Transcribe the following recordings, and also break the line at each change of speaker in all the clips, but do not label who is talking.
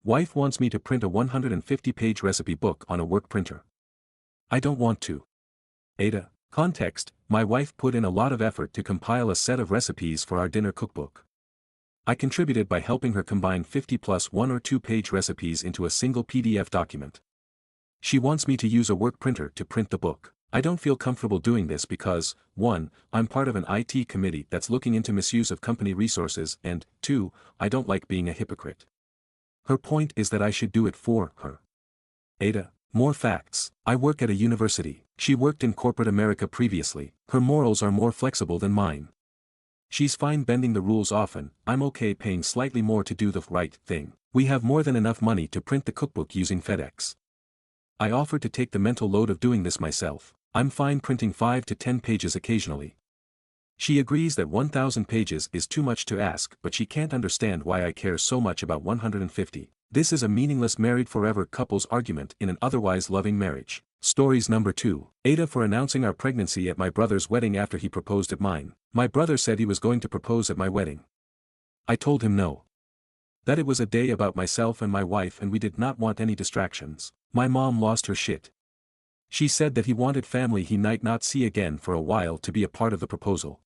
Wife wants me to print a 150-page recipe book on a work printer. I don't want to. Aita. Context: my wife put in a lot of effort to compile a set of recipes for our dinner cookbook. I contributed by helping her combine 50 plus 1 or 2-page recipes into a single PDF document. She wants me to use a work printer to print the book. I don't feel comfortable doing this because, 1, I'm part of an IT committee that's looking into misuse of company resources, and 2, I don't like being a hypocrite. Her point is that I should do it for her. Aita. More facts. I work at a university. She worked in corporate America previously. Her morals are more flexible than mine. She's fine bending the rules often. I'm okay paying slightly more to do the right thing. We have more than enough money to print the cookbook using FedEx. I offered to take the mental load of doing this myself. I'm fine printing 5 to 10 pages occasionally. She agrees that 1,000 pages is too much to ask, but she can't understand why I care so much about 150. This is a meaningless married forever couple's argument in an otherwise loving marriage. Stories number 2. Aita for announcing our pregnancy at my brother's wedding after he proposed at mine. My brother said he was going to propose at my wedding. I told him no. That it was a day about myself and my wife and we did not want any distractions. My mom lost her shit. She said that he wanted family he might not see again for a while to be a part of the proposal.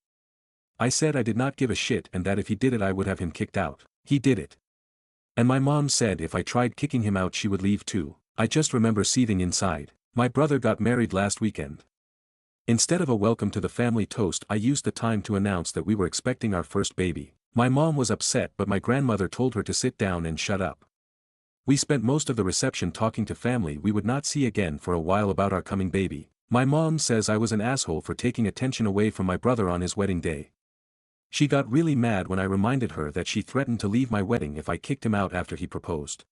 I said I did not give a shit and that if he did it I would have him kicked out. He did it. And my mom said if I tried kicking him out she would leave too. I just remember seething inside. My brother got married last weekend. Instead of a welcome to the family toast I used the time to announce that we were expecting our first baby. My mom was upset but my grandmother told her to sit down and shut up. We spent most of the reception talking to family we would not see again for a while about our coming baby. My mom says I was an asshole for taking attention away from my brother on his wedding day. She got really mad when I reminded her that she threatened to leave my wedding if I kicked him out after he proposed.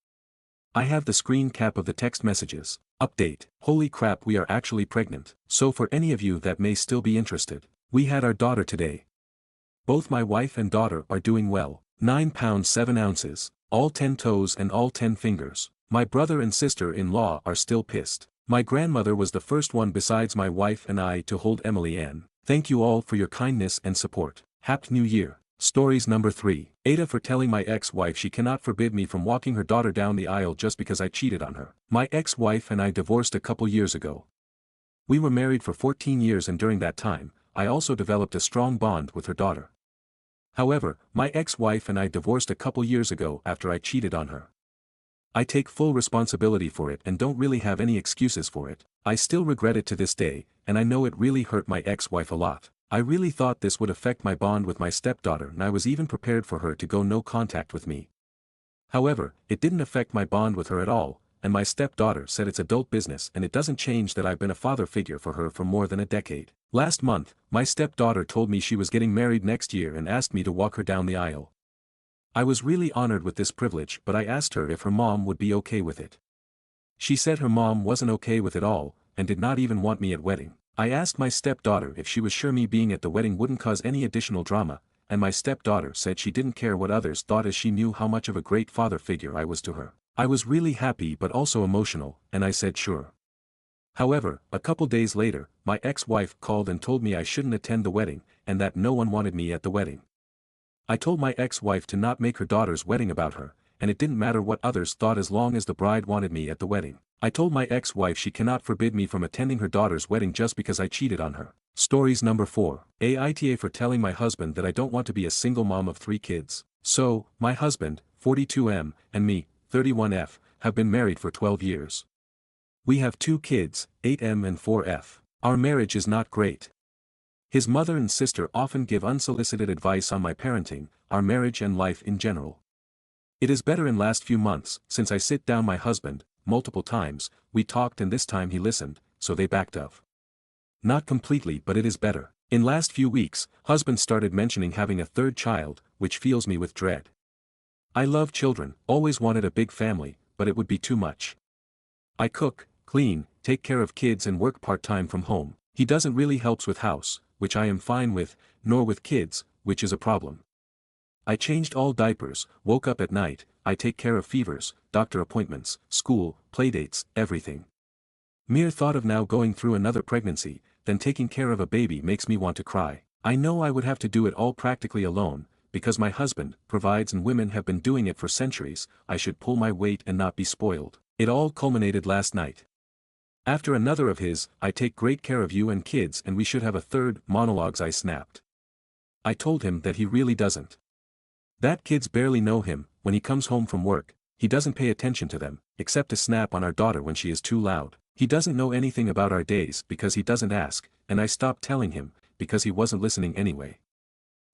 I have the screen cap of the text messages. Update. Holy crap, we are actually pregnant. So for any of you that may still be interested, we had our daughter today. Both my wife and daughter are doing well. 9 pounds 7 ounces, all 10 toes and all 10 fingers. My brother and sister-in-law are still pissed. My grandmother was the first one besides my wife and I to hold Emily Ann. Thank you all for your kindness and support. Happy New Year. Stories number 3. Aita for telling my ex-wife she cannot forbid me from walking her daughter down the aisle just because I cheated on her. My ex-wife and I divorced a couple years ago. We were married for 14 years and during that time, I also developed a strong bond with her daughter. However, my ex-wife and I divorced a couple years ago after I cheated on her. I take full responsibility for it and don't really have any excuses for it. I still regret it to this day, and I know it really hurt my ex-wife a lot. I really thought this would affect my bond with my stepdaughter and I was even prepared for her to go no contact with me. However, it didn't affect my bond with her at all, and my stepdaughter said it's adult business and it doesn't change that I've been a father figure for her for more than a decade. Last month, my stepdaughter told me she was getting married next year and asked me to walk her down the aisle. I was really honored with this privilege but I asked her if her mom would be okay with it. She said her mom wasn't okay with it all, and did not even want me at wedding. I asked my stepdaughter if she was sure me being at the wedding wouldn't cause any additional drama, and my stepdaughter said she didn't care what others thought as she knew how much of a great father figure I was to her. I was really happy but also emotional, and I said sure. However, a couple days later, my ex-wife called and told me I shouldn't attend the wedding, and that no one wanted me at the wedding. I told my ex-wife to not make her daughter's wedding about her, and it didn't matter what others thought as long as the bride wanted me at the wedding. I told my ex-wife she cannot forbid me from attending her daughter's wedding just because I cheated on her. Stories number 4. Aita for telling my husband that I don't want to be a single mom of 3 kids. So, my husband, 42M, and me, 31F, have been married for 12 years. We have 2 kids, 8M and 4F. Our marriage is not great. His mother and sister often give unsolicited advice on my parenting, our marriage and life in general. It is better in last few months, since I sit down my husband, multiple times, we talked and this time he listened, so they backed off. Not completely but it is better. In last few weeks, husband started mentioning having a 3rd child, which fills me with dread. I love children, always wanted a big family, but it would be too much. I cook, clean, take care of kids and work part-time from home. He doesn't really helps with house, which I am fine with, nor with kids, which is a problem. I changed all diapers, woke up at night, I take care of fevers, doctor appointments, school, playdates, everything. Mere thought of now going through another pregnancy, then taking care of a baby makes me want to cry. I know I would have to do it all practically alone, because my husband provides and women have been doing it for centuries, I should pull my weight and not be spoiled. It all culminated last night. After another of his, I take great care of you and kids and we should have a third, monologues I snapped. I told him that he really doesn't. That kids barely know him, when he comes home from work, he doesn't pay attention to them, except to snap on our daughter when she is too loud. He doesn't know anything about our days because he doesn't ask, and I stopped telling him, because he wasn't listening anyway.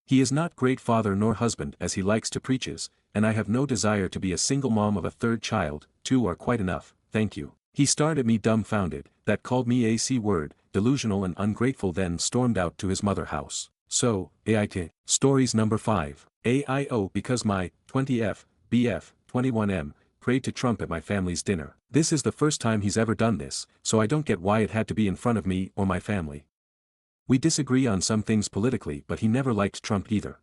He is not great father nor husband as he likes to preaches, and I have no desire to be a single mom of a third child, 2 are quite enough, thank you. He stared at me dumbfounded, that called me a C-word, delusional and ungrateful, then stormed out to his mother house. So, Aita, stories number 5, AIO because my 20F, BF, 21M, prayed to Trump at my family's dinner. This is the first time he's ever done this, so I don't get why it had to be in front of me or my family. We disagree on some things politically but he never liked Trump either.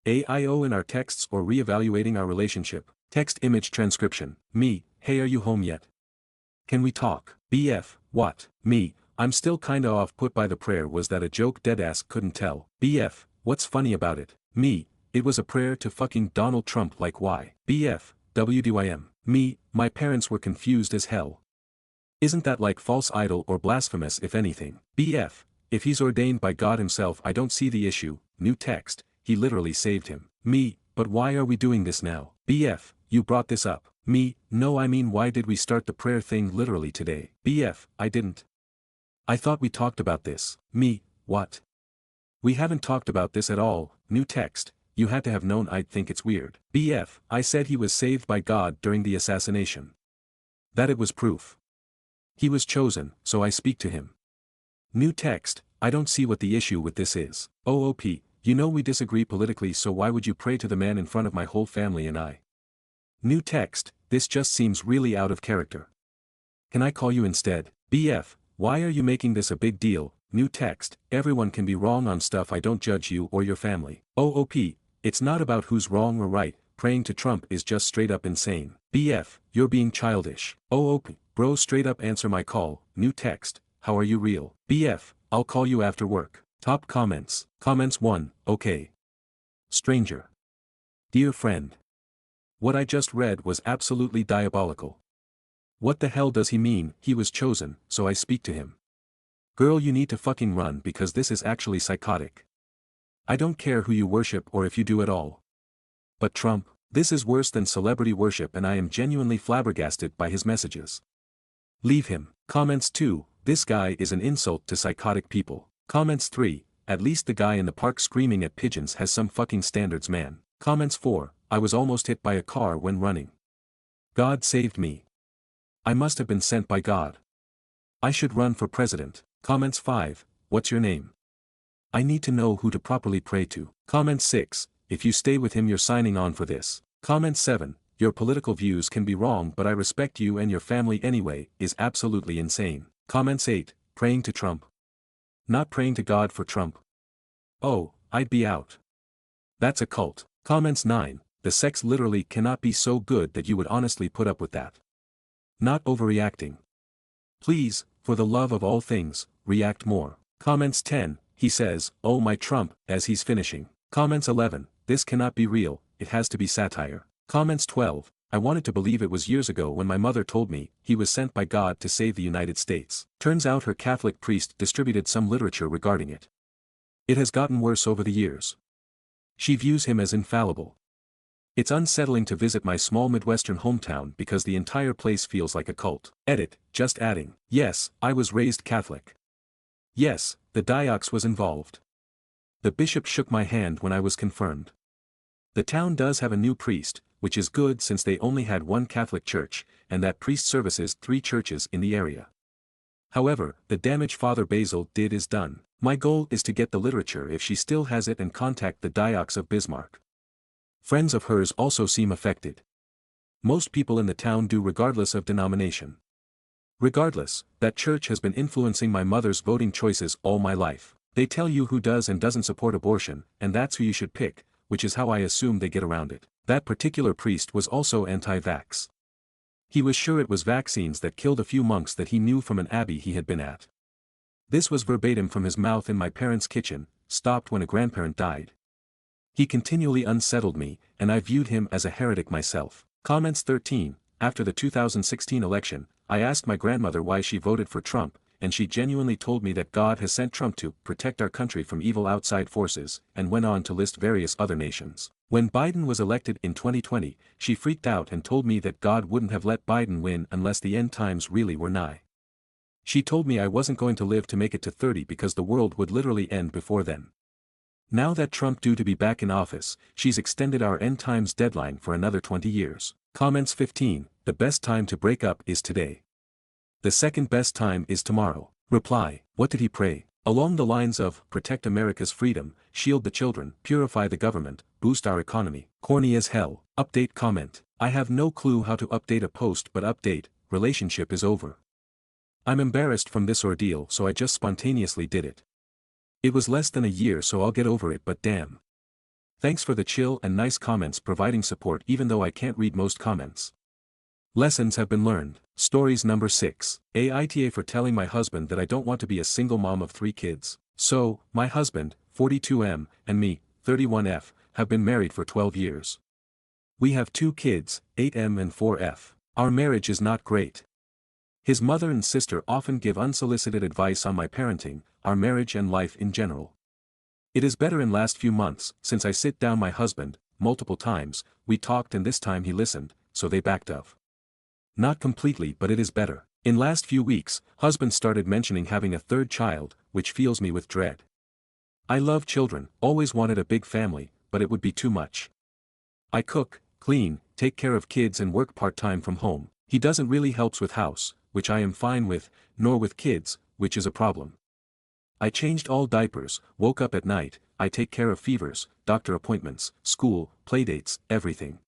AIO in our texts or re-evaluating our relationship, text image transcription, me, hey are you home yet? Can we talk? BF, what? Me, I'm still kinda off-put by the prayer, was that a joke, deadass couldn't tell. BF, what's funny about it? Me, it was a prayer to fucking Donald Trump, like why? BF, WDYM. Me, my parents were confused as hell. Isn't that like false idol or blasphemous if anything? BF, if he's ordained by God himself I don't see the issue, new text, he literally saved him. Me, but why are we doing this now? BF, you brought this up. Me, no I mean why did we start the prayer thing literally today? BF, I didn't. I thought we talked about this. Me, what? We haven't talked about this at all, new text, you had to have known I'd think it's weird. BF, I said he was saved by God during the assassination. That it was proof. He was chosen, so I speak to him. New text, I don't see what the issue with this is. OOP, you know we disagree politically, so why would you pray to the man in front of my whole family and I? New text, this just seems really out of character. Can I call you instead? BF, why are you making this a big deal? New text, everyone can be wrong on stuff, I don't judge you or your family. OOP, it's not about who's wrong or right, praying to Trump is just straight up insane. BF, you're being childish. OOP, bro straight up answer my call. New text, how are you real? BF, I'll call you after work. Top comments. Comments 1, okay. Stranger. Dear friend. What I just read was absolutely diabolical. What the hell does he mean, he was chosen, so I speak to him? Girl, you need to fucking run because this is actually psychotic. I don't care who you worship or if you do at all. But Trump, this is worse than celebrity worship and I am genuinely flabbergasted by his messages. Leave him. Comments 2, this guy is an insult to psychotic people. Comments 3, at least the guy in the park screaming at pigeons has some fucking standards, man. Comments 4, I was almost hit by a car when running. God saved me. I must have been sent by God. I should run for president. Comments 5, what's your name? I need to know who to properly pray to. Comment 6, if you stay with him you're signing on for this. Comment 7, your political views can be wrong but I respect you and your family anyway, is absolutely insane. Comments 8, praying to Trump. Not praying to God for Trump. Oh, I'd be out. That's a cult. Comments 9, the sex literally cannot be so good that you would honestly put up with that. Not overreacting. Please, for the love of all things, react more. Comments 10, he says, oh my Trump, as he's finishing. Comments 11, this cannot be real, it has to be satire. Comments 12, I wanted to believe it was years ago when my mother told me he was sent by God to save the United States. Turns out her Catholic priest distributed some literature regarding it. It has gotten worse over the years. She views him as infallible. It's unsettling to visit my small Midwestern hometown because the entire place feels like a cult. Edit, just adding, yes, I was raised Catholic. Yes, the diox was involved. The bishop shook my hand when I was confirmed. The town does have a new priest, which is good since they only had one Catholic church, and that priest services 3 churches in the area. However, the damage Father Basil did is done. My goal is to get the literature if she still has it and contact the diox of Bismarck. Friends of hers also seem affected. Most people in the town do regardless of denomination. Regardless, that church has been influencing my mother's voting choices all my life. They tell you who does and doesn't support abortion, and that's who you should pick, which is how I assume they get around it. That particular priest was also anti-vax. He was sure it was vaccines that killed a few monks that he knew from an abbey he had been at. This was verbatim from his mouth in my parents' kitchen, stopped when a grandparent died. He continually unsettled me, and I viewed him as a heretic myself. Comments 13. After the 2016 election, I asked my grandmother why she voted for Trump, and she genuinely told me that God has sent Trump to protect our country from evil outside forces, and went on to list various other nations. When Biden was elected in 2020, she freaked out and told me that God wouldn't have let Biden win unless the end times really were nigh. She told me I wasn't going to live to make it to 30 because the world would literally end before then. Now that Trump due to be back in office, she's extended our end times deadline for another 20 years. Comments 15. The best time to break up is today. The second best time is tomorrow. Reply. What did he pray? Along the lines of, protect America's freedom, shield the children, purify the government, boost our economy. Corny as hell. Update comment. I have no clue how to update a post but update, relationship is over. I'm embarrassed from this ordeal so I just spontaneously did it. It was less than a year so I'll get over it but damn. Thanks for the chill and nice comments providing support even though I can't read most comments. Lessons have been learned. Stories number 6. Aita for telling my husband that I don't want to be a single mom of 3 kids. So, my husband, 42M, and me, 31F, have been married for 12 years. We have 2 kids, 8M and 4F. Our marriage is not great. His mother and sister often give unsolicited advice on my parenting, our marriage and life in general. It is better in last few months, since I sit down my husband, multiple times, we talked and this time he listened, so they backed off. Not completely but it is better. In last few weeks, husband started mentioning having a 3rd child, which fills me with dread. I love children, always wanted a big family, but it would be too much. I cook, clean, take care of kids and work part-time from home. He doesn't really helps with house, which I am fine with, nor with kids, which is a problem. I changed all diapers, woke up at night, I take care of fevers, doctor appointments, school, playdates, everything.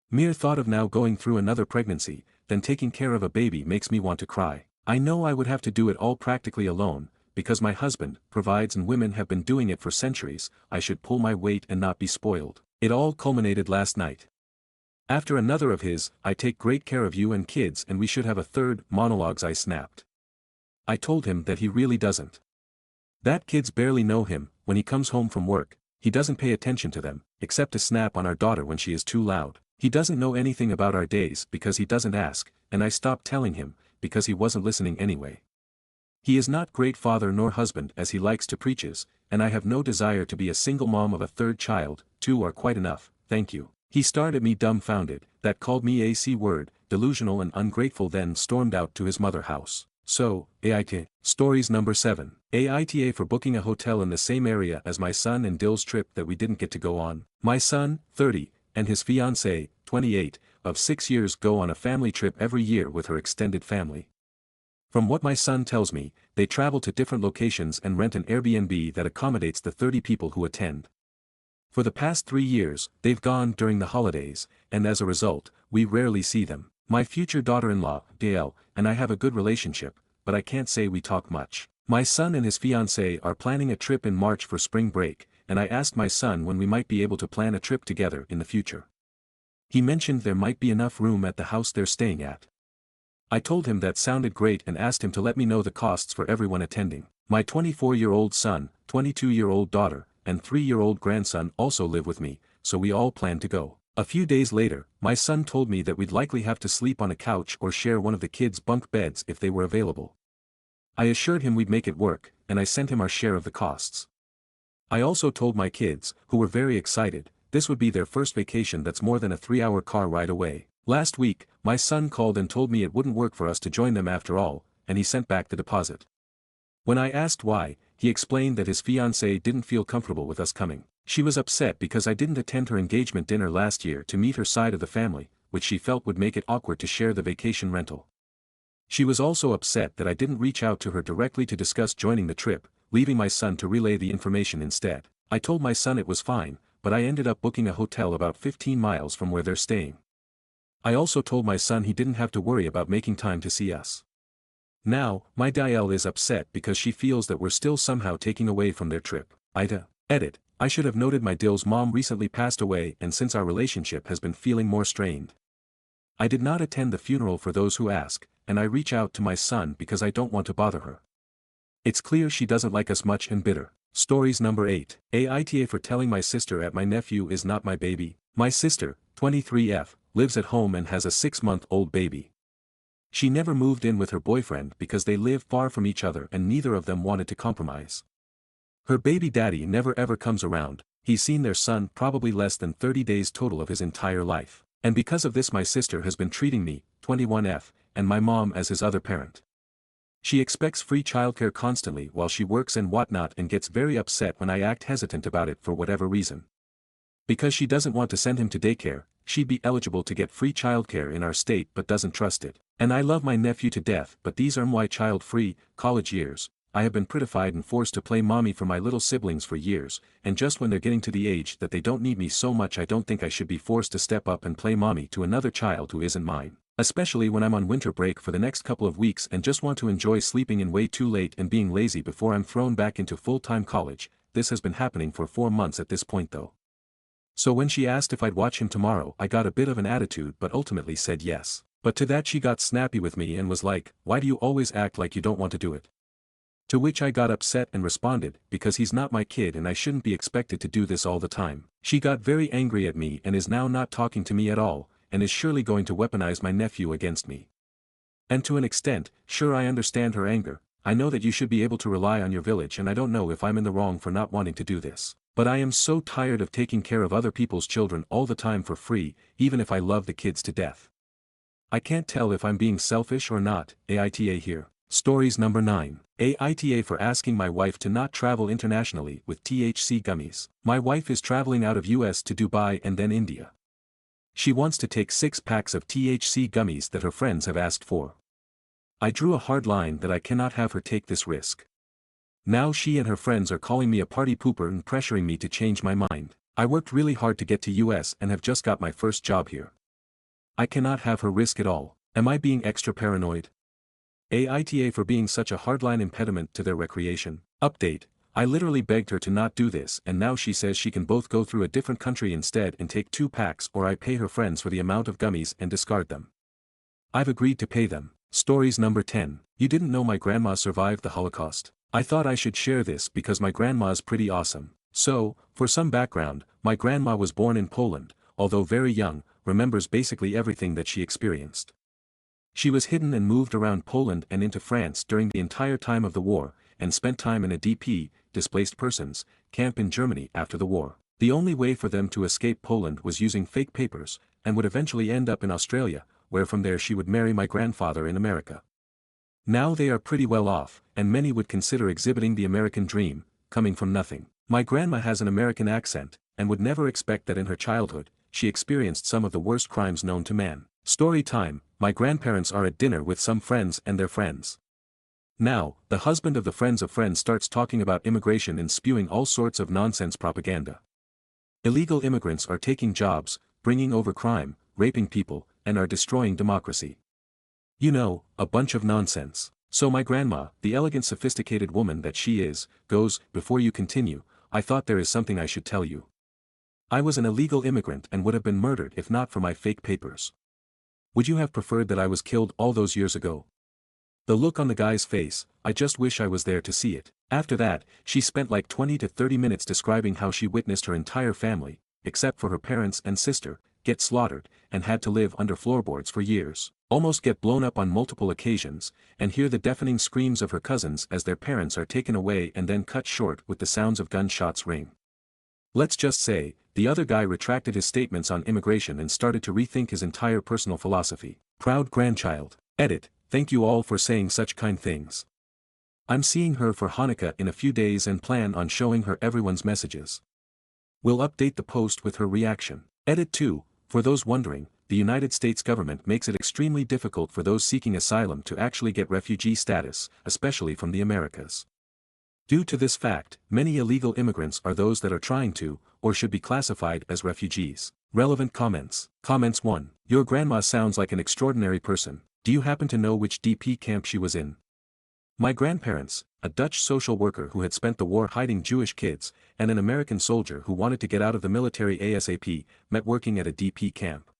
Mere thought of now going through another pregnancy, then taking care of a baby makes me want to cry. I know I would have to do it all practically alone, because my husband provides and women have been doing it for centuries, I should pull my weight and not be spoiled. It all culminated last night. After another of his, I take great care of you and kids and we should have a 3rd, monologues I snapped. I told him that he really doesn't. That kids barely know him, when he comes home from work, he doesn't pay attention to them, except to snap on our daughter when she is too loud. He doesn't know anything about our days because he doesn't ask, and I stopped telling him, because he wasn't listening anyway. He is not great father nor husband as he likes to preaches, and I have no desire to be a single mom of a 3rd child, 2 are quite enough, thank you. He stared at me dumbfounded, that called me a C-word, delusional and ungrateful then stormed out to his mother house. So, Aita. Stories number 7. Aita for booking a hotel in the same area as my son and Dill's trip that we didn't get to go on. My son, 30, and his fiancée, 28, of 6 years go on a family trip every year with her extended family. From what my son tells me, they travel to different locations and rent an Airbnb that accommodates the 30 people who attend. For the past 3 years, they've gone during the holidays, and as a result, we rarely see them. My future daughter-in-law, Gail, and I have a good relationship, but I can't say we talk much. My son and his fiancée are planning a trip in March for spring break, and I asked my son when we might be able to plan a trip together in the future. He mentioned there might be enough room at the house they're staying at. I told him that sounded great and asked him to let me know the costs for everyone attending. My 24-year-old son, 22-year-old daughter, and 3-year-old grandson also live with me, so we all plan to go. A few days later, my son told me that we'd likely have to sleep on a couch or share one of the kids' bunk beds if they were available. I assured him we'd make it work, and I sent him our share of the costs. I also told my kids, who were very excited, this would be their first vacation that's more than a 3-hour car ride away. Last week, my son called and told me it wouldn't work for us to join them after all, and he sent back the deposit. When I asked why, he explained that his fiancée didn't feel comfortable with us coming. She was upset because I didn't attend her engagement dinner last year to meet her side of the family, which she felt would make it awkward to share the vacation rental. She was also upset that I didn't reach out to her directly to discuss joining the trip, leaving my son to relay the information instead. I told my son it was fine, but I ended up booking a hotel about 15 miles from where they're staying. I also told my son he didn't have to worry about making time to see us. Now, my Diel is upset because she feels that we're still somehow taking away from their trip. Aita Reddit. I should have noted my Dill's mom recently passed away and since our relationship has been feeling more strained. I did not attend the funeral for those who ask, and I reach out to my son because I don't want to bother her. It's clear she doesn't like us much and bitter. Stories number 8. Aita for telling my sister at my nephew is not my baby. My sister, 23F, lives at home and has a 6-month-old baby. She never moved in with her boyfriend because they live far from each other and neither of them wanted to compromise. Her baby daddy never ever comes around, he's seen their son probably less than 30 days total of his entire life. And because of this my sister has been treating me, 21F, and my mom as his other parent. She expects free childcare constantly while she works and whatnot and gets very upset when I act hesitant about it for whatever reason. Because she doesn't want to send him to daycare, she'd be eligible to get free childcare in our state but doesn't trust it. And I love my nephew to death but these are my child-free, college years. I have been prettified and forced to play mommy for my little siblings for years, and just when they're getting to the age that they don't need me so much I don't think I should be forced to step up and play mommy to another child who isn't mine. Especially when I'm on winter break for the next couple of weeks and just want to enjoy sleeping in way too late and being lazy before I'm thrown back into full-time college. This has been happening for 4 months at this point though. So when she asked if I'd watch him tomorrow I got a bit of an attitude but ultimately said yes. But to that she got snappy with me and was like, "Why do you always act like you don't want to do it?" To which I got upset and responded, "Because he's not my kid and I shouldn't be expected to do this all the time." She got very angry at me and is now not talking to me at all, and is surely going to weaponize my nephew against me. And to an extent, sure I understand her anger. I know that you should be able to rely on your village and I don't know if I'm in the wrong for not wanting to do this. But I am so tired of taking care of other people's children all the time for free, even if I love the kids to death. I can't tell if I'm being selfish or not. Aita here. Stories number 9. Aita for asking my wife to not travel internationally with THC gummies. My wife is traveling out of US to Dubai and then India. She wants to take 6 packs of THC gummies that her friends have asked for. I drew a hard line that I cannot have her take this risk. Now she and her friends are calling me a party pooper and pressuring me to change my mind. I worked really hard to get to US and have just got my first job here. I cannot have her risk it all. Am I being extra paranoid? Aita for being such a hardline impediment to their recreation. Update. I literally begged her to not do this and now she says she can both go through a different country instead and take 2 packs or I pay her friends for the amount of gummies and discard them. I've agreed to pay them. Stories number 10. You didn't know my grandma survived the Holocaust. I thought I should share this because my grandma's pretty awesome. So, for some background, my grandma was born in Poland, although very young, remembers basically everything that she experienced. She was hidden and moved around Poland and into France during the entire time of the war, and spent time in a DP, displaced persons, camp in Germany after the war. The only way for them to escape Poland was using fake papers, and would eventually end up in Australia, where from there she would marry my grandfather in America. Now they are pretty well off, and many would consider exhibiting the American dream, coming from nothing. My grandma has an American accent, and would never expect that in her childhood, she experienced some of the worst crimes known to man. Story time. My grandparents are at dinner with some friends and their friends. Now, the husband of friends starts talking about immigration and spewing all sorts of nonsense propaganda. Illegal immigrants are taking jobs, bringing over crime, raping people, and are destroying democracy. You know, a bunch of nonsense. So my grandma, the elegant sophisticated woman that she is, goes, "Before you continue, I thought there is something I should tell you. I was an illegal immigrant and would have been murdered if not for my fake papers. Would you have preferred that I was killed all those years ago?" The look on the guy's face, I just wish I was there to see it. After that, she spent like 20 to 30 minutes describing how she witnessed her entire family, except for her parents and sister, get slaughtered, and had to live under floorboards for years, almost get blown up on multiple occasions, and hear the deafening screams of her cousins as their parents are taken away and then cut short with the sounds of gunshots ring. Let's just say, the other guy retracted his statements on immigration and started to rethink his entire personal philosophy. Proud grandchild. Edit. Thank you all for saying such kind things. I'm seeing her for Hanukkah in a few days and plan on showing her everyone's messages. We'll update the post with her reaction. Edit 2. For those wondering, the United States government makes it extremely difficult for those seeking asylum to actually get refugee status, especially from the Americas. Due to this fact, many illegal immigrants are those that are trying to, or should be classified as refugees. Relevant comments. Comments 1. Your grandma sounds like an extraordinary person. Do you happen to know which DP camp she was in? My grandparents, a Dutch social worker who had spent the war hiding Jewish kids, and an American soldier who wanted to get out of the military ASAP, met working at a DP camp.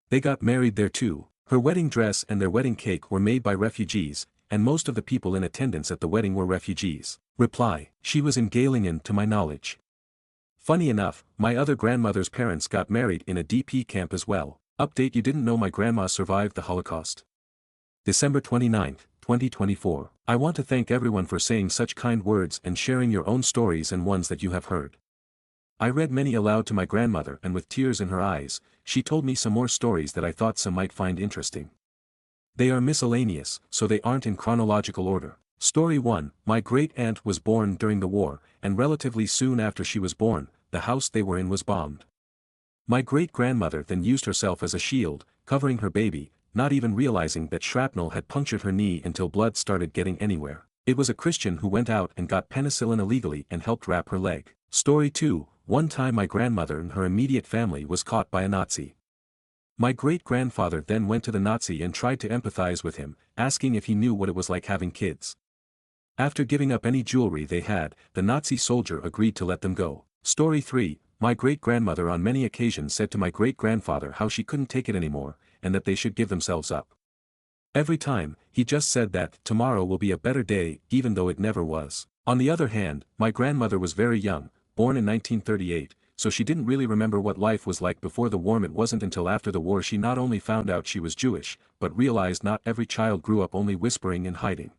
They got married there too. Her wedding dress and their wedding cake were made by refugees, and most of the people in attendance at the wedding were refugees. Reply, she was in Galingen to my knowledge. Funny enough, my other grandmother's parents got married in a DP camp as well. Update, you didn't know my grandma survived the Holocaust. December 29, 2024. I want to thank everyone for saying such kind words and sharing your own stories and ones that you have heard. I read many aloud to my grandmother, and with tears in her eyes, she told me some more stories that I thought some might find interesting. They are miscellaneous, so they aren't in chronological order. Story 1, my great-aunt was born during the war, and relatively soon after she was born, the house they were in was bombed. My great-grandmother then used herself as a shield, covering her baby, not even realizing that shrapnel had punctured her knee until blood started getting anywhere. It was a Christian who went out and got penicillin illegally and helped wrap her leg. Story 2, one time my grandmother and her immediate family was caught by a Nazi. My great-grandfather then went to the Nazi and tried to empathize with him, asking if he knew what it was like having kids. After giving up any jewelry they had, the Nazi soldier agreed to let them go. Story 3, my great-grandmother on many occasions said to my great-grandfather how she couldn't take it anymore, and that they should give themselves up. Every time, he just said that tomorrow will be a better day, even though it never was. On the other hand, my grandmother was very young, born in 1938, so she didn't really remember what life was like before the war. It wasn't until after the war she not only found out she was Jewish, but realized not every child grew up only whispering and hiding.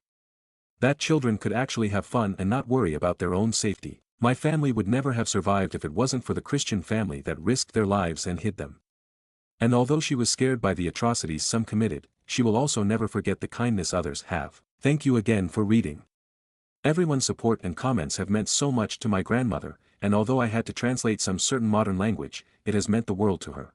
That children could actually have fun and not worry about their own safety. My family would never have survived if it wasn't for the Christian family that risked their lives and hid them. And although she was scared by the atrocities some committed, she will also never forget the kindness others have. Thank you again for reading. Everyone's support and comments have meant so much to my grandmother, and although I had to translate some certain modern language, it has meant the world to her.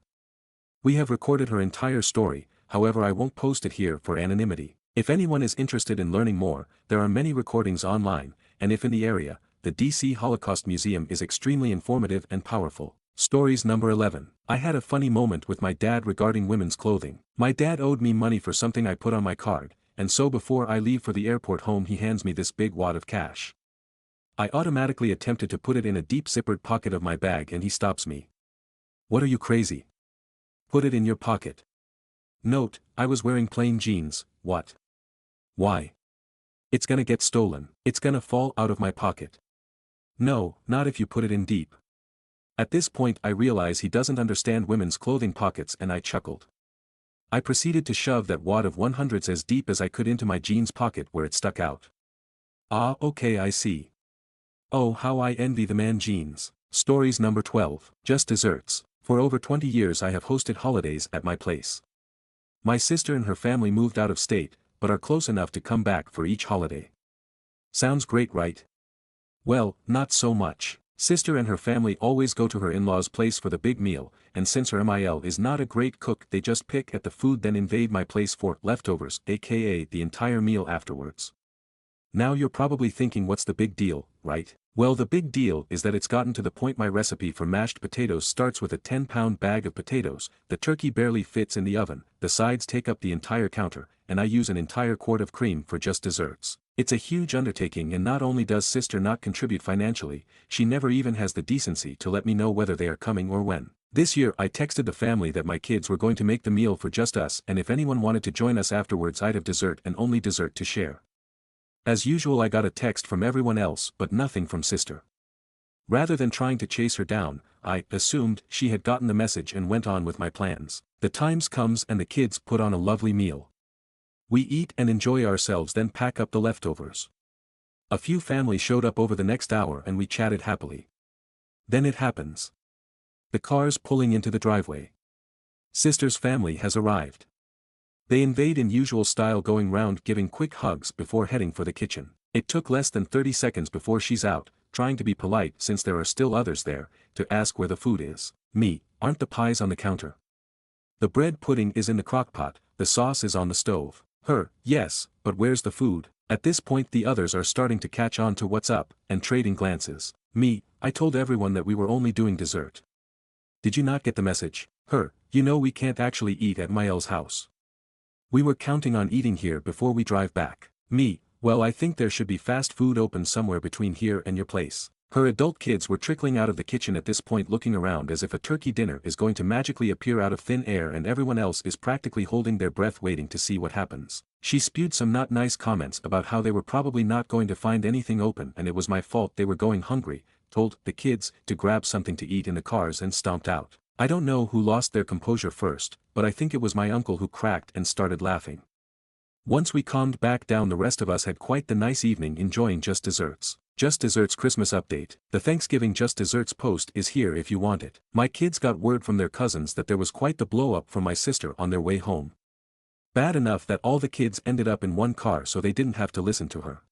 We have recorded her entire story, however I won't post it here for anonymity. If anyone is interested in learning more, there are many recordings online, and if in the area, the DC Holocaust Museum is extremely informative and powerful. Stories number 11. I had a funny moment with my dad regarding women's clothing. My dad owed me money for something I put on my card, and so before I leave for the airport home he hands me this big wad of cash. I automatically attempted to put it in a deep zippered pocket of my bag and he stops me. What, are you crazy? Put it in your pocket. Note, I was wearing plain jeans. What? Why? It's gonna get stolen. It's gonna fall out of my pocket. No, not if you put it in deep. At this point I realize he doesn't understand women's clothing pockets and I chuckled. I proceeded to shove that wad of 100s as deep as I could into my jeans pocket where it stuck out. Ah, okay, I see. Oh, how I envy the man jeans. Stories number 12. Just desserts. For over 20 years I have hosted holidays at my place. My sister and her family moved out of state, but are close enough to come back for each holiday. Sounds great, right? Well, not so much. Sister and her family always go to her in-laws' place for the big meal, and since her MIL is not a great cook they just pick at the food then invade my place for leftovers, aka the entire meal afterwards. Now you're probably thinking what's the big deal, right? Well, the big deal is that it's gotten to the point my recipe for mashed potatoes starts with a 10-pound bag of potatoes, the turkey barely fits in the oven, the sides take up the entire counter, and I use an entire quart of cream for just desserts. It's a huge undertaking and not only does sister not contribute financially, she never even has the decency to let me know whether they are coming or when. This year I texted the family that my kids were going to make the meal for just us and if anyone wanted to join us afterwards I'd have dessert and only dessert to share. As usual I got a text from everyone else but nothing from sister. Rather than trying to chase her down, I assumed she had gotten the message and went on with my plans. The times comes and the kids put on a lovely meal. We eat and enjoy ourselves then pack up the leftovers. A few family showed up over the next hour and we chatted happily. Then it happens. The cars pulling into the driveway. Sister's family has arrived. They invade in usual style going round giving quick hugs before heading for the kitchen. It took less than 30 seconds before she's out, trying to be polite since there are still others there, to ask where the food is. Me, aren't the pies on the counter? The bread pudding is in the crockpot, the sauce is on the stove. Her, yes, but where's the food? At this point the others are starting to catch on to what's up, and trading glances. Me, I told everyone that we were only doing dessert. Did you not get the message? Her, you know we can't actually eat at Mael's house. We were counting on eating here before we drive back. Me, well I think there should be fast food open somewhere between here and your place. Her adult kids were trickling out of the kitchen at this point looking around as if a turkey dinner is going to magically appear out of thin air and everyone else is practically holding their breath waiting to see what happens. She spewed some not nice comments about how they were probably not going to find anything open and it was my fault they were going hungry, told the kids to grab something to eat in the cars and stomped out. I don't know who lost their composure first, but I think it was my uncle who cracked and started laughing. Once we calmed back down, the rest of us had quite the nice evening enjoying Just Desserts. Just Desserts Christmas Update. The Thanksgiving Just Desserts post is here if you want it. My kids got word from their cousins that there was quite the blow-up from my sister on their way home. Bad enough that all the kids ended up in one car so they didn't have to listen to her.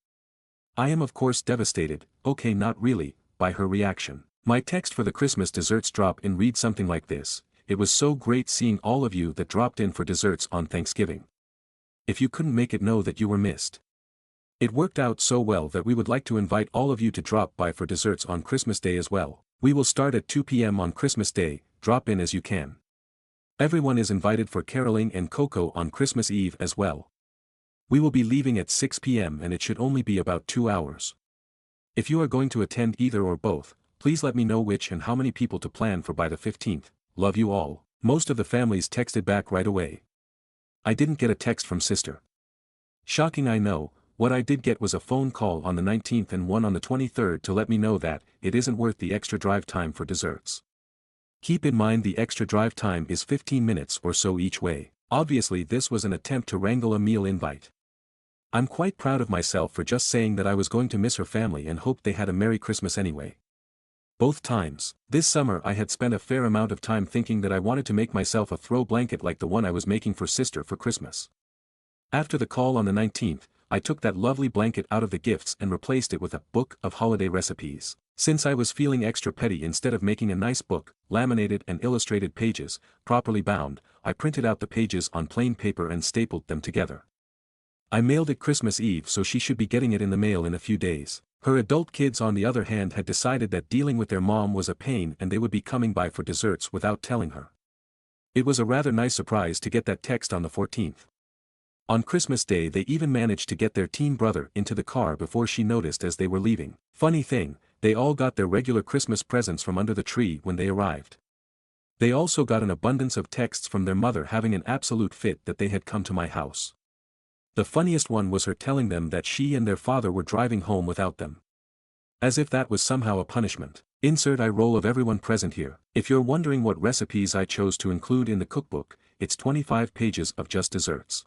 I am of course devastated, okay not really, by her reaction. My text for the Christmas desserts drop-in reads something like this: "It was so great seeing all of you that dropped in for desserts on Thanksgiving. If you couldn't make it, know that you were missed. It worked out so well that we would like to invite all of you to drop by for desserts on Christmas Day as well. We will start at 2 p.m. on Christmas Day, drop in as you can. Everyone is invited for caroling and cocoa on Christmas Eve as well. We will be leaving at 6 p.m. and it should only be about 2 hours. If you are going to attend either or both, please let me know which and how many people to plan for by the 15th, love you all." Most of the families texted back right away. I didn't get a text from sister. Shocking, I know. What I did get was a phone call on the 19th and one on the 23rd to let me know that it isn't worth the extra drive time for desserts. Keep in mind the extra drive time is 15 minutes or so each way. Obviously this was an attempt to wrangle a meal invite. I'm quite proud of myself for just saying that I was going to miss her family and hoped they had a Merry Christmas anyway. Both times. This summer I had spent a fair amount of time thinking that I wanted to make myself a throw blanket like the one I was making for sister for Christmas. After the call on the 19th, I took that lovely blanket out of the gifts and replaced it with a book of holiday recipes. Since I was feeling extra petty, instead of making a nice book, laminated and illustrated pages, properly bound, I printed out the pages on plain paper and stapled them together. I mailed it Christmas Eve, so she should be getting it in the mail in a few days. Her adult kids on the other hand had decided that dealing with their mom was a pain and they would be coming by for desserts without telling her. It was a rather nice surprise to get that text on the 14th. On Christmas Day they even managed to get their teen brother into the car before she noticed as they were leaving. Funny thing, they all got their regular Christmas presents from under the tree when they arrived. They also got an abundance of texts from their mother having an absolute fit that they had come to my house. The funniest one was her telling them that she and their father were driving home without them. As if that was somehow a punishment. Insert eye roll of everyone present here. If you're wondering what recipes I chose to include in the cookbook, it's 25 pages of just desserts.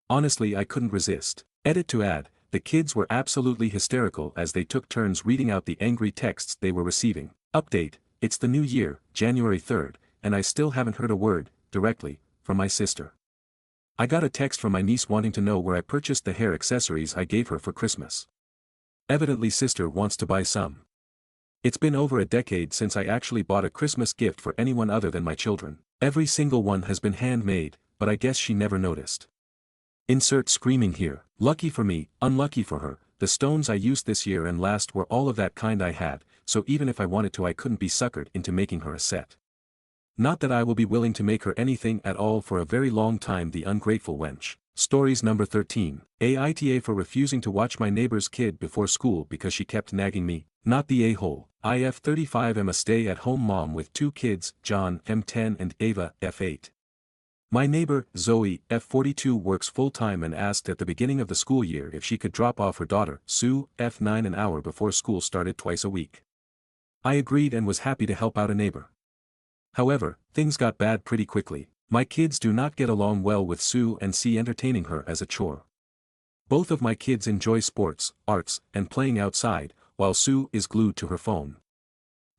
Honestly, I couldn't resist. Edit to add, the kids were absolutely hysterical as they took turns reading out the angry texts they were receiving. Update, it's the new year, January 3rd, and I still haven't heard a word, directly, from my sister. I got a text from my niece wanting to know where I purchased the hair accessories I gave her for Christmas. Evidently sister wants to buy some. It's been over a decade since I actually bought a Christmas gift for anyone other than my children. Every single one has been handmade, but I guess she never noticed. Insert screaming here. Lucky for me, unlucky for her, the stones I used this year and last were all of that kind I had, so even if I wanted to I couldn't be suckered into making her a set. Not that I will be willing to make her anything at all for a very long time, the ungrateful wench. Stories number 13. Aita for refusing to watch my neighbor's kid before school because she kept nagging me. Not the a-hole. IF35 am a stay-at-home mom with 2 kids, John, M10 and Ava, F8. My neighbor, Zoe, F42 works full-time and asked at the beginning of the school year if she could drop off her daughter, Sue, F9 an hour before school started twice a week. I agreed and was happy to help out a neighbor. However, things got bad pretty quickly. My kids do not get along well with Sue and see entertaining her as a chore. Both of my kids enjoy sports, arts, and playing outside, while Sue is glued to her phone.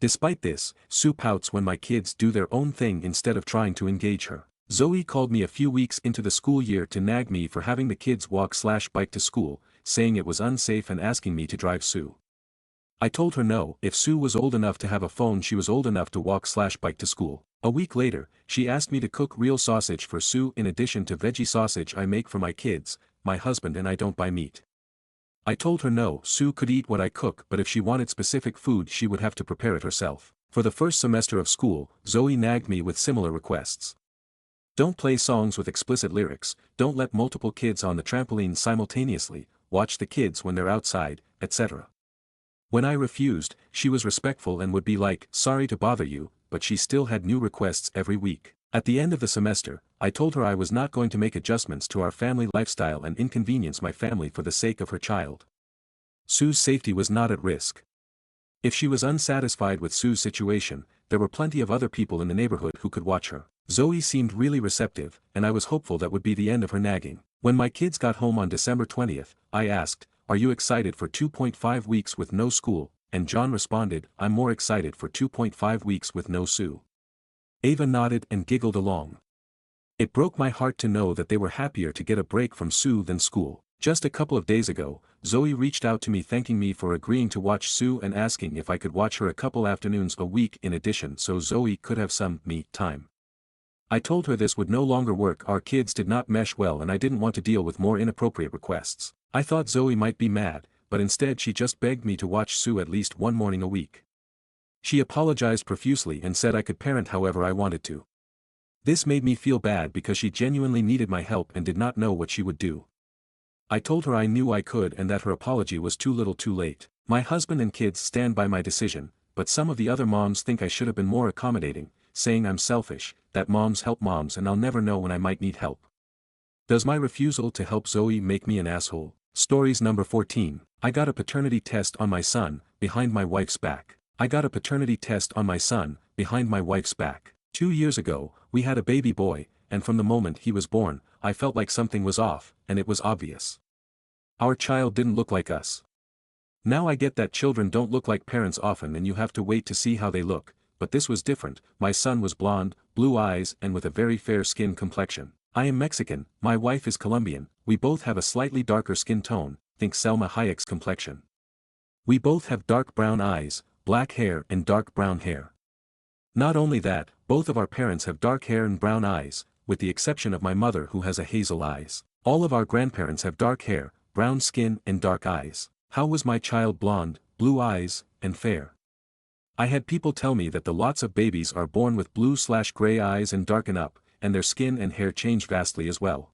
Despite this, Sue pouts when my kids do their own thing instead of trying to engage her. Zoe called me a few weeks into the school year to nag me for having the kids walk/bike to school, saying it was unsafe and asking me to drive Sue. I told her no, if Sue was old enough to have a phone she was old enough to walk/bike to school. A week later, she asked me to cook real sausage for Sue in addition to veggie sausage I make for my kids. My husband and I don't buy meat. I told her no, Sue could eat what I cook, but if she wanted specific food she would have to prepare it herself. For the first semester of school, Zoe nagged me with similar requests. Don't play songs with explicit lyrics, don't let multiple kids on the trampoline simultaneously, watch the kids when they're outside, etc. When I refused, she was respectful and would be like, "Sorry to bother you," but she still had new requests every week. At the end of the semester, I told her I was not going to make adjustments to our family lifestyle and inconvenience my family for the sake of her child. Sue's safety was not at risk. If she was unsatisfied with Sue's situation, there were plenty of other people in the neighborhood who could watch her. Zoe seemed really receptive, and I was hopeful that would be the end of her nagging. When my kids got home on December 20th, I asked, "Are you excited for 2.5 weeks with no school?" And John responded, "I'm more excited for 2.5 weeks with no Sue." Ava nodded and giggled along. It broke my heart to know that they were happier to get a break from Sue than school. Just a couple of days ago, Zoe reached out to me thanking me for agreeing to watch Sue and asking if I could watch her a couple afternoons a week in addition so Zoe could have some me time. I told her this would no longer work. Our kids did not mesh well and I didn't want to deal with more inappropriate requests. I thought Zoe might be mad, but instead she just begged me to watch Sue at least one morning a week. She apologized profusely and said I could parent however I wanted to. This made me feel bad because she genuinely needed my help and did not know what she would do. I told her I knew I could and that her apology was too little too late. My husband and kids stand by my decision, but some of the other moms think I should have been more accommodating, saying I'm selfish, that moms help moms and I'll never know when I might need help. Does my refusal to help Zoe make me an asshole? Stories number 14. I got a paternity test on my son, behind my wife's back. I got a paternity test on my son, behind my wife's back. 2 years ago, we had a baby boy, and from the moment he was born, I felt like something was off, and it was obvious. Our child didn't look like us. Now I get that children don't look like parents often and you have to wait to see how they look, but this was different. My son was blonde, blue eyes and with a very fair skin complexion. I am Mexican, my wife is Colombian, we both have a slightly darker skin tone, think Selma Hayek's complexion. We both have dark brown eyes, black hair and dark brown hair. Not only that, both of our parents have dark hair and brown eyes, with the exception of my mother who has a hazel eyes. All of our grandparents have dark hair, brown skin and dark eyes. How was my child blonde, blue eyes, and fair? I had people tell me that the lots of babies are born with blue/gray eyes and darken up, and their skin and hair change vastly as well.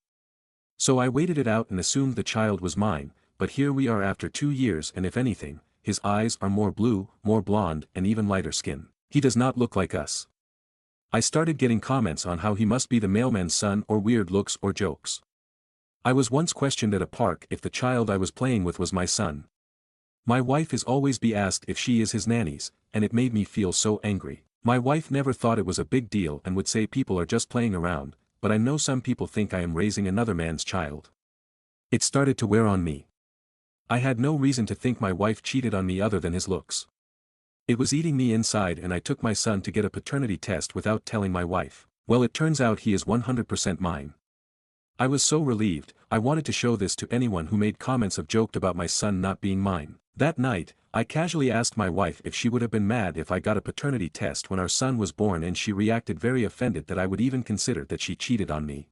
So I waited it out and assumed the child was mine, but here we are after 2 years and if anything, his eyes are more blue, more blonde and even lighter skin. He does not look like us. I started getting comments on how he must be the mailman's son or weird looks or jokes. I was once questioned at a park if the child I was playing with was my son. My wife is always be asked if she is his nannies, and it made me feel so angry. My wife never thought it was a big deal and would say people are just playing around, but I know some people think I am raising another man's child. It started to wear on me. I had no reason to think my wife cheated on me other than his looks. It was eating me inside and I took my son to get a paternity test without telling my wife. Well, it turns out he is 100% mine. I was so relieved, I wanted to show this to anyone who made comments or joked about my son not being mine. That night, I casually asked my wife if she would have been mad if I got a paternity test when our son was born and she reacted very offended that I would even consider that she cheated on me.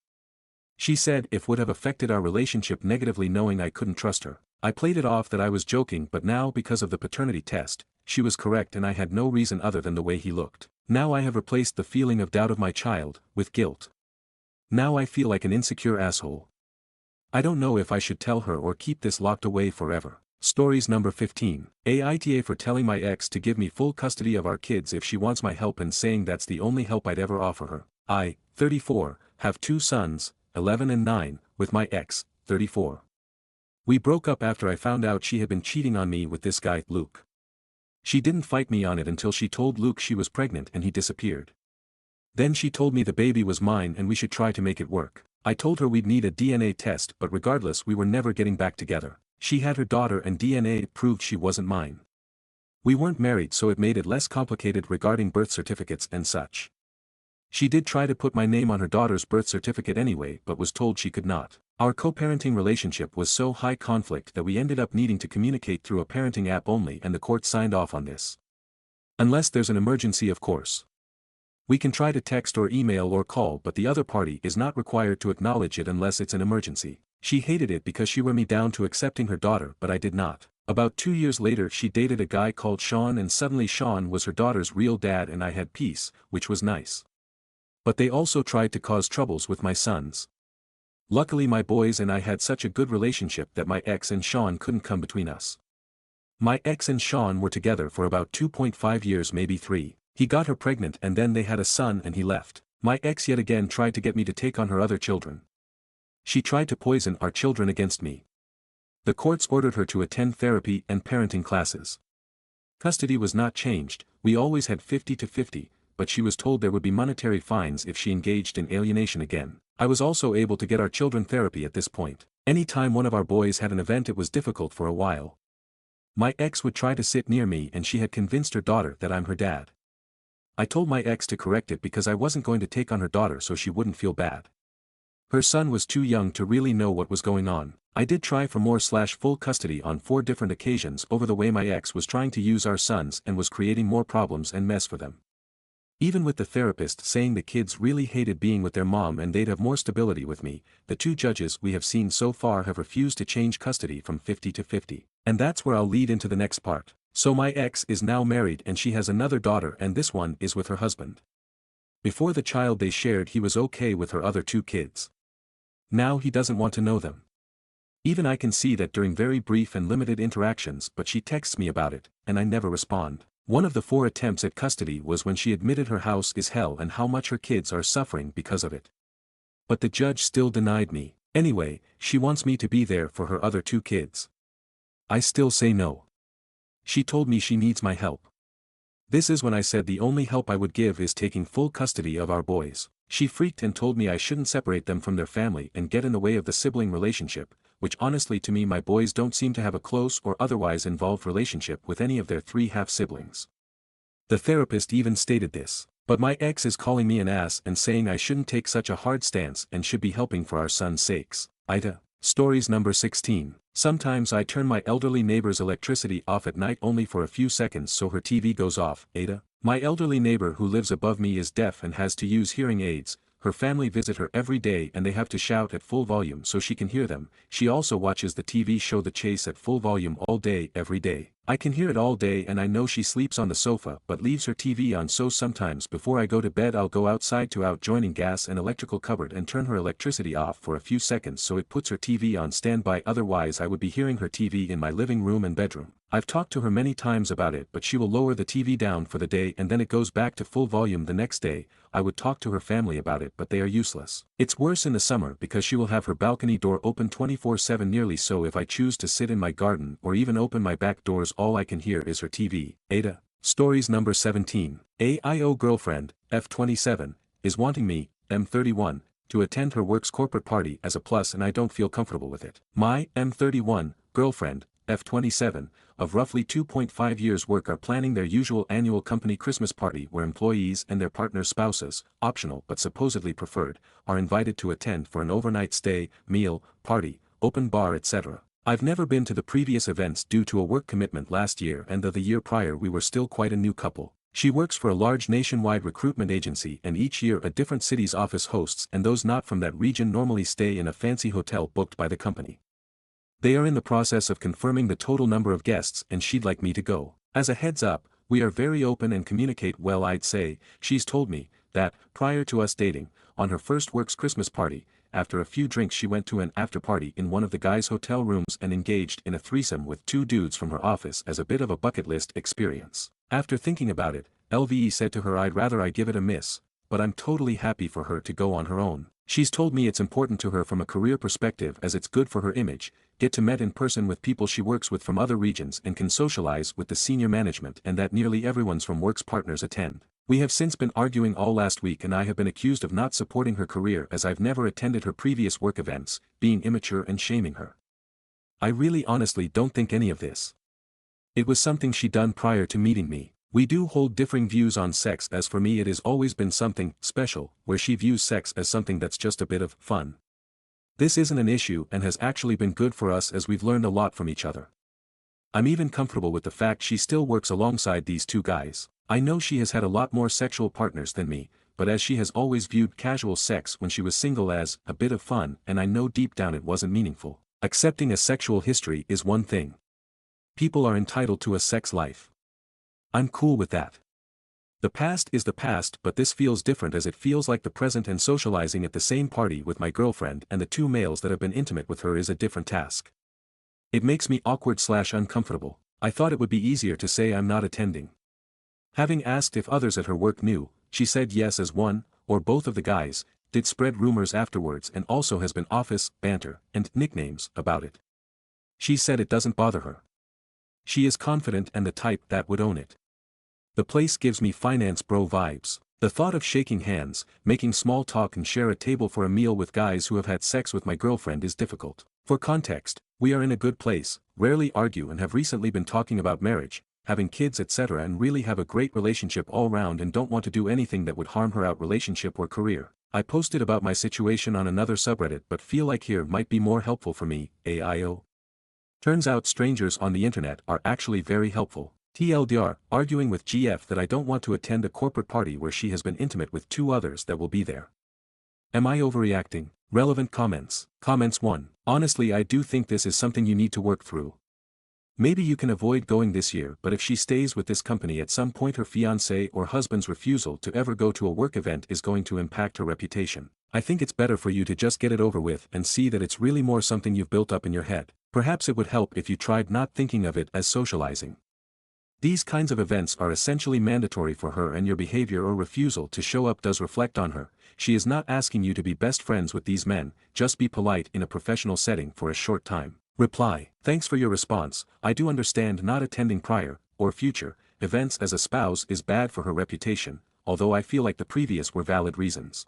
She said it would have affected our relationship negatively knowing I couldn't trust her. I played it off that I was joking but now because of the paternity test, she was correct and I had no reason other than the way he looked. Now I have replaced the feeling of doubt of my child, with guilt. Now I feel like an insecure asshole. I don't know if I should tell her or keep this locked away forever. Stories number 15. Aita for telling my ex to give me full custody of our kids if she wants my help and saying that's the only help I'd ever offer her. I, 34, have 2 sons, 11 and 9, with my ex, 34. We broke up after I found out she had been cheating on me with this guy, Luke. She didn't fight me on it until she told Luke she was pregnant and he disappeared. Then she told me the baby was mine and we should try to make it work. I told her we'd need a DNA test but regardless we were never getting back together. She had her daughter and DNA proved she wasn't mine. We weren't married so it made it less complicated regarding birth certificates and such. She did try to put my name on her daughter's birth certificate anyway but was told she could not. Our co-parenting relationship was so high conflict that we ended up needing to communicate through a parenting app only and the court signed off on this. Unless there's an emergency of course. We can try to text or email or call but the other party is not required to acknowledge it unless it's an emergency. She hated it because she wore me down to accepting her daughter but I did not. About 2 years later she dated a guy called Sean and suddenly Sean was her daughter's real dad and I had peace, which was nice. But they also tried to cause troubles with my sons. Luckily my boys and I had such a good relationship that my ex and Sean couldn't come between us. My ex and Sean were together for about 2.5 years, maybe 3. He got her pregnant and then they had a son and he left. My ex yet again tried to get me to take on her other children. She tried to poison our children against me. The courts ordered her to attend therapy and parenting classes. Custody was not changed, we always had 50-50, but she was told there would be monetary fines if she engaged in alienation again. I was also able to get our children therapy at this point. Any time one of our boys had an event, it was difficult for a while. My ex would try to sit near me and she had convinced her daughter that I'm her dad. I told my ex to correct it because I wasn't going to take on her daughter so she wouldn't feel bad. Her son was too young to really know what was going on. I did try for more/full custody on 4 different occasions over the way my ex was trying to use our sons and was creating more problems and mess for them. Even with the therapist saying the kids really hated being with their mom and they'd have more stability with me, the 2 judges we have seen so far have refused to change custody from 50-50. And that's where I'll lead into the next part. So my ex is now married and she has another daughter and this one is with her husband. Before the child they shared he was okay with her other 2 kids. Now he doesn't want to know them. Even I can see that during very brief and limited interactions, but she texts me about it, and I never respond. One of the 4 attempts at custody was when she admitted her house is hell and how much her kids are suffering because of it. But the judge still denied me. Anyway, she wants me to be there for her other 2 kids. I still say no. She told me she needs my help. This is when I said the only help I would give is taking full custody of our boys. She freaked and told me I shouldn't separate them from their family and get in the way of the sibling relationship, which honestly to me my boys don't seem to have a close or otherwise involved relationship with any of their 3 half-siblings. The therapist even stated this. But my ex is calling me an ass and saying I shouldn't take such a hard stance and should be helping for our son's sakes. Aita. Stories number 16. Sometimes I turn my elderly neighbor's electricity off at night only for a few seconds so her TV goes off. Aita. My elderly neighbor who lives above me is deaf and has to use hearing aids. Her family visit her every day and they have to shout at full volume so she can hear them. She also watches the TV show The Chase at full volume all day every day. I can hear it all day and I know she sleeps on the sofa but leaves her TV on, so sometimes before I go to bed I'll go outside to joining gas and electrical cupboard and turn her electricity off for a few seconds so it puts her TV on standby, otherwise I would be hearing her TV in my living room and bedroom. I've talked to her many times about it but she will lower the TV down for the day and then it goes back to full volume the next day. I would talk to her family about it but they are useless. It's worse in the summer because she will have her balcony door open 24/7 nearly, so if I choose to sit in my garden or even open my back doors all I can hear is her TV. Aita. Stories number 17. AIO girlfriend, F27, is wanting me, M31, to attend her work's corporate party as a plus and I don't feel comfortable with it. My M31 girlfriend, F27, of roughly 2.5 years work are planning their usual annual company Christmas party where employees and their partner's spouses, optional but supposedly preferred, are invited to attend for an overnight stay, meal, party, open bar, etc. I've never been to the previous events due to a work commitment last year, and the year prior we were still quite a new couple. She works for a large nationwide recruitment agency and each year a different city's office hosts, and those not from that region normally stay in a fancy hotel booked by the company. They are in the process of confirming the total number of guests and she'd like me to go. As a heads up, we are very open and communicate well. I'd say, she's told me, that, prior to us dating, on her first work's Christmas party, after a few drinks she went to an after-party in one of the guys' hotel rooms and engaged in a threesome with 2 dudes from her office as a bit of a bucket list experience. After thinking about it, LVE said to her I'd rather I give it a miss, but I'm totally happy for her to go on her own. She's told me it's important to her from a career perspective as it's good for her image, get to meet in person with people she works with from other regions and can socialize with the senior management, and that nearly everyone's from works partners attend. We have since been arguing all last week and I have been accused of not supporting her career as I've never attended her previous work events, being immature and shaming her. I really honestly don't think any of this. It was something she done prior to meeting me. We do hold differing views on sex, as for me it has always been something special, where she views sex as something that's just a bit of fun. This isn't an issue and has actually been good for us as we've learned a lot from each other. I'm even comfortable with the fact she still works alongside these 2 guys. I know she has had a lot more sexual partners than me, but as she has always viewed casual sex when she was single as a bit of fun, and I know deep down it wasn't meaningful. Accepting a sexual history is one thing. People are entitled to a sex life. I'm cool with that. The past is the past, but this feels different as it feels like the present, and socializing at the same party with my girlfriend and the 2 males that have been intimate with her is a different task. It makes me awkward/uncomfortable. I thought it would be easier to say I'm not attending. Having asked if others at her work knew, she said yes, as one, or both of the guys, did spread rumors afterwards and also has been office, banter, and nicknames about it. She said it doesn't bother her. She is confident and the type that would own it. The place gives me finance bro vibes. The thought of shaking hands, making small talk and share a table for a meal with guys who have had sex with my girlfriend is difficult. For context, we are in a good place, rarely argue and have recently been talking about marriage, having kids etc. and really have a great relationship all round and don't want to do anything that would harm her out relationship or career. I posted about my situation on another subreddit but feel like here might be more helpful for me, AIO. Turns out strangers on the internet are actually very helpful. TLDR, arguing with GF that I don't want to attend a corporate party where she has been intimate with 2 others that will be there. Am I overreacting? Relevant comments. Comments 1. Honestly, I do think this is something you need to work through. Maybe you can avoid going this year, but if she stays with this company at some point her fiancé or husband's refusal to ever go to a work event is going to impact her reputation. I think it's better for you to just get it over with and see that it's really more something you've built up in your head. Perhaps it would help if you tried not thinking of it as socializing. These kinds of events are essentially mandatory for her and your behavior or refusal to show up does reflect on her. She is not asking you to be best friends with these men, just be polite in a professional setting for a short time. Reply. Thanks for your response. I do understand not attending prior, or future, events as a spouse is bad for her reputation, although I feel like the previous were valid reasons.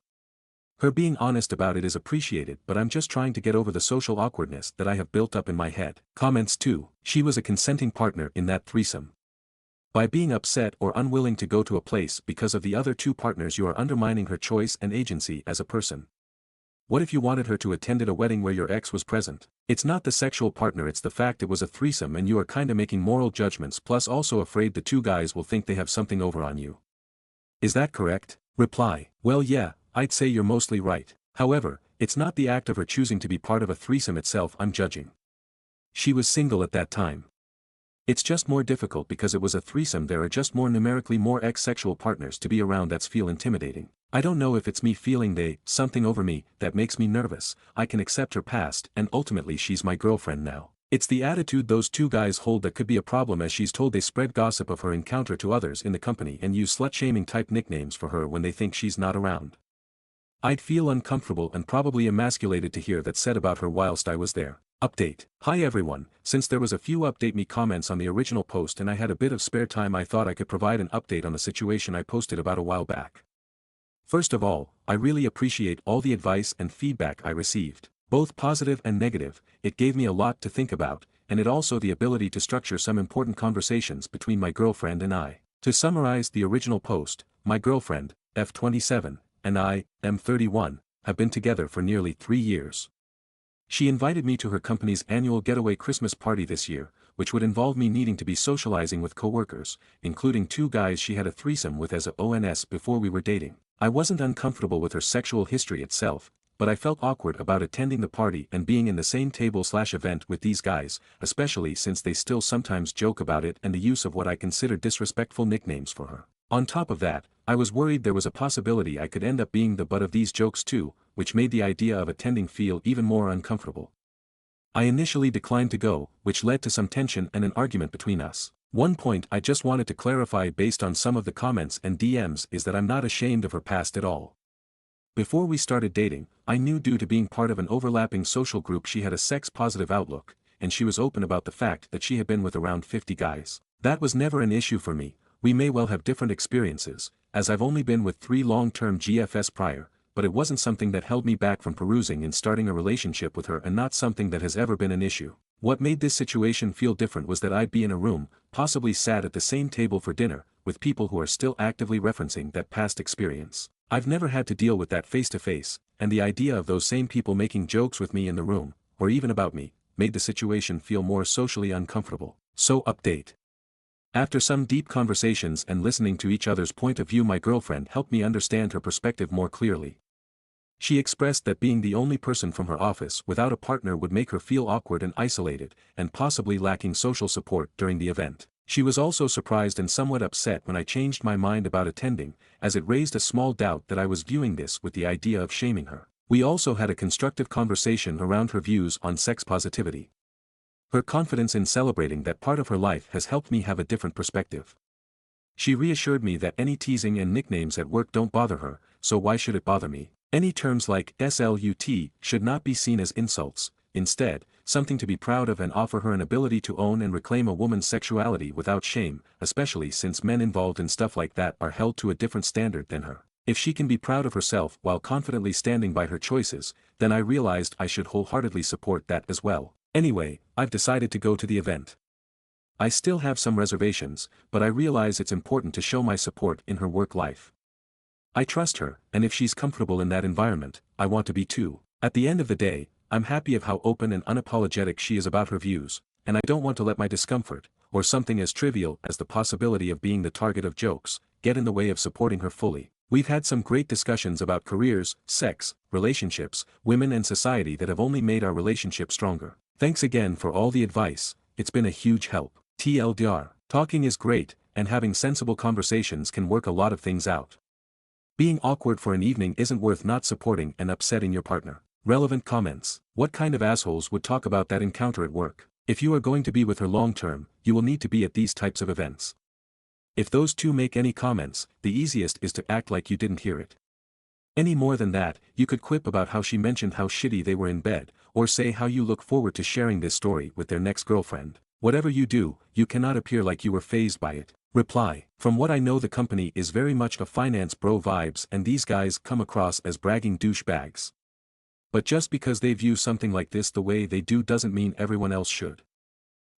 Her being honest about it is appreciated, but I'm just trying to get over the social awkwardness that I have built up in my head. Comments 2. She was a consenting partner in that threesome. By being upset or unwilling to go to a place because of the other 2 partners you are undermining her choice and agency as a person. What if you wanted her to attend a wedding where your ex was present? It's not the sexual partner, it's the fact it was a threesome and you are kinda making moral judgments plus also afraid the 2 guys will think they have something over on you. Is that correct? Reply. Well yeah, I'd say you're mostly right. However, it's not the act of her choosing to be part of a threesome itself I'm judging. She was single at that time. It's just more difficult because it was a threesome, there are just more numerically more ex-sexual partners to be around that's feel intimidating. I don't know if it's me feeling something over me that makes me nervous. I can accept her past and ultimately she's my girlfriend now. It's the attitude those 2 guys hold that could be a problem, as she's told they spread gossip of her encounter to others in the company and use slut-shaming type nicknames for her when they think she's not around. I'd feel uncomfortable and probably emasculated to hear that said about her whilst I was there. Update. Hi everyone, since there was a few update me comments on the original post and I had a bit of spare time, I thought I could provide an update on the situation I posted about a while back. First of all, I really appreciate all the advice and feedback I received. Both positive and negative, it gave me a lot to think about, and it also the ability to structure some important conversations between my girlfriend and I. To summarize the original post, my girlfriend, F27, and I, M31, have been together for nearly 3 years. She invited me to her company's annual getaway Christmas party this year, which would involve me needing to be socializing with coworkers, including 2 guys she had a threesome with as a ONS before we were dating. I wasn't uncomfortable with her sexual history itself, but I felt awkward about attending the party and being in the same table/event with these guys, especially since they still sometimes joke about it and the use of what I consider disrespectful nicknames for her. On top of that, I was worried there was a possibility I could end up being the butt of these jokes too, which made the idea of attending feel even more uncomfortable. I initially declined to go, which led to some tension and an argument between us. One point I just wanted to clarify based on some of the comments and DMs is that I'm not ashamed of her past at all. Before we started dating, I knew due to being part of an overlapping social group she had a sex-positive outlook, and she was open about the fact that she had been with around 50 guys. That was never an issue for me. We may well have different experiences, as I've only been with 3 long-term GFS prior, but it wasn't something that held me back from perusing and starting a relationship with her, and not something that has ever been an issue. What made this situation feel different was that I'd be in a room, possibly sat at the same table for dinner, with people who are still actively referencing that past experience. I've never had to deal with that face-to-face, and the idea of those same people making jokes with me in the room, or even about me, made the situation feel more socially uncomfortable. So update. After some deep conversations and listening to each other's point of view, my girlfriend helped me understand her perspective more clearly. She expressed that being the only person from her office without a partner would make her feel awkward and isolated, and possibly lacking social support during the event. She was also surprised and somewhat upset when I changed my mind about attending, as it raised a small doubt that I was viewing this with the idea of shaming her. We also had a constructive conversation around her views on sex positivity. Her confidence in celebrating that part of her life has helped me have a different perspective. She reassured me that any teasing and nicknames at work don't bother her, so why should it bother me? Any terms like SLUT should not be seen as insults, instead, something to be proud of, and offer her an ability to own and reclaim a woman's sexuality without shame, especially since men involved in stuff like that are held to a different standard than her. If she can be proud of herself while confidently standing by her choices, then I realized I should wholeheartedly support that as well. Anyway, I've decided to go to the event. I still have some reservations, but I realize it's important to show my support in her work life. I trust her, and if she's comfortable in that environment, I want to be too. At the end of the day, I'm happy of how open and unapologetic she is about her views, and I don't want to let my discomfort, or something as trivial as the possibility of being the target of jokes, get in the way of supporting her fully. We've had some great discussions about careers, sex, relationships, women and society that have only made our relationship stronger. Thanks again for all the advice, it's been a huge help. TLDR, talking is great, and having sensible conversations can work a lot of things out. Being awkward for an evening isn't worth not supporting and upsetting your partner. Relevant comments. What kind of assholes would talk about that encounter at work? If you are going to be with her long term, you will need to be at these types of events. If those two make any comments, the easiest is to act like you didn't hear it. Any more than that, you could quip about how she mentioned how shitty they were in bed, or say how you look forward to sharing this story with their next girlfriend. Whatever you do, you cannot appear like you were fazed by it. Reply. From what I know, the company is very much a finance bro vibes, and these guys come across as bragging douchebags. But just because they view something like this the way they do doesn't mean everyone else should.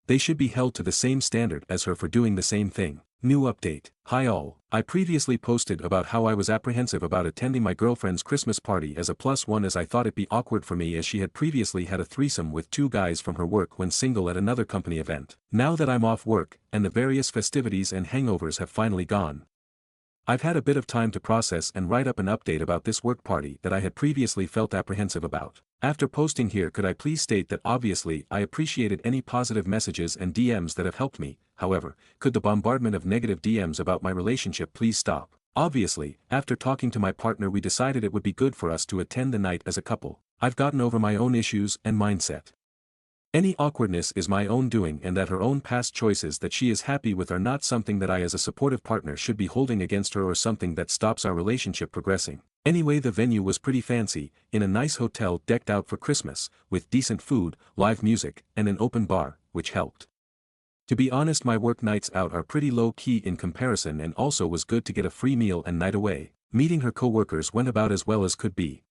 They should be held to the same standard as her for doing the same thing. New update. Hi all. I previously posted about how I was apprehensive about attending my girlfriend's Christmas party as a +1, as I thought it'd be awkward for me, as she had previously had a threesome with 2 guys from her work when single at another company event. Now that I'm off work, and the various festivities and hangovers have finally gone, I've had a bit of time to process and write up an update about this work party that I had previously felt apprehensive about. After posting here, could I please state that obviously I appreciated any positive messages and DMs that have helped me. However, could the bombardment of negative DMs about my relationship please stop? Obviously, after talking to my partner, we decided it would be good for us to attend the night as a couple. I've gotten over my own issues and mindset. Any awkwardness is my own doing, and that her own past choices that she is happy with are not something that I as a supportive partner should be holding against her, or something that stops our relationship progressing. Anyway, the venue was pretty fancy, in a nice hotel decked out for Christmas, with decent food, live music, and an open bar, which helped. To be honest, my work nights out are pretty low-key in comparison, and also was good to get a free meal and night away. Meeting her co-workers went about as well as could be.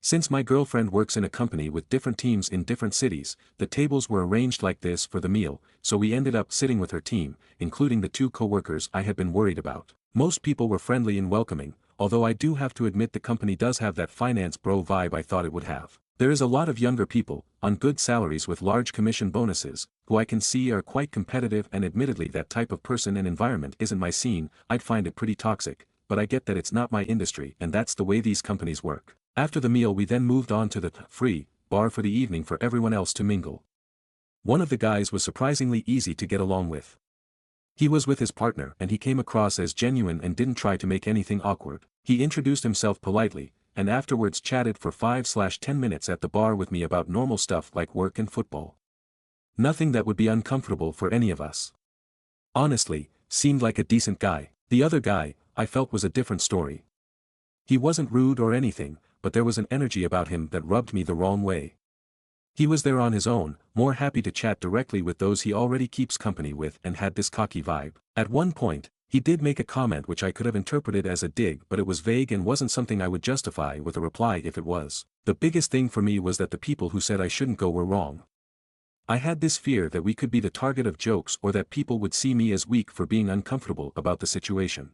Since my girlfriend works in a company with different teams in different cities, the tables were arranged like this for the meal, so we ended up sitting with her team, including the 2 co-workers I had been worried about. Most people were friendly and welcoming, although I do have to admit the company does have that finance bro vibe I thought it would have. There is a lot of younger people, on good salaries with large commission bonuses, who I can see are quite competitive, and admittedly that type of person and environment isn't my scene. I'd find it pretty toxic, but I get that it's not my industry, and that's the way these companies work. After the meal, we then moved on to the free bar for the evening for everyone else to mingle. One of the guys was surprisingly easy to get along with. He was with his partner, and he came across as genuine and didn't try to make anything awkward. He introduced himself politely, and afterwards chatted for 5-10 minutes at the bar with me about normal stuff like work and football. Nothing that would be uncomfortable for any of us. Honestly, seemed like a decent guy. The other guy, I felt, was a different story. He wasn't rude or anything, but there was an energy about him that rubbed me the wrong way. He was there on his own, more happy to chat directly with those he already keeps company with, and had this cocky vibe. At one point, he did make a comment which I could have interpreted as a dig, but it was vague and wasn't something I would justify with a reply if it was. The biggest thing for me was that the people who said I shouldn't go were wrong. I had this fear that we could be the target of jokes, or that people would see me as weak for being uncomfortable about the situation.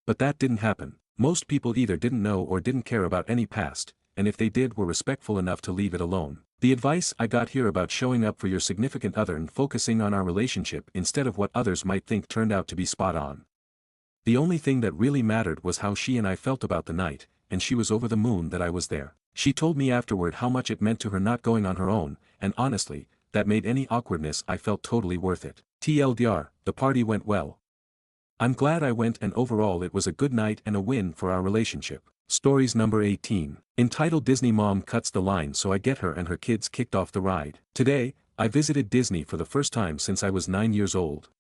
But that didn't happen. Most people either didn't know or didn't care about any past, and if they did, were respectful enough to leave it alone. The advice I got here about showing up for your significant other and focusing on our relationship instead of what others might think turned out to be spot on. The only thing that really mattered was how she and I felt about the night, and she was over the moon that I was there. She told me afterward how much it meant to her not going on her own, and honestly, that made any awkwardness I felt totally worth it. TLDR, the party went well. I'm glad I went, and overall it was a good night and a win for our relationship. Stories number 18. Entitled Disney Mom Cuts the Line So I Get Her and Her Kids Kicked Off the Ride. Today, I visited Disney for the first time since I was 9 years old.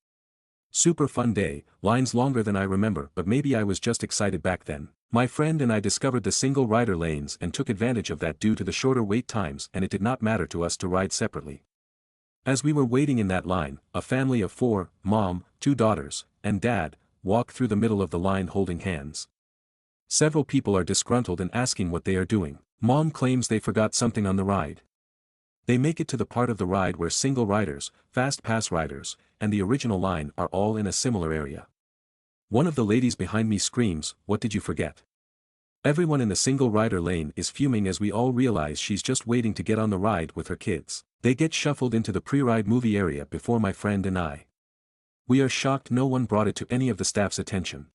Super fun day, lines longer than I remember, but maybe I was just excited back then. My friend and I discovered the single rider lanes and took advantage of that due to the shorter wait times, and it did not matter to us to ride separately. As we were waiting in that line, a family of 4, mom, 2 daughters, and dad, walked through the middle of the line holding hands. Several people are disgruntled and asking what they are doing. Mom claims they forgot something on the ride. They make it to the part of the ride where single riders, fast pass riders, and the original line are all in a similar area. One of the ladies behind me screams, "What did you forget?" Everyone in the single rider lane is fuming as we all realize she's just waiting to get on the ride with her kids. They get shuffled into the pre-ride movie area before my friend and I. We are shocked no one brought it to any of the staff's attention.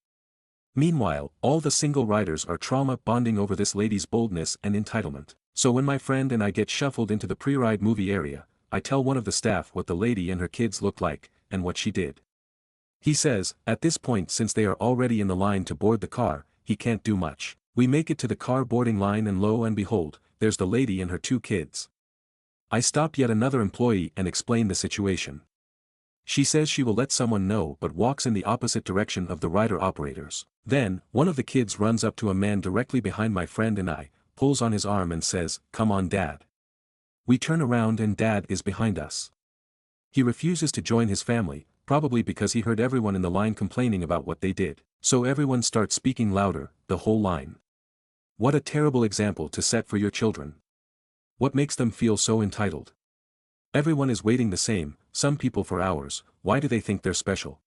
Meanwhile, all the single riders are trauma bonding over this lady's boldness and entitlement. So when my friend and I get shuffled into the pre-ride movie area, I tell one of the staff what the lady and her kids look like, and what she did. He says, at this point since they are already in the line to board the car, he can't do much. We make it to the car boarding line and lo and behold, there's the lady and her 2 kids. I stop yet another employee and explain the situation. She says she will let someone know but walks in the opposite direction of the rider operators. Then, one of the kids runs up to a man directly behind my friend and I, pulls on his arm and says, "Come on Dad." We turn around and Dad is behind us. He refuses to join his family, probably because he heard everyone in the line complaining about what they did. So everyone starts speaking louder, the whole line. What a terrible example to set for your children. What makes them feel so entitled? Everyone is waiting the same, some people for hours. Why do they think they're special?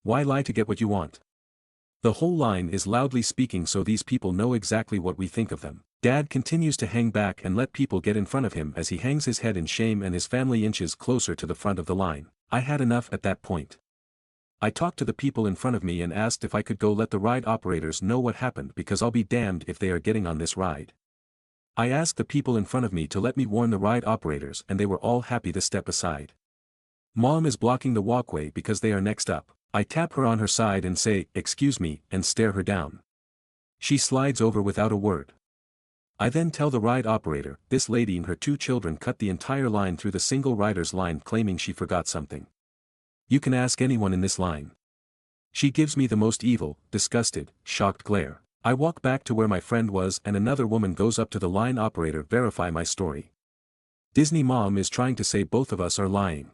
Why lie to get what you want? The whole line is loudly speaking so these people know exactly what we think of them. Dad continues to hang back and let people get in front of him as he hangs his head in shame and his family inches closer to the front of the line. I had enough at that point. I talked to the people in front of me and asked if I could go let the ride operators know what happened because I'll be damned if they are getting on this ride. I asked the people in front of me to let me warn the ride operators and they were all happy to step aside. Mom is blocking the walkway because they are next up. I tap her on her side and say, "Excuse me," and stare her down. She slides over without a word. I then tell the ride operator, this lady and her 2 children cut the entire line through the single rider's line claiming she forgot something. You can ask anyone in this line. She gives me the most evil, disgusted, shocked glare. I walk back to where my friend was and another woman goes up to the line operator verify my story. Disney mom is trying to say both of us are lying.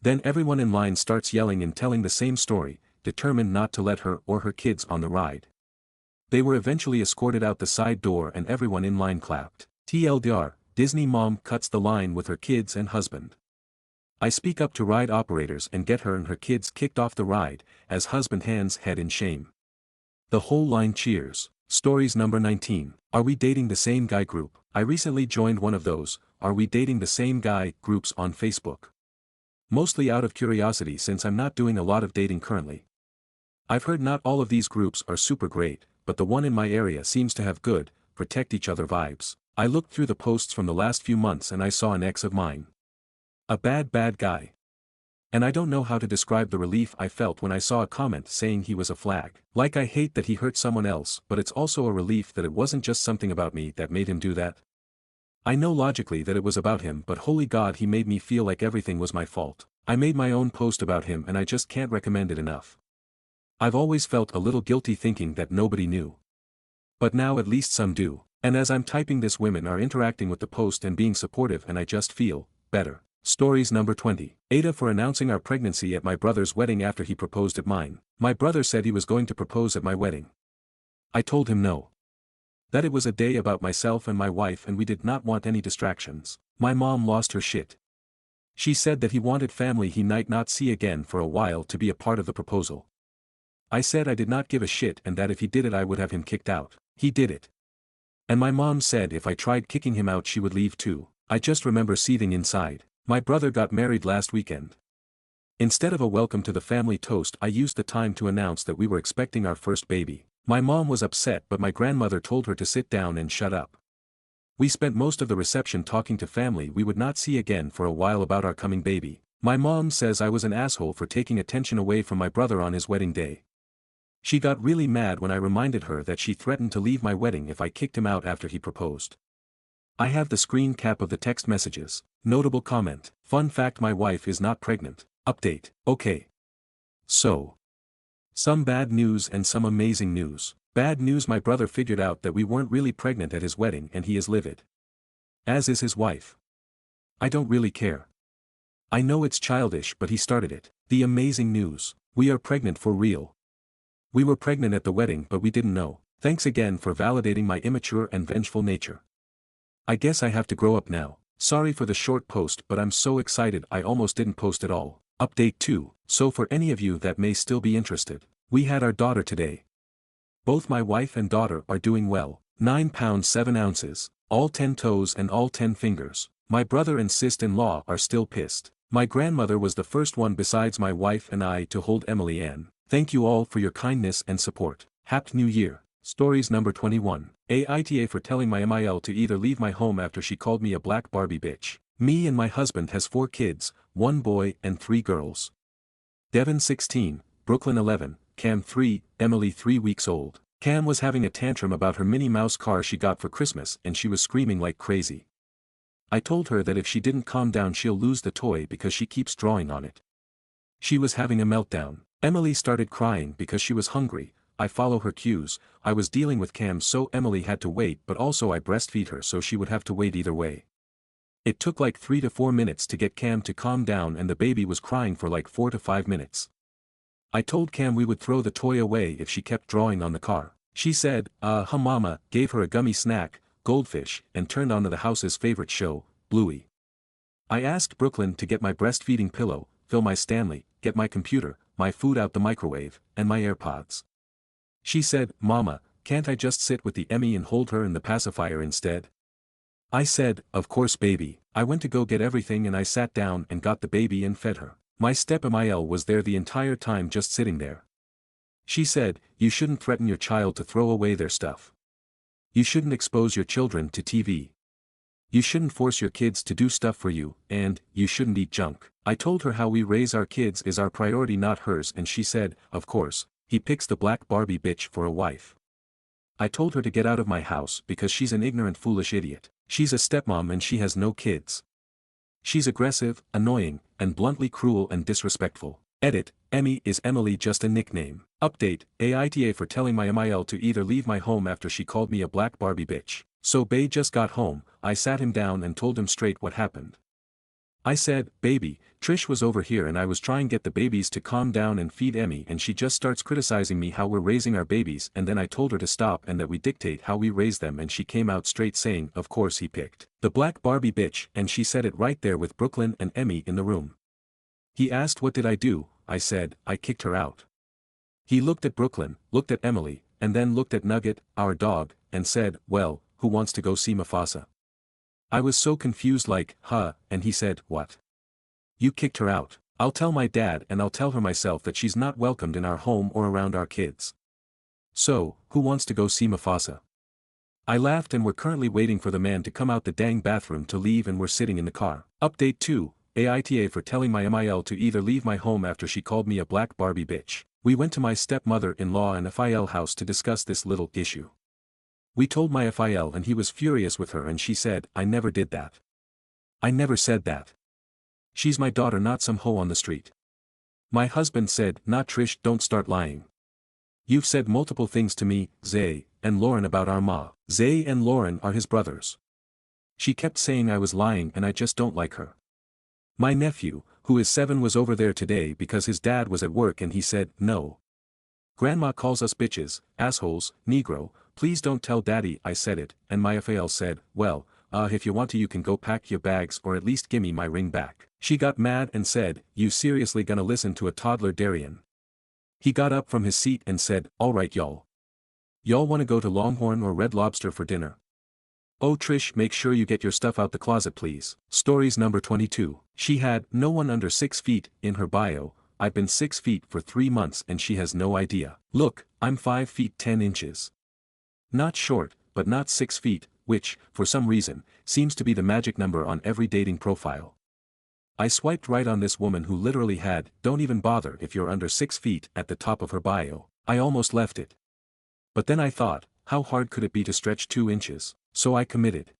Then everyone in line starts yelling and telling the same story, determined not to let her or her kids on the ride. They were eventually escorted out the side door and everyone in line clapped. TLDR, Disney mom cuts the line with her kids and husband. I speak up to ride operators and get her and her kids kicked off the ride, as husband hangs head in shame. The whole line cheers. Stories number 19. Are we dating the same guy group? I recently joined one of those, "Are we dating the same guy" groups on Facebook. Mostly out of curiosity since I'm not doing a lot of dating currently. I've heard not all of these groups are super great, but the one in my area seems to have good, protect each other vibes. I looked through the posts from the last few months and I saw an ex of mine. A bad guy. And I don't know how to describe the relief I felt when I saw a comment saying he was a flag. Like I hate that he hurt someone else, but it's also a relief that it wasn't just something about me that made him do that. I know logically that it was about him, but holy God, he made me feel like everything was my fault. I made my own post about him and I just can't recommend it enough. I've always felt a little guilty thinking that nobody knew. But now at least some do. And as I'm typing this, women are interacting with the post and being supportive and I just feel better. Stories number 20. Aita for announcing our pregnancy at my brother's wedding after he proposed at mine. My brother said he was going to propose at my wedding. I told him no. That it was a day about myself and my wife and we did not want any distractions. My mom lost her shit. She said that he wanted family he might not see again for a while to be a part of the proposal. I said I did not give a shit and that if he did it I would have him kicked out. He did it. And my mom said if I tried kicking him out she would leave too. I just remember seething inside. My brother got married last weekend. Instead of a welcome to the family toast I used the time to announce that we were expecting our first baby. My mom was upset but my grandmother told her to sit down and shut up. We spent most of the reception talking to family we would not see again for a while about our coming baby. My mom says I was an asshole for taking attention away from my brother on his wedding day. She got really mad when I reminded her that she threatened to leave my wedding if I kicked him out after he proposed. I have the screen cap of the text messages. Notable comment. Fun fact, my wife is not pregnant. Update. Okay. So. Some bad news and some amazing news. Bad news, my brother figured out that we weren't really pregnant at his wedding and he is livid. As is his wife. I don't really care. I know it's childish, but he started it. The amazing news. We are pregnant for real. We were pregnant at the wedding but we didn't know. Thanks again for validating my immature and vengeful nature. I guess I have to grow up now. Sorry for the short post, but I'm so excited I almost didn't post at all. Update 2. So for any of you that may still be interested, we had our daughter today. Both my wife and daughter are doing well. 9 pounds 7 ounces, all 10 toes and all 10 fingers. My brother and sister-in-law are still pissed. My grandmother was the first one besides my wife and I to hold Emily Ann. Thank you all for your kindness and support. Happy New Year. Stories number 21. Aita for telling my MIL to either leave my home after she called me a black Barbie bitch. Me and my husband has 4 kids, 1 boy and 3 girls. Devin 16, Brooklyn 11, Cam 3, Emily 3 weeks old. Cam was having a tantrum about her Minnie Mouse car she got for Christmas and she was screaming like crazy. I told her that if she didn't calm down she'll lose the toy because she keeps drawing on it. She was having a meltdown. Emily started crying because she was hungry. I follow her cues. I was dealing with Cam so Emily had to wait, but also I breastfeed her so she would have to wait either way. It took like 3 to 4 minutes to get Cam to calm down and the baby was crying for like 4 to 5 minutes. I told Cam we would throw the toy away if she kept drawing on the car. She said, mama, gave her a gummy snack, goldfish, and turned on to the house's favorite show, Bluey. I asked Brooklyn to get my breastfeeding pillow, fill my Stanley, get my computer, my food out the microwave, and my AirPods. She said, Mama, can't I just sit with the Emmy and hold her in the pacifier instead? I said, of course baby. I went to go get everything and I sat down and got the baby and fed her. My step-MIL was there the entire time just sitting there. She said, you shouldn't threaten your child to throw away their stuff. You shouldn't expose your children to TV. You shouldn't force your kids to do stuff for you, and, you shouldn't eat junk. I told her how we raise our kids is our priority not hers and she said, of course, he picks the black Barbie bitch for a wife. I told her to get out of my house because she's an ignorant foolish idiot. She's a stepmom and she has no kids. She's aggressive, annoying, and bluntly cruel and disrespectful. Edit, Emmy is Emily just a nickname. Update, Aita for telling my MIL to either leave my home after she called me a black Barbie bitch. So Bae just got home, I sat him down and told him straight what happened. I said, baby, Trish was over here and I was trying to get the babies to calm down and feed Emmy and she just starts criticizing me how we're raising our babies and then I told her to stop and that we dictate how we raise them and she came out straight saying of course he picked the black Barbie bitch and she said it right there with Brooklyn and Emmy in the room. He asked what did I do, I said, I kicked her out. He looked at Brooklyn, looked at Emily, and then looked at Nugget, our dog, and said, well, who wants to go see Mufasa? I was so confused like, huh, and he said, what? You kicked her out. I'll tell my dad and I'll tell her myself that she's not welcomed in our home or around our kids. So, who wants to go see Mufasa? I laughed and we're currently waiting for the man to come out the dang bathroom to leave and we're sitting in the car. Update 2, Aita for telling my MIL to either leave my home after she called me a black Barbie bitch. We went to my stepmother-in-law and FIL house to discuss this little issue. We told my FIL and he was furious with her and she said, I never did that. I never said that. She's my daughter not some hoe on the street. My husband said, not Trish, don't start lying. You've said multiple things to me, Zay, and Lauren about our ma. Zay and Lauren are his brothers. She kept saying I was lying and I just don't like her. My nephew, who is 7 was over there today because his dad was at work and he said, no. Grandma calls us bitches, assholes, Negro, please don't tell daddy I said it, and my FAL said, well, if you want to you can go pack your bags or at least gimme my ring back. She got mad and said, you seriously gonna listen to a toddler Darian? He got up from his seat and said, alright y'all. Y'all wanna go to Longhorn or Red Lobster for dinner? Oh Trish, make sure you get your stuff out the closet please. Stories number 22. She had no one under 6 feet in her bio. I've been 6 feet for 3 months and she has no idea. Look, I'm 5 feet 10 inches. Not short, but not 6 feet, which, for some reason, seems to be the magic number on every dating profile. I swiped right on this woman who literally had, don't even bother if you're under 6 feet at the top of her bio. I almost left it. But then I thought, how hard could it be to stretch 2 inches? So I committed.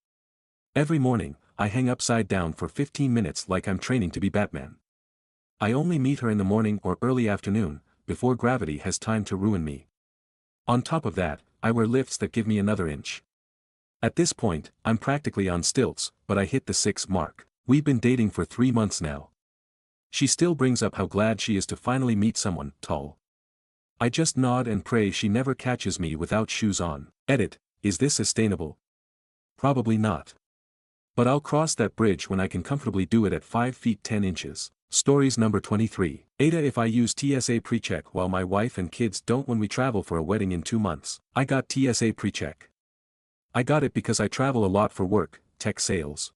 Every morning, I hang upside down for 15 minutes like I'm training to be Batman. I only meet her in the morning or early afternoon, before gravity has time to ruin me. On top of that, I wear lifts that give me another inch. At this point, I'm practically on stilts, but I hit the 6 mark. We've been dating for 3 months now. She still brings up how glad she is to finally meet someone tall. I just nod and pray she never catches me without shoes on. Edit, is this sustainable? Probably not. But I'll cross that bridge when I can comfortably do it at 5 feet 10 inches. Stories number 23. Aita, if I use TSA PreCheck while my wife and kids don't when we travel for a wedding in 2 months. I got TSA PreCheck. I got it because I travel a lot for work, tech sales.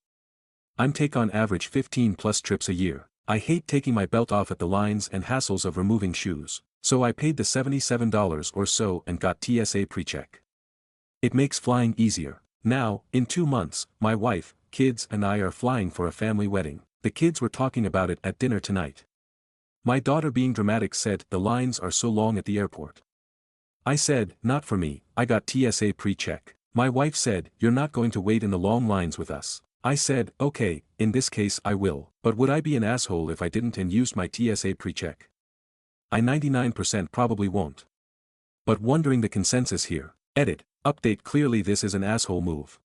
I'm take on average 15 plus trips a year. I hate taking my belt off at the lines and hassles of removing shoes, so I paid the $77 or so and got TSA PreCheck. It makes flying easier. Now, in 2 months, my wife, kids and I are flying for a family wedding. The kids were talking about it at dinner tonight. My daughter, being dramatic, said the lines are so long at the airport. I said, not for me, I got TSA PreCheck. My wife said, you're not going to wait in the long lines with us. I said, okay, in this case I will, but would I be an asshole if I didn't and used my TSA PreCheck? I 99% probably won't. But wondering the consensus here. Edit, update, clearly this is an asshole move.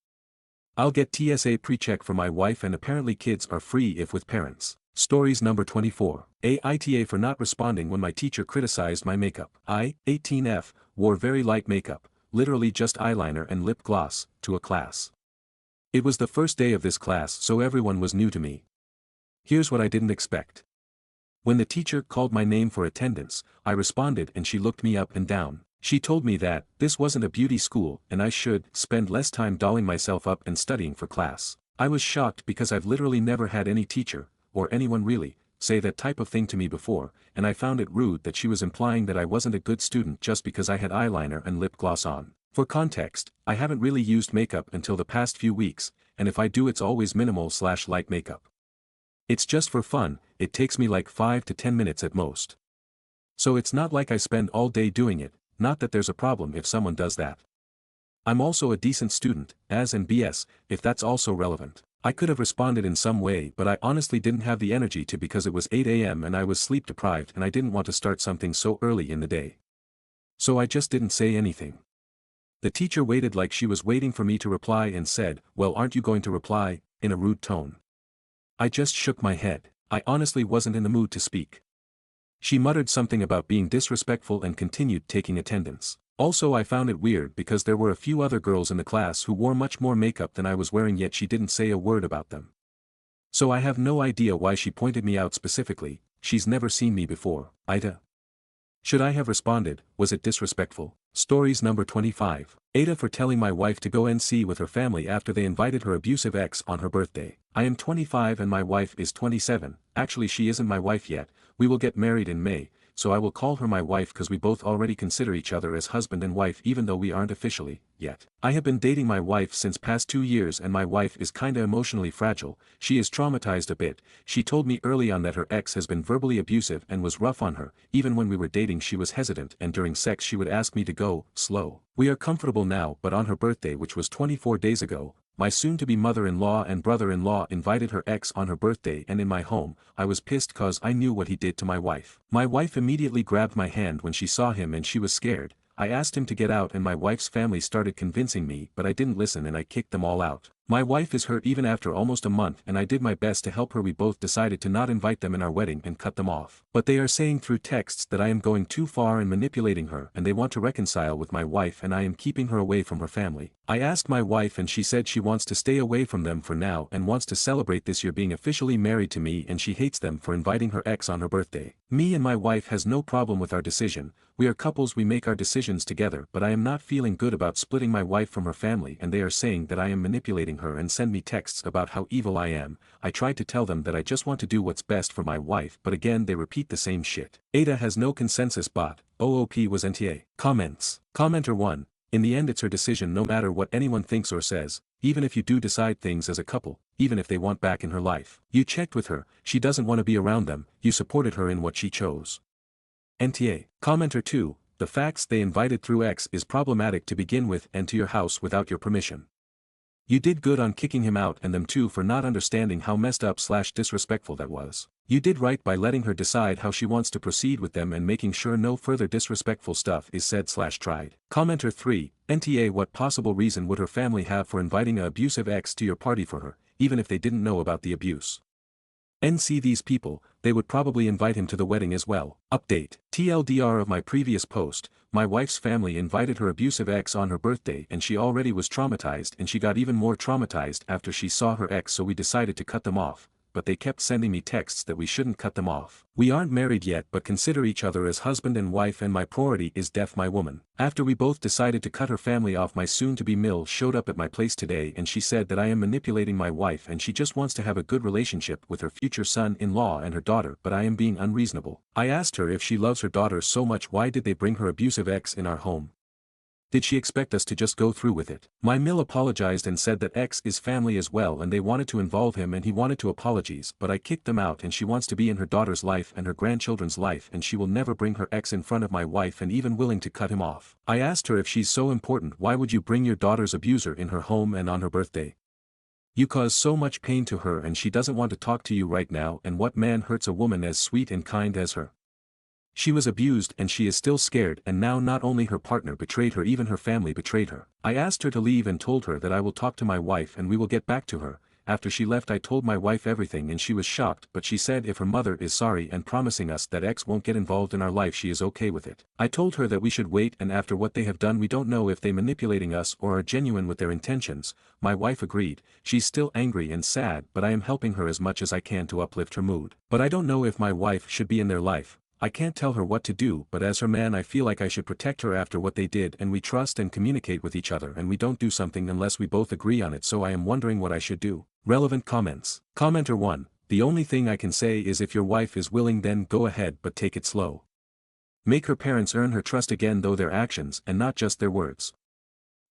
I'll get TSA PreCheck for my wife and apparently kids are free if with parents. Stories number 24. Aita for not responding when my teacher criticized my makeup. I, 18F, wore very light makeup, literally just eyeliner and lip gloss, to a class. It was the first day of this class so everyone was new to me. Here's what I didn't expect. When the teacher called my name for attendance, I responded and she looked me up and down. She told me that this wasn't a beauty school and I should spend less time dolling myself up and studying for class. I was shocked because I've literally never had any teacher, or anyone really, say that type of thing to me before, and I found it rude that she was implying that I wasn't a good student just because I had eyeliner and lip gloss on. For context, I haven't really used makeup until the past few weeks, and if I do it's always minimal/light makeup. It's just for fun, it takes me like 5 to 10 minutes at most. So it's not like I spend all day doing it, not that there's a problem if someone does that. I'm also a decent student, as and BS, if that's also relevant. I could have responded in some way but I honestly didn't have the energy to because it was 8 a.m. and I was sleep deprived and I didn't want to start something so early in the day. So I just didn't say anything. The teacher waited like she was waiting for me to reply and said, well, aren't you going to reply, in a rude tone. I just shook my head. I honestly wasn't in the mood to speak. She muttered something about being disrespectful and continued taking attendance. Also, I found it weird because there were a few other girls in the class who wore much more makeup than I was wearing, yet she didn't say a word about them. So I have no idea why she pointed me out specifically. She's never seen me before. Aita. Should I have responded? Was it disrespectful? Stories number 25. Aita for telling my wife to go NC with her family after they invited her abusive ex on her birthday. I am 25 and my wife is 27. Actually, she isn't my wife yet. We will get married in May, so I will call her my wife because we both already consider each other as husband and wife even though we aren't officially yet. I have been dating my wife since past 2 years and my wife is kinda emotionally fragile. She is traumatized a bit. She told me early on that her ex has been verbally abusive and was rough on her. Even when we were dating she was hesitant and during sex she would ask me to go slow. We are comfortable now, but on her birthday, which was 24 days ago, my soon-to-be mother-in-law and brother-in-law invited her ex on her birthday and in my home. I was pissed cause I knew what he did to my wife. My wife immediately grabbed my hand when she saw him and she was scared. I asked him to get out and my wife's family started convincing me but I didn't listen and I kicked them all out. My wife is hurt even after almost a month and I did my best to help her. We both decided to not invite them in our wedding and cut them off. But they are saying through texts that I am going too far and manipulating her and they want to reconcile with my wife and I am keeping her away from her family. I asked my wife and she said she wants to stay away from them for now and wants to celebrate this year being officially married to me and she hates them for inviting her ex on her birthday. Me and my wife has no problem with our decision. We are couples, we make our decisions together, but I am not feeling good about splitting my wife from her family and they are saying that I am manipulating her and send me texts about how evil I am. I tried to tell them that I just want to do what's best for my wife but again they repeat the same shit. Aita has no consensus bot. OOP was NTA. Comments. Commenter 1. In the end it's her decision no matter what anyone thinks or says, even if you do decide things as a couple, even if they want back in her life. You checked with her, she doesn't want to be around them, you supported her in what she chose. NTA. Commenter 2. The facts they invited through X is problematic to begin with and to your house without your permission. You did good on kicking him out and them too for not understanding how messed up / disrespectful that was. You did right by letting her decide how she wants to proceed with them and making sure no further disrespectful stuff is said / tried. Commenter 3, NTA what possible reason would her family have for inviting a abusive ex to your party for her, even if they didn't know about the abuse? NC these people, they would probably invite him to the wedding as well. Update. TLDR of my previous post, my wife's family invited her abusive ex on her birthday and she already was traumatized and she got even more traumatized after she saw her ex, so we decided to cut them off, but they kept sending me texts that we shouldn't cut them off. We aren't married yet but consider each other as husband and wife and my priority is deaf my woman. After we both decided to cut her family off, my soon-to-be Mill showed up at my place today and she said that I am manipulating my wife and she just wants to have a good relationship with her future son-in-law and her daughter, but I am being unreasonable. I asked her if she loves her daughter so much, why did they bring her abusive ex in our home? Did she expect us to just go through with it? My Mill apologized and said that ex is family as well and they wanted to involve him and he wanted to apologize, but I kicked them out and she wants to be in her daughter's life and her grandchildren's life and she will never bring her ex in front of my wife and even willing to cut him off. I asked her if she's so important, why would you bring your daughter's abuser in her home and on her birthday? You cause so much pain to her and she doesn't want to talk to you right now, and what man hurts a woman as sweet and kind as her? She was abused and she is still scared, and now not only her partner betrayed her, even her family betrayed her. I asked her to leave and told her that I will talk to my wife and we will get back to her. After she left I told my wife everything and she was shocked, but she said if her mother is sorry and promising us that ex won't get involved in our life she is okay with it. I told her that we should wait and after what they have done we don't know if they manipulating us or are genuine with their intentions. My wife agreed. She's still angry and sad but I am helping her as much as I can to uplift her mood. But I don't know if my wife should be in their life. I can't tell her what to do, but as her man I feel like I should protect her after what they did, and we trust and communicate with each other and we don't do something unless we both agree on it, so I am wondering what I should do. Relevant comments. Commenter 1, the only thing I can say is if your wife is willing then go ahead but take it slow. Make her parents earn her trust again, though their actions and not just their words.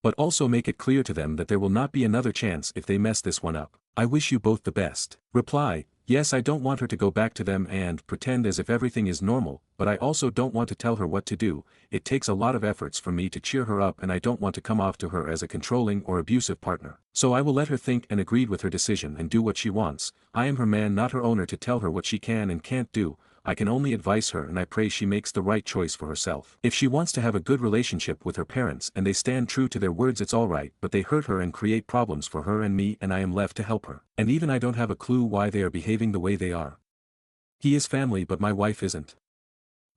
But also make it clear to them that there will not be another chance if they mess this one up. I wish you both the best. Reply. Yes, I don't want her to go back to them and pretend as if everything is normal, but I also don't want to tell her what to do. It takes a lot of efforts for me to cheer her up and I don't want to come off to her as a controlling or abusive partner. So I will let her think and agreed with her decision and do what she wants. I am her man, not her owner, to tell her what she can and can't do. I can only advise her and I pray she makes the right choice for herself. If she wants to have a good relationship with her parents and they stand true to their words, it's alright, but they hurt her and create problems for her and me and I am left to help her. And even I don't have a clue why they are behaving the way they are. He is family but my wife isn't.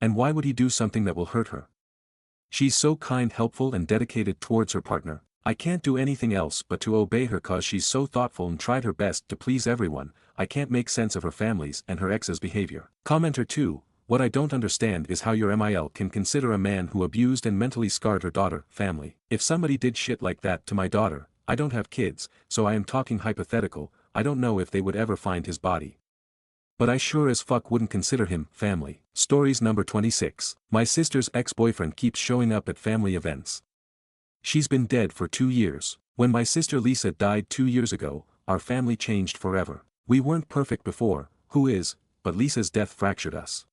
And why would he do something that will hurt her? She's so kind, helpful and dedicated towards her partner. I can't do anything else but to obey her cause she's so thoughtful and tried her best to please everyone. I can't make sense of her family's and her ex's behavior. Commenter 2, what I don't understand is how your MIL can consider a man who abused and mentally scarred her daughter family. If somebody did shit like that to my daughter, I don't have kids, so I am talking hypothetical, I don't know if they would ever find his body. But I sure as fuck wouldn't consider him family. Stories number 26. My sister's ex-boyfriend keeps showing up at family events. She's been dead for 2 years. When my sister Lisa died 2 years ago, our family changed forever. We weren't perfect before, who is, but Lisa's death fractured us.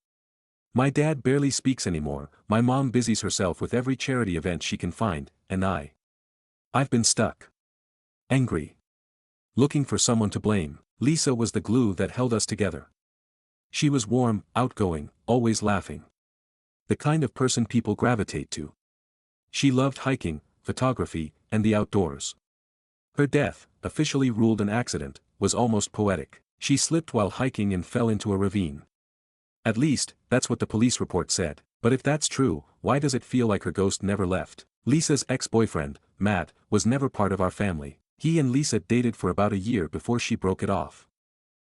My dad barely speaks anymore, my mom busies herself with every charity event she can find, and I've been stuck. Angry. Looking for someone to blame. Lisa was the glue that held us together. She was warm, outgoing, always laughing. The kind of person people gravitate to. She loved hiking, photography, and the outdoors. Her death, officially ruled an accident, was almost poetic. She slipped while hiking and fell into a ravine. At least, that's what the police report said. But if that's true, why does it feel like her ghost never left? Lisa's ex-boyfriend, Matt, was never part of our family. He and Lisa dated for about a year before she broke it off.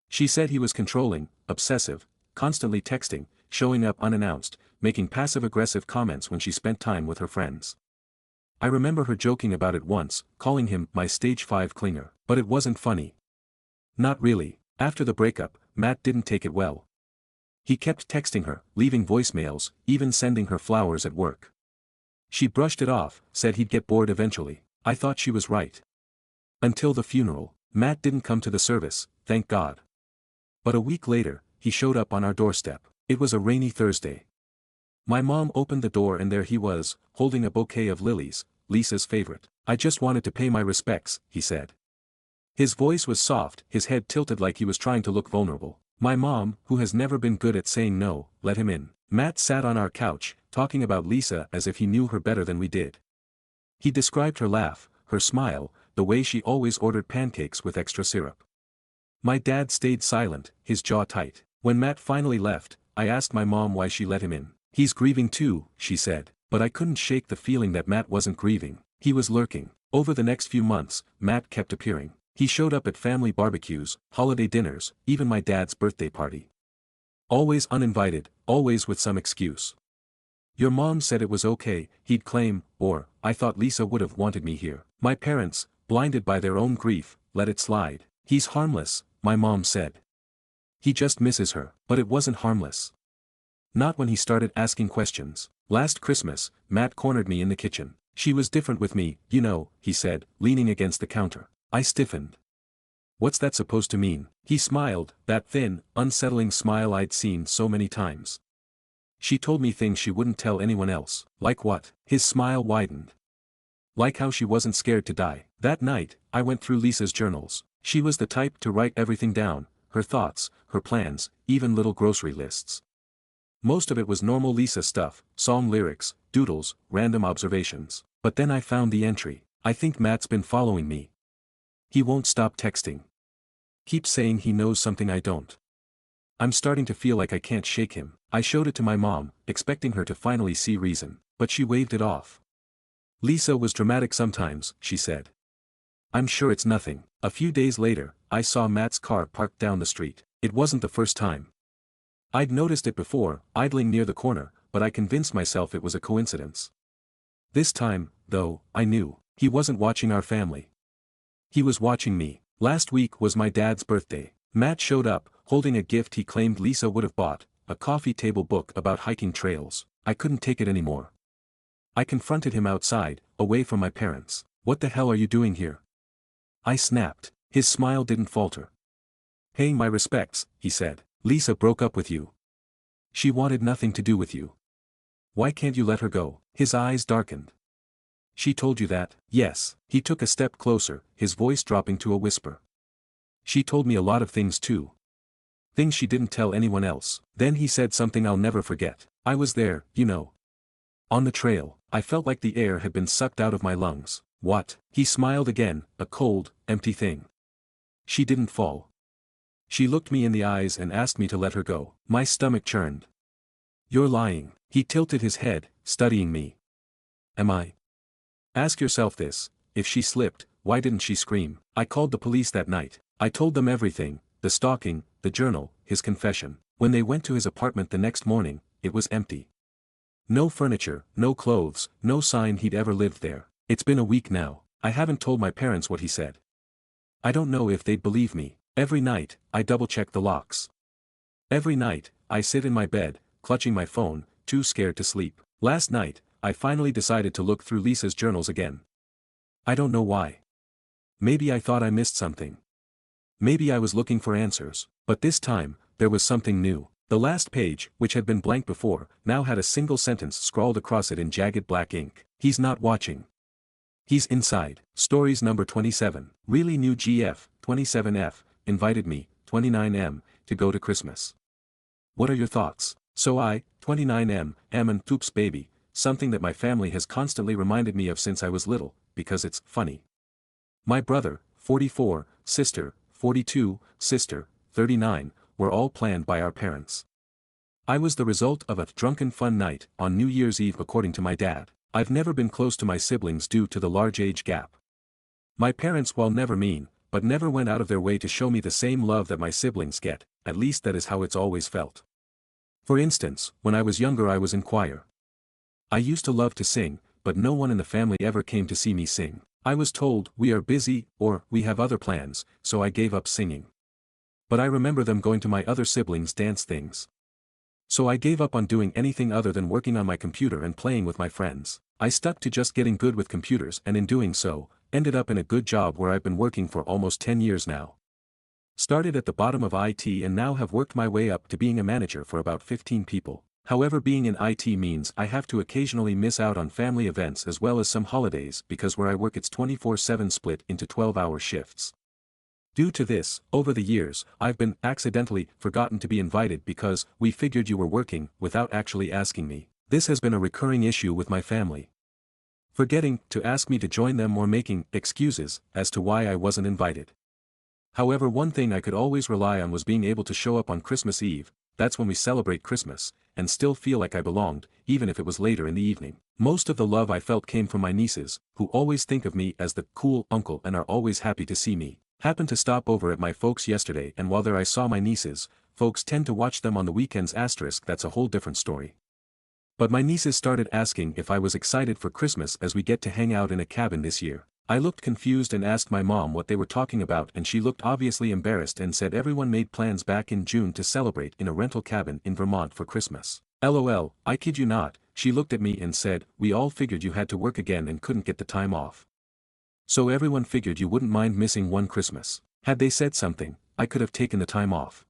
She said he was controlling, obsessive, constantly texting, showing up unannounced, making passive-aggressive comments when she spent time with her friends. I remember her joking about it once, calling him my stage 5 clinger. But it wasn't funny. Not really. After the breakup, Matt didn't take it well. He kept texting her, leaving voicemails, even sending her flowers at work. She brushed it off, said he'd get bored eventually. I thought she was right. Until the funeral. Matt didn't come to the service, thank God. But a week later, he showed up on our doorstep. It was a rainy Thursday. My mom opened the door and there he was, holding a bouquet of lilies, Lisa's favorite. I just wanted to pay my respects, he said. His voice was soft, his head tilted like he was trying to look vulnerable. My mom, who has never been good at saying no, let him in. Matt sat on our couch, talking about Lisa as if he knew her better than we did. He described her laugh, her smile, the way she always ordered pancakes with extra syrup. My dad stayed silent, his jaw tight. When Matt finally left, I asked my mom why she let him in. He's grieving too, she said, but I couldn't shake the feeling that Matt wasn't grieving. He was lurking. Over the next few months, Matt kept appearing. He showed up at family barbecues, holiday dinners, even my dad's birthday party. Always uninvited, always with some excuse. Your mom said it was okay, he'd claim, or, I thought Lisa would have wanted me here. My parents, blinded by their own grief, let it slide. He's harmless, my mom said. He just misses her, but it wasn't harmless. Not when he started asking questions. Last Christmas, Matt cornered me in the kitchen. She was different with me, you know, he said, leaning against the counter. I stiffened. What's that supposed to mean? He smiled, that thin, unsettling smile I'd seen so many times. She told me things she wouldn't tell anyone else. Like what? His smile widened. Like how she wasn't scared to die. That night, I went through Lisa's journals. She was the type to write everything down, her thoughts, her plans, even little grocery lists. Most of it was normal Lisa stuff, song lyrics, doodles, random observations. But then I found the entry. I think Matt's been following me. He won't stop texting. Keeps saying he knows something I don't. I'm starting to feel like I can't shake him. I showed it to my mom, expecting her to finally see reason, but she waved it off. Lisa was dramatic sometimes, she said. I'm sure it's nothing. A few days later, I saw Matt's car parked down the street. It wasn't the first time. I'd noticed it before, idling near the corner, but I convinced myself it was a coincidence. This time, though, I knew. He wasn't watching our family. He was watching me. Last week was my dad's birthday. Matt showed up, holding a gift he claimed Lisa would have bought, a coffee table book about hiking trails. I couldn't take it anymore. I confronted him outside, away from my parents. What the hell are you doing here? I snapped. His smile didn't falter. Paying my respects, he said. Lisa broke up with you. She wanted nothing to do with you. Why can't you let her go? His eyes darkened. She told you that? Yes. He took a step closer, his voice dropping to a whisper. She told me a lot of things too. Things she didn't tell anyone else. Then he said something I'll never forget. I was there, you know. On the trail, I felt like the air had been sucked out of my lungs. What? He smiled again, a cold, empty thing. She didn't fall. She looked me in the eyes and asked me to let her go. My stomach churned. You're lying. He tilted his head, studying me. Am I? Ask yourself this. If she slipped, why didn't she scream? I called the police that night. I told them everything, the stalking, the journal, his confession. When they went to his apartment the next morning, it was empty. No furniture, no clothes, no sign he'd ever lived there. It's been a week now. I haven't told my parents what he said. I don't know if they'd believe me. Every night, I double-check the locks. Every night, I sit in my bed, clutching my phone, too scared to sleep. Last night, I finally decided to look through Lisa's journals again. I don't know why. Maybe I thought I missed something. Maybe I was looking for answers, but this time, there was something new. The last page, which had been blank before, now had a single sentence scrawled across it in jagged black ink. He's not watching. He's inside. Stories number 27. Really new GF, 27F, invited me, 29M, to go to Christmas. What are your thoughts? So I, 29M, am an oops baby, something that my family has constantly reminded me of since I was little, because it's funny. My brother, 44, sister, 42, sister, 39, were all planned by our parents. I was the result of a drunken fun night on New Year's Eve according to my dad. I've never been close to my siblings due to the large age gap. My parents, while never mean, but never went out of their way to show me the same love that my siblings get, at least that is how it's always felt. For instance, when I was younger I was in choir. I used to love to sing, but no one in the family ever came to see me sing. I was told, we are busy, or, we have other plans, so I gave up singing. But I remember them going to my other siblings' dance things. So I gave up on doing anything other than working on my computer and playing with my friends. I stuck to just getting good with computers and in doing so, ended up in a good job where I've been working for almost 10 years now. Started at the bottom of IT and now have worked my way up to being a manager for about 15 people. However, being in IT means I have to occasionally miss out on family events as well as some holidays because where I work it's 24/7 split into 12-hour shifts. Due to this, over the years, I've been accidentally forgotten to be invited because we figured you were working without actually asking me. This has been a recurring issue with my family. Forgetting to ask me to join them or making excuses as to why I wasn't invited. However, one thing I could always rely on was being able to show up on Christmas Eve, that's when we celebrate Christmas, and still feel like I belonged, even if it was later in the evening. Most of the love I felt came from my nieces, who always think of me as the cool uncle and are always happy to see me. Happened to stop over at my folks yesterday, and while there I saw my nieces. Folks tend to watch them on the weekends, that's a whole different story. But my nieces started asking if I was excited for Christmas as we get to hang out in a cabin this year. I looked confused and asked my mom what they were talking about, and she looked obviously embarrassed and said everyone made plans back in June to celebrate in a rental cabin in Vermont for Christmas. LOL, I kid you not, she looked at me and said, we all figured you had to work again and couldn't get the time off. So everyone figured you wouldn't mind missing one Christmas. Had they said something, I could have taken the time off.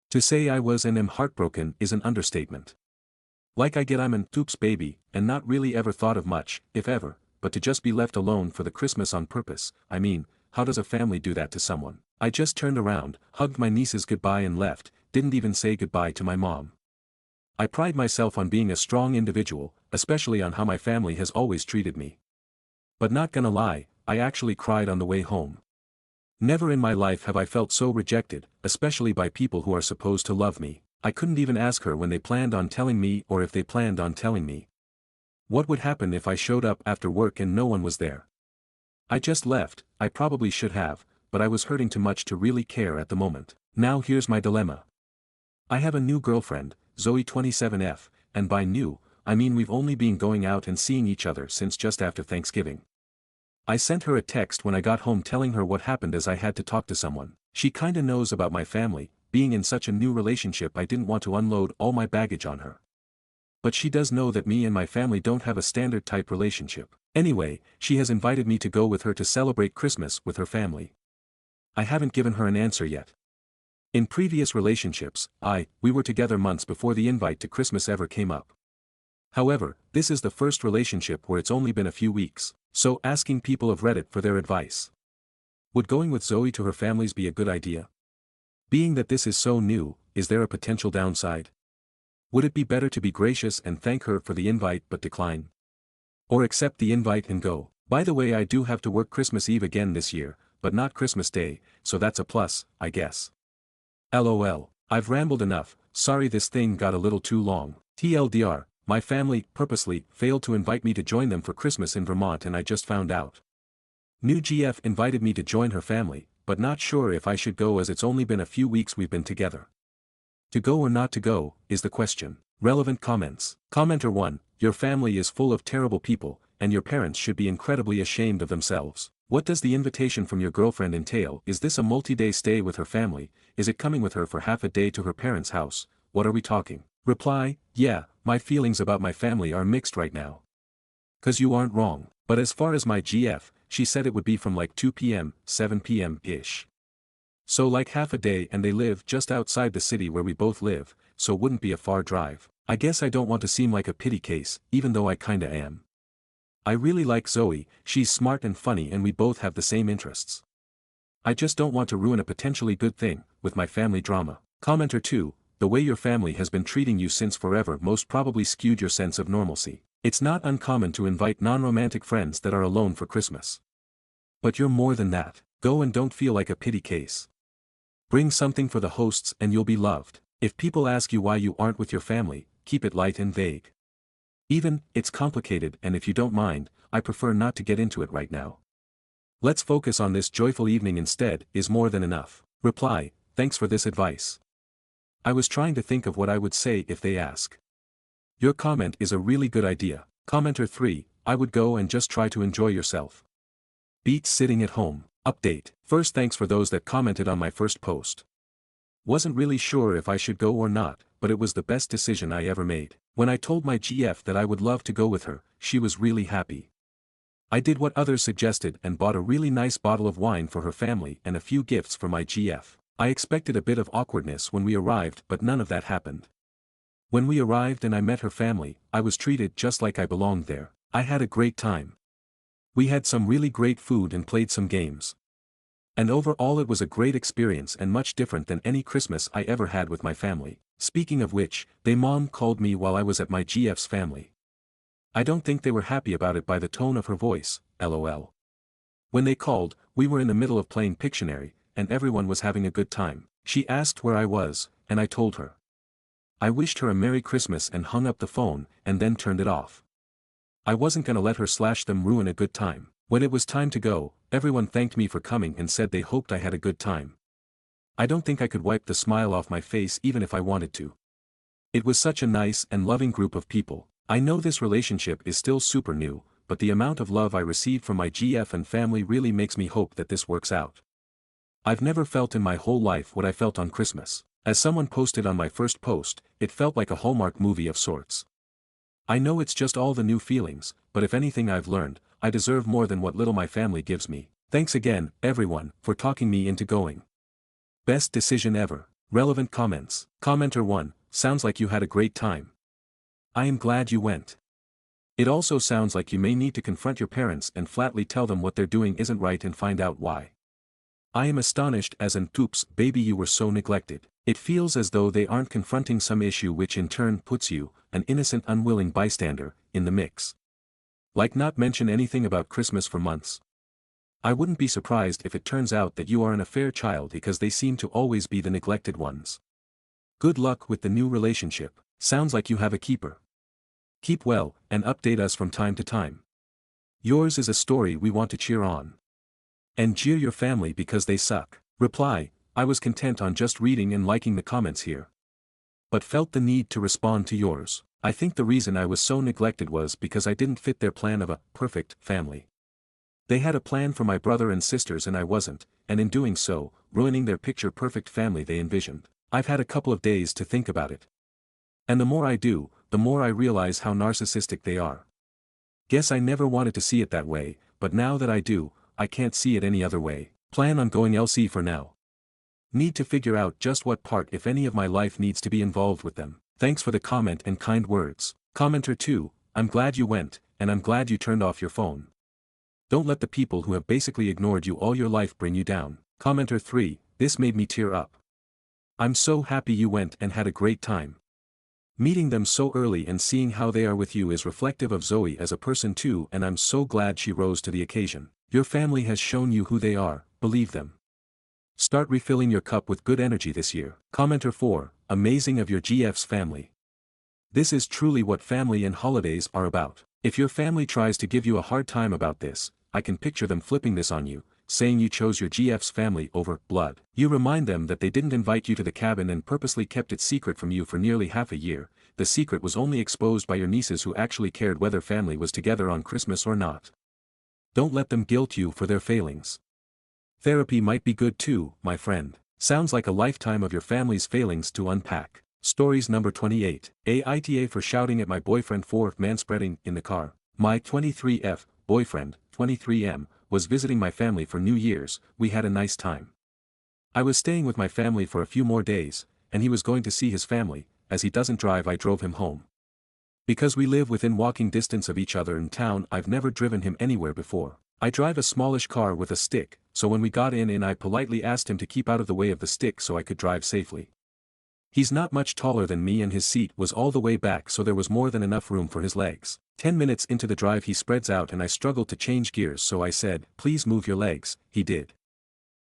To say I was and am heartbroken is an understatement. Like I get I'm an oops baby, and not really ever thought of much, if ever, but to just be left alone for the Christmas on purpose. I mean, how does a family do that to someone? I just turned around, hugged my nieces goodbye and left, didn't even say goodbye to my mom. I pride myself on being a strong individual, especially on how my family has always treated me. But not gonna lie, I actually cried on the way home. Never in my life have I felt so rejected, especially by people who are supposed to love me. I couldn't even ask her when they planned on telling me or if they planned on telling me. What would happen if I showed up after work and no one was there? I just left. I probably should have, but I was hurting too much to really care at the moment. Now here's my dilemma. I have a new girlfriend, Zoe 27F, and by new, I mean we've only been going out and seeing each other since just after Thanksgiving. I sent her a text when I got home telling her what happened as I had to talk to someone. She kinda knows about my family. Being in such a new relationship, I didn't want to unload all my baggage on her. But she does know that me and my family don't have a standard type relationship. Anyway, she has invited me to go with her to celebrate Christmas with her family. I haven't given her an answer yet. In previous relationships, we were together months before the invite to Christmas ever came up. However, this is the first relationship where it's only been a few weeks, so asking people of Reddit for their advice. Would going with Zoe to her family's be a good idea? Being that this is so new, is there a potential downside? Would it be better to be gracious and thank her for the invite but decline? Or accept the invite and go? By the way, I do have to work Christmas Eve again this year, but not Christmas Day, so that's a plus, I guess. LOL, I've rambled enough, sorry this thing got a little too long. TLDR, my family purposely failed to invite me to join them for Christmas in Vermont and I just found out. New GF invited me to join her family, but not sure if I should go as it's only been a few weeks we've been together. To go or not to go, is the question. Relevant comments. Commenter 1, your family is full of terrible people, and your parents should be incredibly ashamed of themselves. What does the invitation from your girlfriend entail? Is this a multi-day stay with her family? Is it coming with her for half a day to her parents' house? What are we talking? Reply, yeah, my feelings about my family are mixed right now. 'Cause you aren't wrong. But as far as my GF, she said it would be from like 2 p.m., 7 p.m.-ish. So like half a day, and they live just outside the city where we both live, so wouldn't be a far drive. I guess I don't want to seem like a pity case, even though I kinda am. I really like Zoe, she's smart and funny and we both have the same interests. I just don't want to ruin a potentially good thing, with my family drama. Commenter 2, the way your family has been treating you since forever most probably skewed your sense of normalcy. It's not uncommon to invite non-romantic friends that are alone for Christmas. But you're more than that. Go and don't feel like a pity case. Bring something for the hosts and you'll be loved. If people ask you why you aren't with your family, keep it light and vague. Even, it's complicated and if you don't mind, I prefer not to get into it right now. Let's focus on this joyful evening instead, is more than enough. Reply, thanks for this advice. I was trying to think of what I would say if they ask. Your comment is a really good idea. Commenter 3, I would go and just try to enjoy yourself. Beats sitting at home. Update. First, thanks for those that commented on my first post. Wasn't really sure if I should go or not, but it was the best decision I ever made. When I told my GF that I would love to go with her, she was really happy. I did what others suggested and bought a really nice bottle of wine for her family and a few gifts for my GF. I expected a bit of awkwardness when we arrived, but none of that happened. When we arrived and I met her family, I was treated just like I belonged there. I had a great time. We had some really great food and played some games. And overall it was a great experience and much different than any Christmas I ever had with my family. Speaking of which, they mom called me while I was at my GF's family. I don't think they were happy about it by the tone of her voice, lol. When they called, we were in the middle of playing Pictionary, and everyone was having a good time. She asked where I was, and I told her. I wished her a Merry Christmas and hung up the phone, and then turned it off. I wasn't gonna let her / them ruin a good time. When it was time to go, everyone thanked me for coming and said they hoped I had a good time. I don't think I could wipe the smile off my face even if I wanted to. It was such a nice and loving group of people. I know this relationship is still super new, but the amount of love I received from my GF and family really makes me hope that this works out. I've never felt in my whole life what I felt on Christmas. As someone posted on my first post, it felt like a Hallmark movie of sorts. I know it's just all the new feelings, but if anything I've learned, I deserve more than what little my family gives me. Thanks again, everyone, for talking me into going. Best decision ever. Relevant comments. Commenter 1, sounds like you had a great time. I am glad you went. It also sounds like you may need to confront your parents and flatly tell them what they're doing isn't right and find out why. I am astonished as an oops baby you were so neglected. It feels as though they aren't confronting some issue which in turn puts you, an innocent unwilling bystander, in the mix. Like not mention anything about Christmas for months. I wouldn't be surprised if it turns out that you are an affair child because they seem to always be the neglected ones. Good luck with the new relationship. Sounds like you have a keeper. Keep well, and update us from time to time. Yours is a story we want to cheer on. And jeer your family because they suck. Reply, I was content on just reading and liking the comments here. But felt the need to respond to yours. I think the reason I was so neglected was because I didn't fit their plan of a perfect family. They had a plan for my brother and sisters and I wasn't, and in doing so, ruining their picture-perfect family they envisioned. I've had a couple of days to think about it. And the more I do, the more I realize how narcissistic they are. Guess I never wanted to see it that way, but now that I do, I can't see it any other way. Plan on going LC for now. Need to figure out just what part if any of my life needs to be involved with them. Thanks for the comment and kind words. Commenter 2, I'm glad you went, and I'm glad you turned off your phone. Don't let the people who have basically ignored you all your life bring you down. Commenter 3, this made me tear up. I'm so happy you went and had a great time. Meeting them so early and seeing how they are with you is reflective of Zoe as a person too, and I'm so glad she rose to the occasion. Your family has shown you who they are, believe them. Start refilling your cup with good energy this year. Commenter 4, amazing of your GF's family. This is truly what family and holidays are about. If your family tries to give you a hard time about this, I can picture them flipping this on you, saying you chose your GF's family over blood. You remind them that they didn't invite you to the cabin and purposely kept it secret from you for nearly half a year. The secret was only exposed by your nieces who actually cared whether family was together on Christmas or not. Don't let them guilt you for their failings. Therapy might be good too, my friend. Sounds like a lifetime of your family's failings to unpack. Stories number 28. Aita for shouting at my boyfriend for manspreading in the car. My 23F boyfriend, 23M, was visiting my family for New Year's. We had a nice time. I was staying with my family for a few more days, and he was going to see his family. As he doesn't drive, I drove him home. Because we live within walking distance of each other in town, I've never driven him anywhere before. I drive a smallish car with a stick, so when we got in I politely asked him to keep out of the way of the stick so I could drive safely. He's not much taller than me and his seat was all the way back, so there was more than enough room for his legs. 10 minutes into the drive he spreads out and I struggled to change gears, so I said, please move your legs. He did.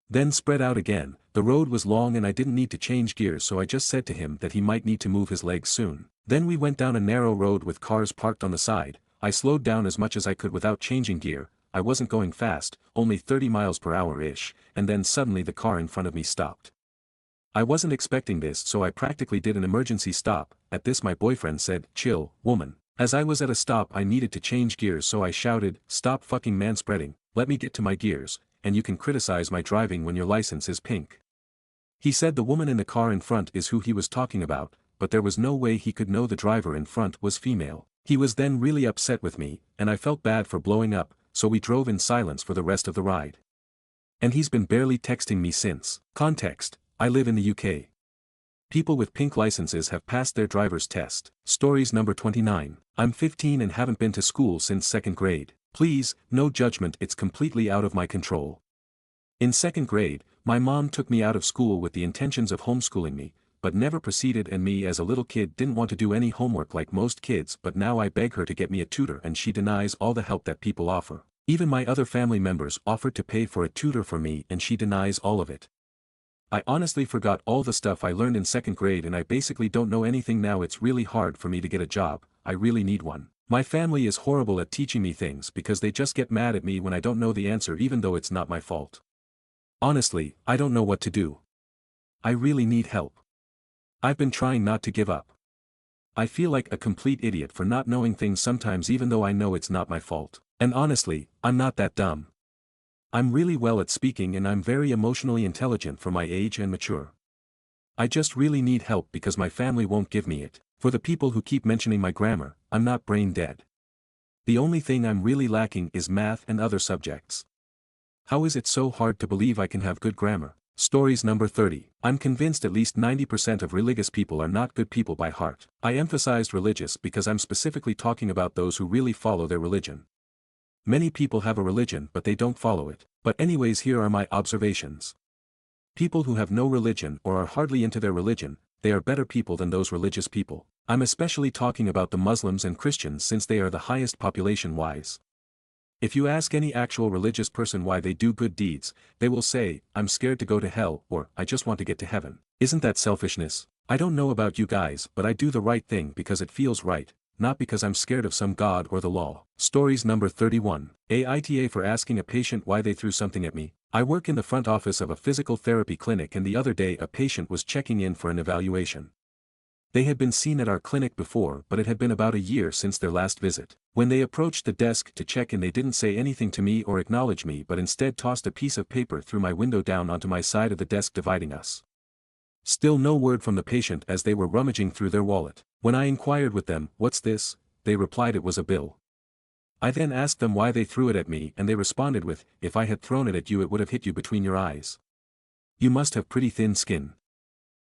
Then spread out again. The road was long and I didn't need to change gears, so I just said to him that he might need to move his legs soon. Then we went down a narrow road with cars parked on the side. I slowed down as much as I could without changing gear. I wasn't going fast, only 30 miles per hour-ish, and then suddenly the car in front of me stopped. I wasn't expecting this, so I practically did an emergency stop. At this my boyfriend said, chill, woman. As I was at a stop I needed to change gears, so I shouted, stop fucking manspreading, let me get to my gears, and you can criticize my driving when your license is pink. He said the woman in the car in front is who he was talking about, but there was no way he could know the driver in front was female. He was then really upset with me, and I felt bad for blowing up, so we drove in silence for the rest of the ride. And he's been barely texting me since. Context, I live in the UK. People with pink licenses have passed their driver's test. Stories number 29. I'm 15 and haven't been to school since 2nd grade. Please, no judgment, it's completely out of my control. In 2nd grade, my mom took me out of school with the intentions of homeschooling me, but never proceeded, and me as a little kid didn't want to do any homework like most kids, but now I beg her to get me a tutor and she denies all the help that people offer. Even my other family members offered to pay for a tutor for me and she denies all of it. I honestly forgot all the stuff I learned in 2nd grade and I basically don't know anything now. It's really hard for me to get a job. I really need one. My family is horrible at teaching me things because they just get mad at me when I don't know the answer even though it's not my fault. Honestly, I don't know what to do. I really need help. I've been trying not to give up. I feel like a complete idiot for not knowing things sometimes even though I know it's not my fault. And honestly, I'm not that dumb. I'm really well at speaking and I'm very emotionally intelligent for my age and mature. I just really need help because my family won't give me it. For the people who keep mentioning my grammar, I'm not brain dead. The only thing I'm really lacking is math and other subjects. How is it so hard to believe I can have good grammar? Stories number 30. I'm convinced at least 90% of religious people are not good people by heart. I emphasized religious because I'm specifically talking about those who really follow their religion. Many people have a religion but they don't follow it. But anyways, here are my observations. People who have no religion or are hardly into their religion, they are better people than those religious people. I'm especially talking about the Muslims and Christians since they are the highest population-wise. If you ask any actual religious person why they do good deeds, they will say, I'm scared to go to hell, or I just want to get to heaven. Isn't that selfishness? I don't know about you guys, but I do the right thing because it feels right, not because I'm scared of some god or the law. Stories number 31. Aita for asking a patient why they threw something at me. I work in the front office of a physical therapy clinic and the other day a patient was checking in for an evaluation. They had been seen at our clinic before but it had been about a year since their last visit. When they approached the desk to check in they didn't say anything to me or acknowledge me but instead tossed a piece of paper through my window down onto my side of the desk dividing us. Still no word from the patient as they were rummaging through their wallet. When I inquired with them, "What's this?" they replied it was a bill. I then asked them why they threw it at me and they responded with, "If I had thrown it at you it would have hit you between your eyes. You must have pretty thin skin.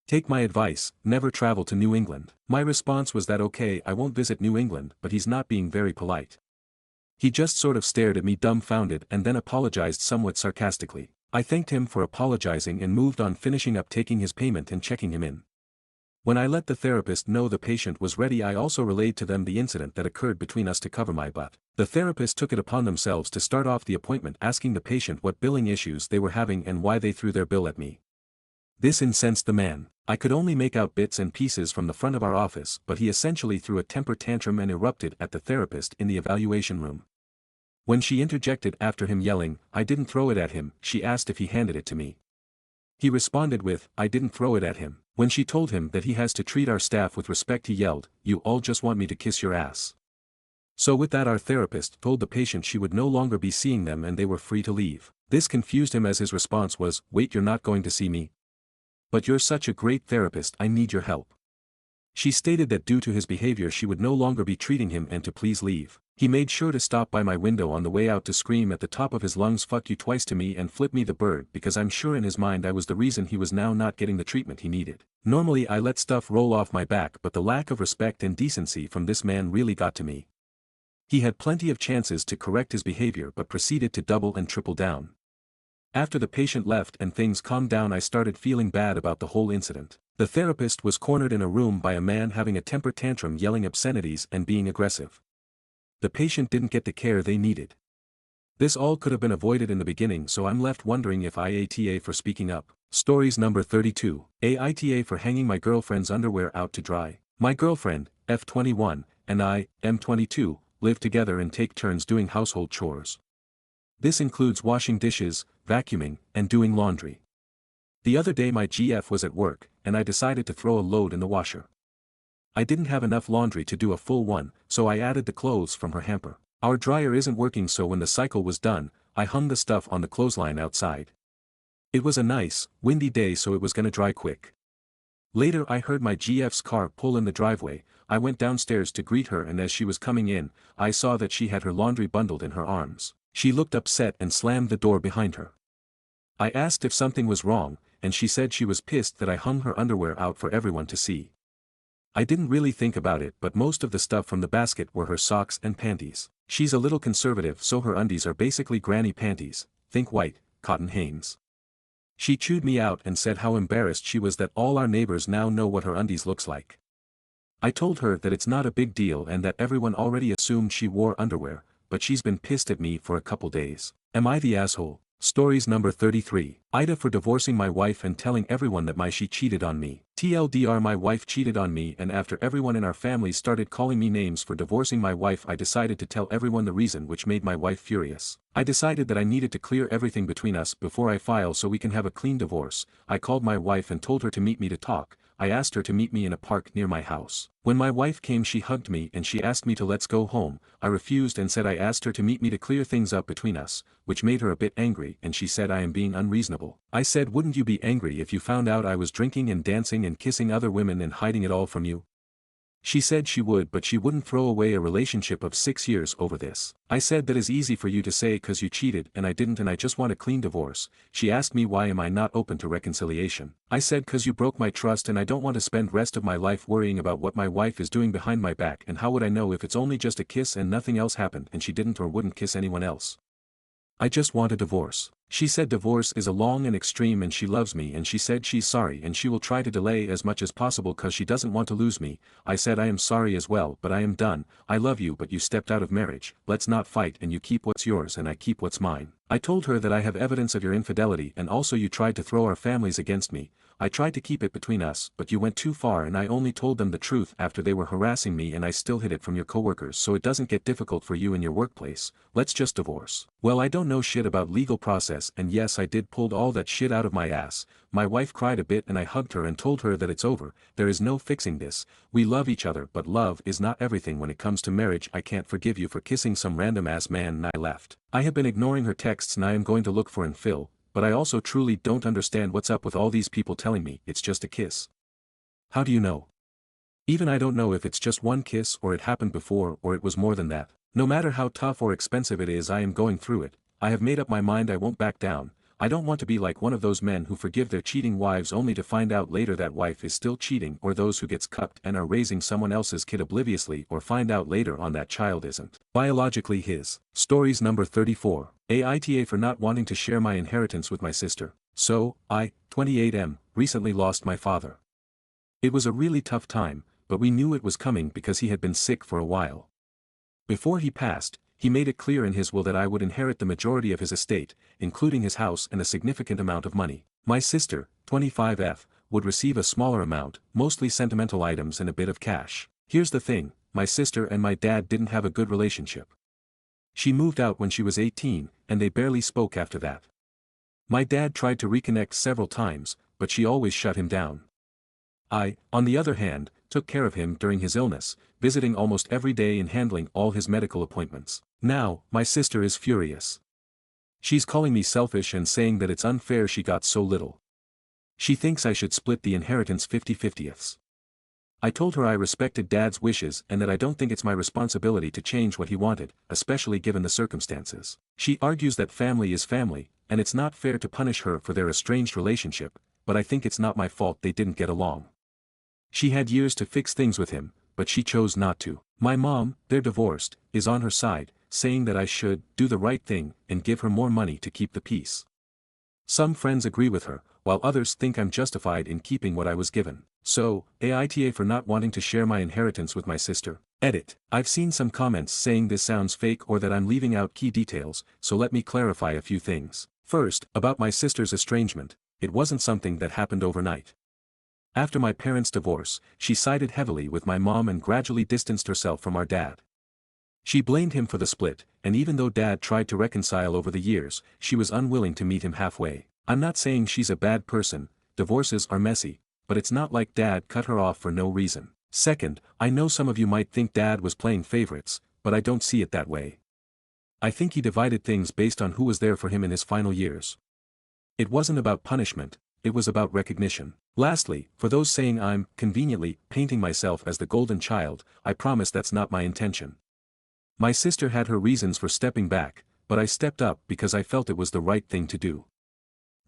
Take my advice, never travel to New England." My response was that okay, I won't visit New England, but he's not being very polite. He just sort of stared at me dumbfounded and then apologized somewhat sarcastically. I thanked him for apologizing and moved on, finishing up taking his payment and checking him in. When I let the therapist know the patient was ready I also relayed to them the incident that occurred between us to cover my butt. The therapist took it upon themselves to start off the appointment asking the patient what billing issues they were having and why they threw their bill at me. This incensed the man. I could only make out bits and pieces from the front of our office but he essentially threw a temper tantrum and erupted at the therapist in the evaluation room. When she interjected after him yelling, "I didn't throw it at him," she asked if he handed it to me. He responded with, "I didn't throw it at him." When she told him that he has to treat our staff with respect he yelled, "You all just want me to kiss your ass." So with that our therapist told the patient she would no longer be seeing them and they were free to leave. This confused him as his response was, "Wait, you're not going to see me? But you're such a great therapist, I need your help." She stated that due to his behavior she would no longer be treating him and to please leave. He made sure to stop by my window on the way out to scream at the top of his lungs "Fuck you" twice to me and flip me the bird because I'm sure in his mind I was the reason he was now not getting the treatment he needed. Normally I let stuff roll off my back but the lack of respect and decency from this man really got to me. He had plenty of chances to correct his behavior but proceeded to double and triple down. After the patient left and things calmed down I started feeling bad about the whole incident. The therapist was cornered in a room by a man having a temper tantrum yelling obscenities and being aggressive. The patient didn't get the care they needed. This all could have been avoided in the beginning so I'm left wondering if Aita for speaking up. Stories number 32. Aita for hanging my girlfriend's underwear out to dry. My girlfriend, F21, and I, M22, live together and take turns doing household chores. This includes washing dishes, vacuuming, and doing laundry. The other day my GF was at work, and I decided to throw a load in the washer. I didn't have enough laundry to do a full one, so I added the clothes from her hamper. Our dryer isn't working so when the cycle was done, I hung the stuff on the clothesline outside. It was a nice, windy day so it was gonna dry quick. Later I heard my GF's car pull in the driveway. I went downstairs to greet her and as she was coming in, I saw that she had her laundry bundled in her arms. She looked upset and slammed the door behind her. I asked if something was wrong, and she said she was pissed that I hung her underwear out for everyone to see. I didn't really think about it, but most of the stuff from the basket were her socks and panties. She's a little conservative, so her undies are basically granny panties, think white, cotton Hanes. She chewed me out and said how embarrassed she was that all our neighbors now know what her undies looks like. I told her that it's not a big deal and that everyone already assumed she wore underwear, but she's been pissed at me for a couple days. Am I the asshole? Stories number 33. Aita for divorcing my wife and telling everyone that she cheated on me. TLDR, my wife cheated on me, and after everyone in our family started calling me names for divorcing my wife, I decided to tell everyone the reason, which made my wife furious. I decided that I needed to clear everything between us before I file so we can have a clean divorce. I called my wife and told her to meet me to talk. I asked her to meet me in a park near my house. When my wife came, she hugged me and she asked me to let's go home. I refused and said I asked her to meet me to clear things up between us, which made her a bit angry, and she said I am being unreasonable. I said, wouldn't you be angry if you found out I was drinking and dancing and kissing other women and hiding it all from you? She said she would, but she wouldn't throw away a relationship of 6 years over this. I said that is easy for you to say cause you cheated and I didn't and I just want a clean divorce. She asked me why am I not open to reconciliation. I said cause you broke my trust and I don't want to spend rest of my life worrying about what my wife is doing behind my back, and how would I know if it's only just a kiss and nothing else happened and she didn't or wouldn't kiss anyone else. I just want a divorce. She said divorce is a long and extreme and she loves me, and she said she's sorry and she will try to delay as much as possible cause she doesn't want to lose me. I said I am sorry as well, but I am done. I love you, but you stepped out of marriage. Let's not fight and you keep what's yours and I keep what's mine. I told her that I have evidence of your infidelity and also you tried to throw our families against me. I tried to keep it between us, but you went too far and I only told them the truth after they were harassing me, and I still hid it from your coworkers so it doesn't get difficult for you in your workplace. Let's just divorce. Well, I don't know shit about legal process, and yes, I did pulled all that shit out of my ass. My wife cried a bit and I hugged her and told her that it's over. There is no fixing this. We love each other, but love is not everything when it comes to marriage. I can't forgive you for kissing some random ass man, and I left. I have been ignoring her texts and I am going to look for and fill. But I also truly don't understand what's up with all these people telling me it's just a kiss. How do you know? Even I don't know if it's just one kiss or it happened before or it was more than that. No matter how tough or expensive it is, I am going through it. I have made up my mind I won't back down. I don't want to be like one of those men who forgive their cheating wives only to find out later that wife is still cheating, or those who gets cupped and are raising someone else's kid obliviously or find out later on that child isn't biologically his. Stories number 34. Aita for not wanting to share my inheritance with my sister. So, I, 28M, recently lost my father. It was a really tough time, but we knew it was coming because he had been sick for a while. Before he passed, he made it clear in his will that I would inherit the majority of his estate, including his house and a significant amount of money. My sister, 25F, would receive a smaller amount, mostly sentimental items and a bit of cash. Here's the thing, my sister and my dad didn't have a good relationship. She moved out when she was 18, and they barely spoke after that. My dad tried to reconnect several times, but she always shut him down. I, on the other hand, took care of him during his illness, visiting almost every day and handling all his medical appointments. Now, my sister is furious. She's calling me selfish and saying that it's unfair she got so little. She thinks I should split the inheritance 50-50ths. I told her I respected Dad's wishes and that I don't think it's my responsibility to change what he wanted, especially given the circumstances. She argues that family is family, and it's not fair to punish her for their estranged relationship, but I think it's not my fault they didn't get along. She had years to fix things with him, but she chose not to. My mom, they're divorced, is on her side, saying that I should do the right thing and give her more money to keep the peace. Some friends agree with her, while others think I'm justified in keeping what I was given. So, Aita for not wanting to share my inheritance with my sister. Edit. I've seen some comments saying this sounds fake or that I'm leaving out key details, so let me clarify a few things. First, about my sister's estrangement, it wasn't something that happened overnight. After my parents' divorce, she sided heavily with my mom and gradually distanced herself from our dad. She blamed him for the split, and even though Dad tried to reconcile over the years, she was unwilling to meet him halfway. I'm not saying she's a bad person, divorces are messy, but it's not like Dad cut her off for no reason. Second, I know some of you might think Dad was playing favorites, but I don't see it that way. I think he divided things based on who was there for him in his final years. It wasn't about punishment, it was about recognition. Lastly, for those saying I'm, conveniently, painting myself as the golden child, I promise that's not my intention. My sister had her reasons for stepping back, but I stepped up because I felt it was the right thing to do.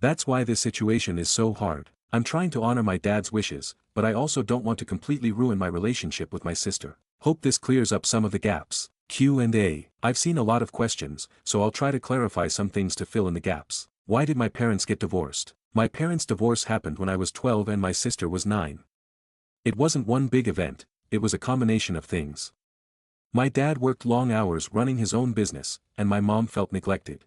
That's why this situation is so hard. I'm trying to honor my dad's wishes, but I also don't want to completely ruin my relationship with my sister. Hope this clears up some of the gaps. Q&A. I've seen a lot of questions, so I'll try to clarify some things to fill in the gaps. Why did my parents get divorced? My parents' divorce happened when I was 12 and my sister was 9. It wasn't one big event, it was a combination of things. My dad worked long hours running his own business, and my mom felt neglected.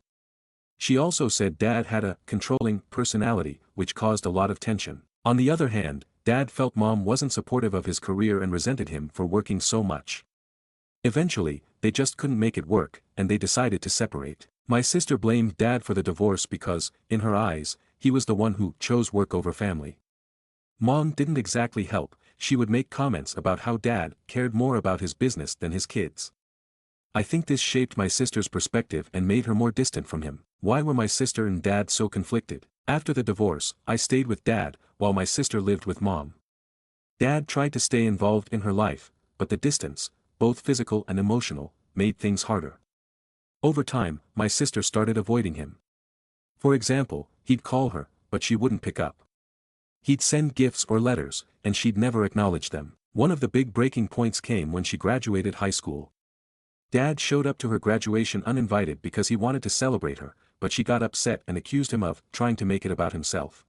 She also said dad had a controlling personality, which caused a lot of tension. On the other hand, dad felt mom wasn't supportive of his career and resented him for working so much. Eventually, they just couldn't make it work, and they decided to separate. My sister blamed dad for the divorce because, in her eyes, he was the one who chose work over family. Mom didn't exactly help, she would make comments about how dad cared more about his business than his kids. I think this shaped my sister's perspective and made her more distant from him. Why were my sister and dad so conflicted? After the divorce, I stayed with dad, while my sister lived with mom. Dad tried to stay involved in her life, but the distance, both physical and emotional, made things harder. Over time, my sister started avoiding him. For example, he'd call her, but she wouldn't pick up. He'd send gifts or letters, and she'd never acknowledge them. One of the big breaking points came when she graduated high school. Dad showed up to her graduation uninvited because he wanted to celebrate her, but she got upset and accused him of trying to make it about himself.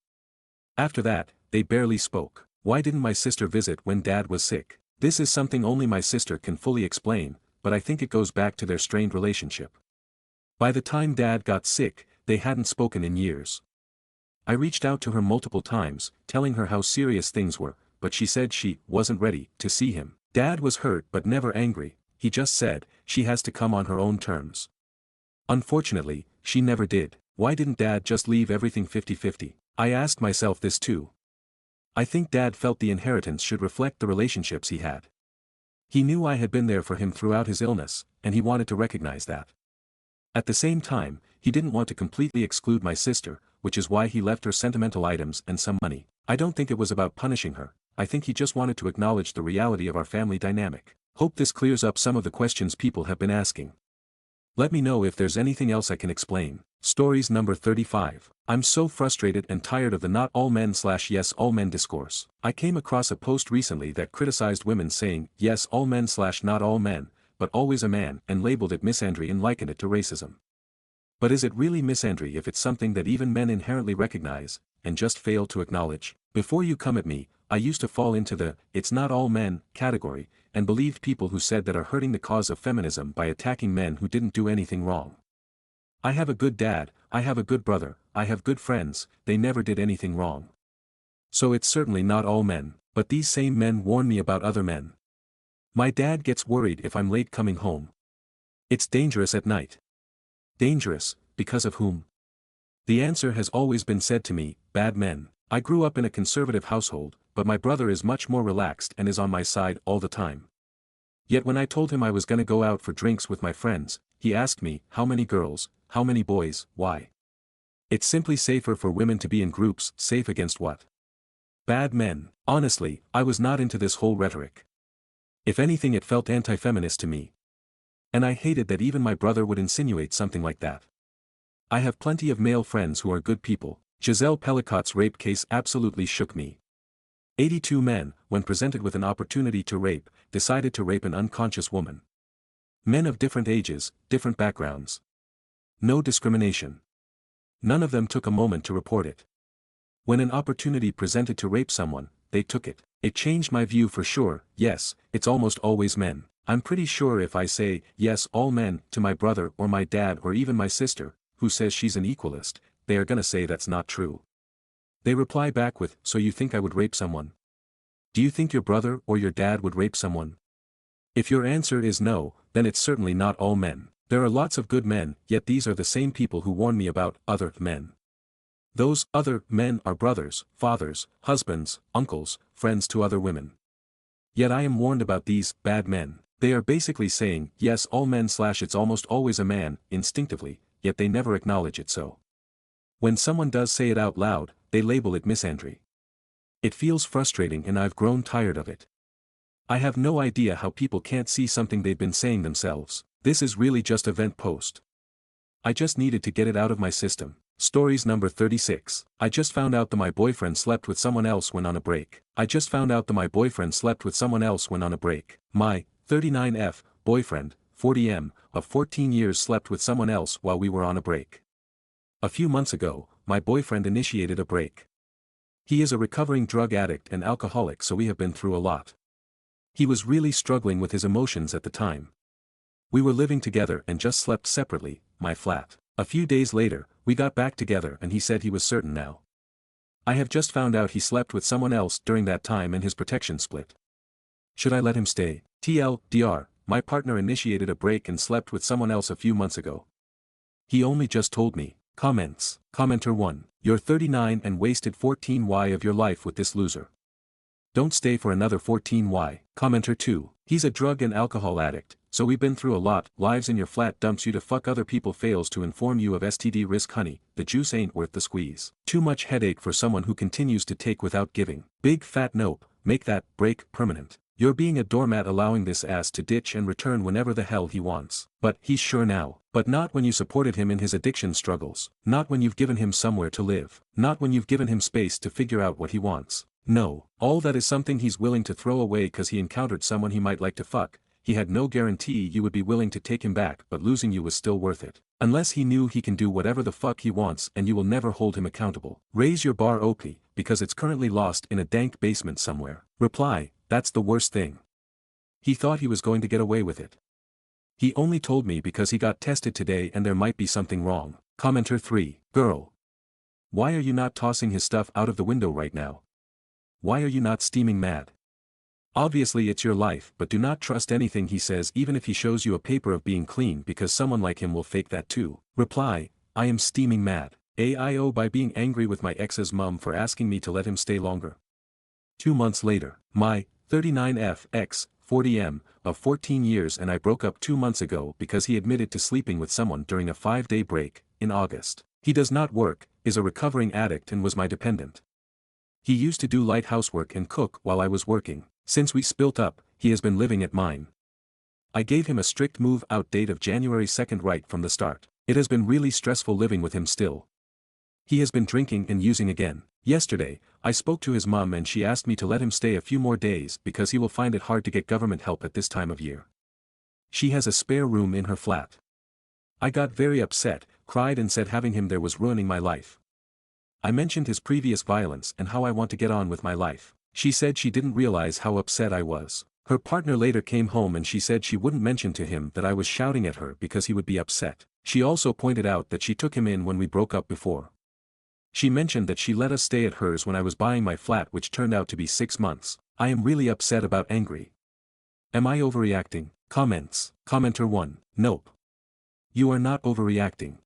After that, they barely spoke. Why didn't my sister visit when dad was sick? This is something only my sister can fully explain, but I think it goes back to their strained relationship. By the time dad got sick, they hadn't spoken in years. I reached out to her multiple times, telling her how serious things were, but she said she wasn't ready to see him. Dad was hurt but never angry, he just said, she has to come on her own terms. Unfortunately, she never did. Why didn't dad just leave everything 50-50? I asked myself this too. I think dad felt the inheritance should reflect the relationships he had. He knew I had been there for him throughout his illness, and he wanted to recognize that. At the same time, he didn't want to completely exclude my sister, which is why he left her sentimental items and some money. I don't think it was about punishing her, I think he just wanted to acknowledge the reality of our family dynamic. Hope this clears up some of the questions people have been asking. Let me know if there's anything else I can explain. Stories number 35. I'm so frustrated and tired of the not all men/yes all men discourse. I came across a post recently that criticized women saying yes all men/not all men, but always a man, and labeled it misandry and likened it to racism. But is it really misandry if it's something that even men inherently recognize, and just fail to acknowledge? Before you come at me, I used to fall into the "it's not all men" category, and believed people who said that are hurting the cause of feminism by attacking men who didn't do anything wrong. I have a good dad, I have a good brother, I have good friends, they never did anything wrong. So it's certainly not all men, but these same men warn me about other men. My dad gets worried if I'm late coming home. It's dangerous at night. Dangerous, because of whom? The answer has always been said to me, bad men. I grew up in a conservative household, but my brother is much more relaxed and is on my side all the time. Yet when I told him I was gonna go out for drinks with my friends, he asked me, how many girls, how many boys, why? It's simply safer for women to be in groups, safe against what? Bad men. Honestly, I was not into this whole rhetoric. If anything, it felt anti-feminist to me. And I hated that even my brother would insinuate something like that. I have plenty of male friends who are good people. Giselle Pellicot's rape case absolutely shook me. 82 men, when presented with an opportunity to rape, decided to rape an unconscious woman. Men of different ages, different backgrounds. No discrimination. None of them took a moment to report it. When an opportunity presented to rape someone, they took it. It changed my view for sure. Yes, it's almost always men. I'm pretty sure if I say, yes all men, to my brother or my dad or even my sister, who says she's an equalist, they are gonna say that's not true. They reply back with, so you think I would rape someone? Do you think your brother or your dad would rape someone? If your answer is no, then it's certainly not all men. There are lots of good men, yet these are the same people who warn me about other men. Those other men are brothers, fathers, husbands, uncles, friends to other women. Yet I am warned about these bad men. They are basically saying, yes all men/it's almost always a man, instinctively, yet they never acknowledge it so. When someone does say it out loud, they label it misandry. It feels frustrating and I've grown tired of it. I have no idea how people can't see something they've been saying themselves. This is really just a vent post. I just needed to get it out of my system. Stories number 36. I just found out that my boyfriend slept with someone else when on a break. I just found out that my boyfriend slept with someone else when on a break. My 39F boyfriend, 40M, of 14 years slept with someone else while we were on a break. A few months ago, my boyfriend initiated a break. He is a recovering drug addict and alcoholic, so we have been through a lot. He was really struggling with his emotions at the time. We were living together and just slept separately, my flat. A few days later, we got back together and he said he was certain now. I have just found out he slept with someone else during that time and his protection split. Should I let him stay? TLDR, my partner initiated a break and slept with someone else a few months ago. He only just told me. Comments. Commenter 1. You're 39 and wasted 14Y of your life with this loser. Don't stay for another 14Y. Commenter 2. He's a drug and alcohol addict, so we've been through a lot. Lives in your flat dumps you to fuck other people, fails to inform you of STD risk. Honey, the juice ain't worth the squeeze. Too much headache for someone who continues to take without giving. Big fat nope, make that break permanent. You're being a doormat, allowing this ass to ditch and return whenever the hell he wants. But he's sure now. But not when you supported him in his addiction struggles. Not when you've given him somewhere to live. Not when you've given him space to figure out what he wants. No, all that is something he's willing to throw away cause he encountered someone he might like to fuck. He had no guarantee you would be willing to take him back, but losing you was still worth it. Unless he knew he can do whatever the fuck he wants and you will never hold him accountable. Raise your bar, OP, because it's currently lost in a dank basement somewhere. Reply, that's the worst thing. He thought he was going to get away with it. He only told me because he got tested today and there might be something wrong. Commenter 3. Girl. Why are you not tossing his stuff out of the window right now? Why are you not steaming mad? Obviously it's your life, but do not trust anything he says, even if he shows you a paper of being clean, because someone like him will fake that too. Reply, I am steaming mad. AIO by being angry with my ex's mom for asking me to let him stay longer. 2 months later, my 39F ex, 40M, of 14 years and I broke up 2 months ago because he admitted to sleeping with someone during a 5-day break, in August. He does not work, is a recovering addict and was my dependent. He used to do light housework and cook while I was working. Since we split up, he has been living at mine. I gave him a strict move-out date of January 2nd right from the start. It has been really stressful living with him still. He has been drinking and using again. Yesterday, I spoke to his mom and she asked me to let him stay a few more days because he will find it hard to get government help at this time of year. She has a spare room in her flat. I got very upset, cried and said having him there was ruining my life. I mentioned his previous violence and how I want to get on with my life. She said she didn't realize how upset I was. Her partner later came home and she said she wouldn't mention to him that I was shouting at her because he would be upset. She also pointed out that she took him in when we broke up before. She mentioned that she let us stay at hers when I was buying my flat, which turned out to be 6 months. I am really upset about angry. Am I overreacting? Comments. Commenter 1. Nope. You are not overreacting.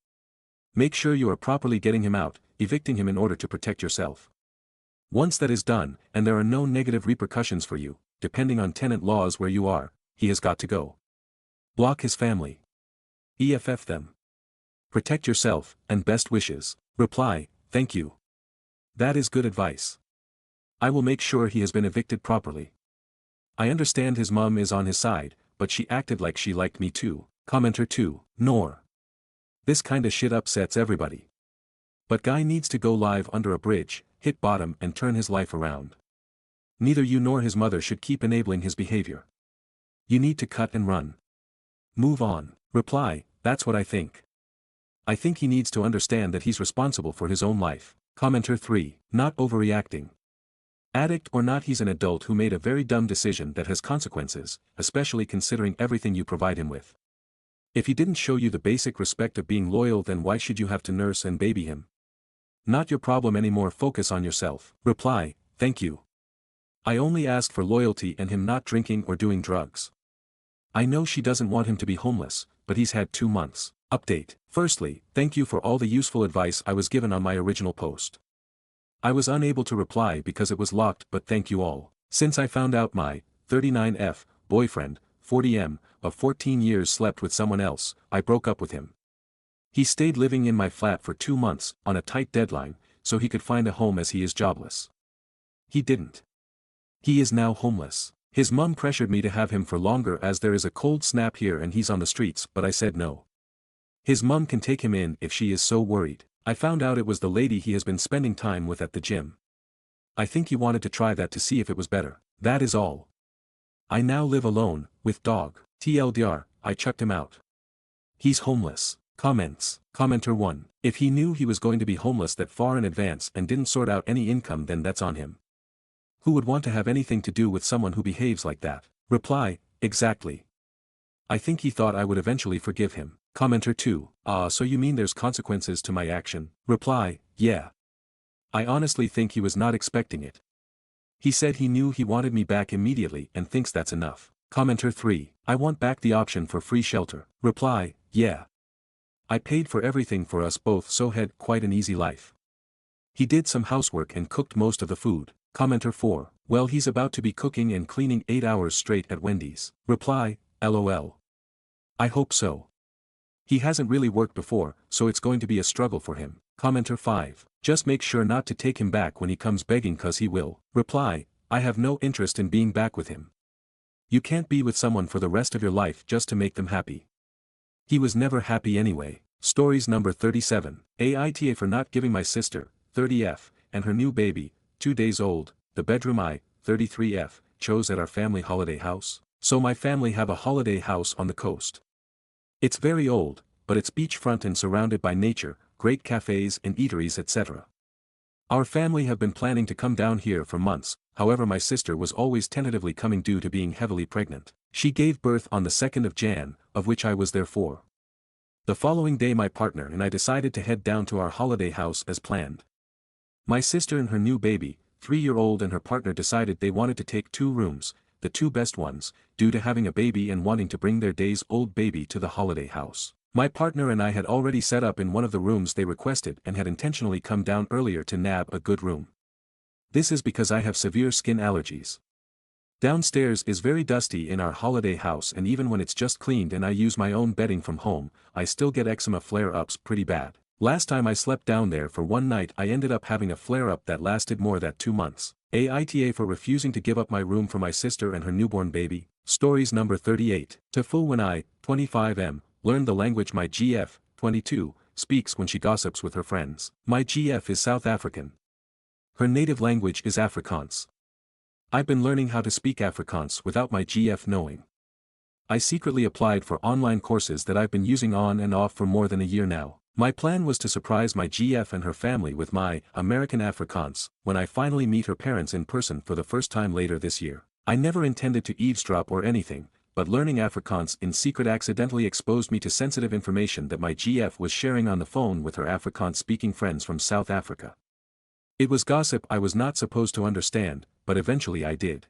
Make sure you are properly getting him out, evicting him in order to protect yourself. Once that is done, and there are no negative repercussions for you, depending on tenant laws where you are, he has got to go. Block his family. EFF them. Protect yourself, and best wishes. Reply, thank you. That is good advice. I will make sure he has been evicted properly. I understand his mom is on his side, but she acted like she liked me too. Commenter 2. Nor. This kinda shit upsets everybody. But guy needs to go live under a bridge, hit bottom and turn his life around. Neither you nor his mother should keep enabling his behavior. You need to cut and run. Move on. Reply, that's what I think. I think he needs to understand that he's responsible for his own life. Commenter 3. Not overreacting. Addict or not, he's an adult who made a very dumb decision that has consequences, especially considering everything you provide him with. If he didn't show you the basic respect of being loyal, then why should you have to nurse and baby him? Not your problem anymore, focus on yourself. Reply, thank you. I only asked for loyalty and him not drinking or doing drugs. I know she doesn't want him to be homeless, but he's had 2 months. Update. Firstly, thank you for all the useful advice I was given on my original post. I was unable to reply because it was locked, but thank you all. Since I found out my 39F boyfriend, 40M, of 14 years slept with someone else, I broke up with him. He stayed living in my flat for 2 months, on a tight deadline, so he could find a home as he is jobless. He didn't. He is now homeless. His mum pressured me to have him for longer as there is a cold snap here and he's on the streets, but I said no. His mum can take him in if she is so worried. I found out it was the lady he has been spending time with at the gym. I think he wanted to try that to see if it was better. That is all. I now live alone, with dog. TLDR, I chucked him out. He's homeless. Comments. Commenter 1. If he knew he was going to be homeless that far in advance and didn't sort out any income, then that's on him. Who would want to have anything to do with someone who behaves like that? Reply, exactly. I think he thought I would eventually forgive him. Commenter 2. So you mean there's consequences to my action? Reply, yeah. I honestly think he was not expecting it. He said he knew he wanted me back immediately and thinks that's enough. Commenter 3. I want back the option for free shelter. Reply, yeah. I paid for everything for us both, so had quite an easy life. He did some housework and cooked most of the food. Commenter 4. Well, he's about to be cooking and cleaning 8 hours straight at Wendy's. Reply, LOL. I hope so. He hasn't really worked before, so it's going to be a struggle for him. Commenter 5. Just make sure not to take him back when he comes begging, cause he will. Reply, I have no interest in being back with him. You can't be with someone for the rest of your life just to make them happy. He was never happy anyway. Stories number 37. Aita for not giving my sister, 30F, and her new baby, 2 days old, the bedroom I, 33F, chose at our family holiday house. So my family have a holiday house on the coast. It's very old, but it's beachfront and surrounded by nature, great cafes and eateries, etc. Our family have been planning to come down here for months, however my sister was always tentatively coming due to being heavily pregnant. She gave birth on the 2nd of Jan, of which I was there for. The following day my partner and I decided to head down to our holiday house as planned. My sister and her new baby, 3-year-old, and her partner decided they wanted to take 2 rooms, the 2 best ones, due to having a baby and wanting to bring their days-old baby to the holiday house. My partner and I had already set up in one of the rooms they requested and had intentionally come down earlier to nab a good room. This is because I have severe skin allergies. Downstairs is very dusty in our holiday house, and even when it's just cleaned and I use my own bedding from home, I still get eczema flare-ups pretty bad. Last time I slept down there for one night I ended up having a flare-up that lasted more than 2 months. Aita for refusing to give up my room for my sister and her newborn baby. Stories number 38. Tofu when I, 25M, learned the language my GF, 22, speaks when she gossips with her friends. My GF is South African. Her native language is Afrikaans. I've been learning how to speak Afrikaans without my GF knowing. I secretly applied for online courses that I've been using on and off for more than a year now. My plan was to surprise my GF and her family with my American Afrikaans when I finally meet her parents in person for the first time later this year. I never intended to eavesdrop or anything, but learning Afrikaans in secret accidentally exposed me to sensitive information that my GF was sharing on the phone with her Afrikaans-speaking friends from South Africa. It was gossip I was not supposed to understand, but eventually I did.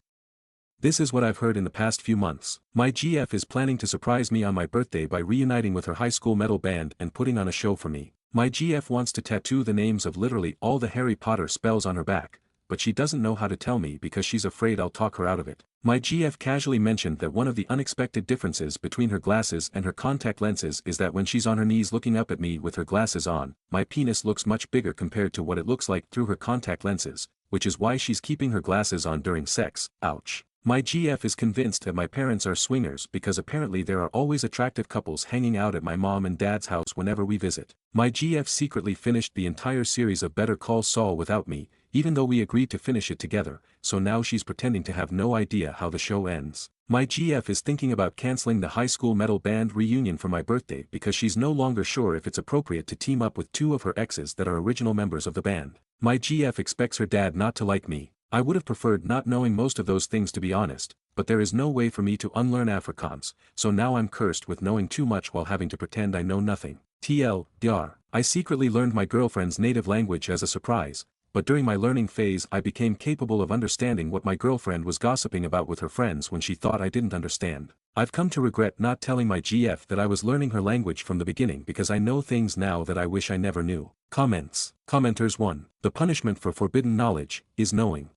This is what I've heard in the past few months. My GF is planning to surprise me on my birthday by reuniting with her high school metal band and putting on a show for me. My GF wants to tattoo the names of literally all the Harry Potter spells on her back, but she doesn't know how to tell me because she's afraid I'll talk her out of it. My GF casually mentioned that one of the unexpected differences between her glasses and her contact lenses is that when she's on her knees looking up at me with her glasses on, my penis looks much bigger compared to what it looks like through her contact lenses, which is why she's keeping her glasses on during sex. Ouch. My GF is convinced that my parents are swingers because apparently there are always attractive couples hanging out at my mom and dad's house whenever we visit. My GF secretly finished the entire series of Better Call Saul without me, even though we agreed to finish it together, so now she's pretending to have no idea how the show ends. My GF is thinking about canceling the high school metal band reunion for my birthday because she's no longer sure if it's appropriate to team up with 2 of her exes that are original members of the band. My GF expects her dad not to like me. I would have preferred not knowing most of those things, to be honest, but there is no way for me to unlearn Afrikaans, so now I'm cursed with knowing too much while having to pretend I know nothing. TLDR. I secretly learned my girlfriend's native language as a surprise, but during my learning phase I became capable of understanding what my girlfriend was gossiping about with her friends when she thought I didn't understand. I've come to regret not telling my GF that I was learning her language from the beginning because I know things now that I wish I never knew. Comments. Commenters 1. The punishment for forbidden knowledge is knowing.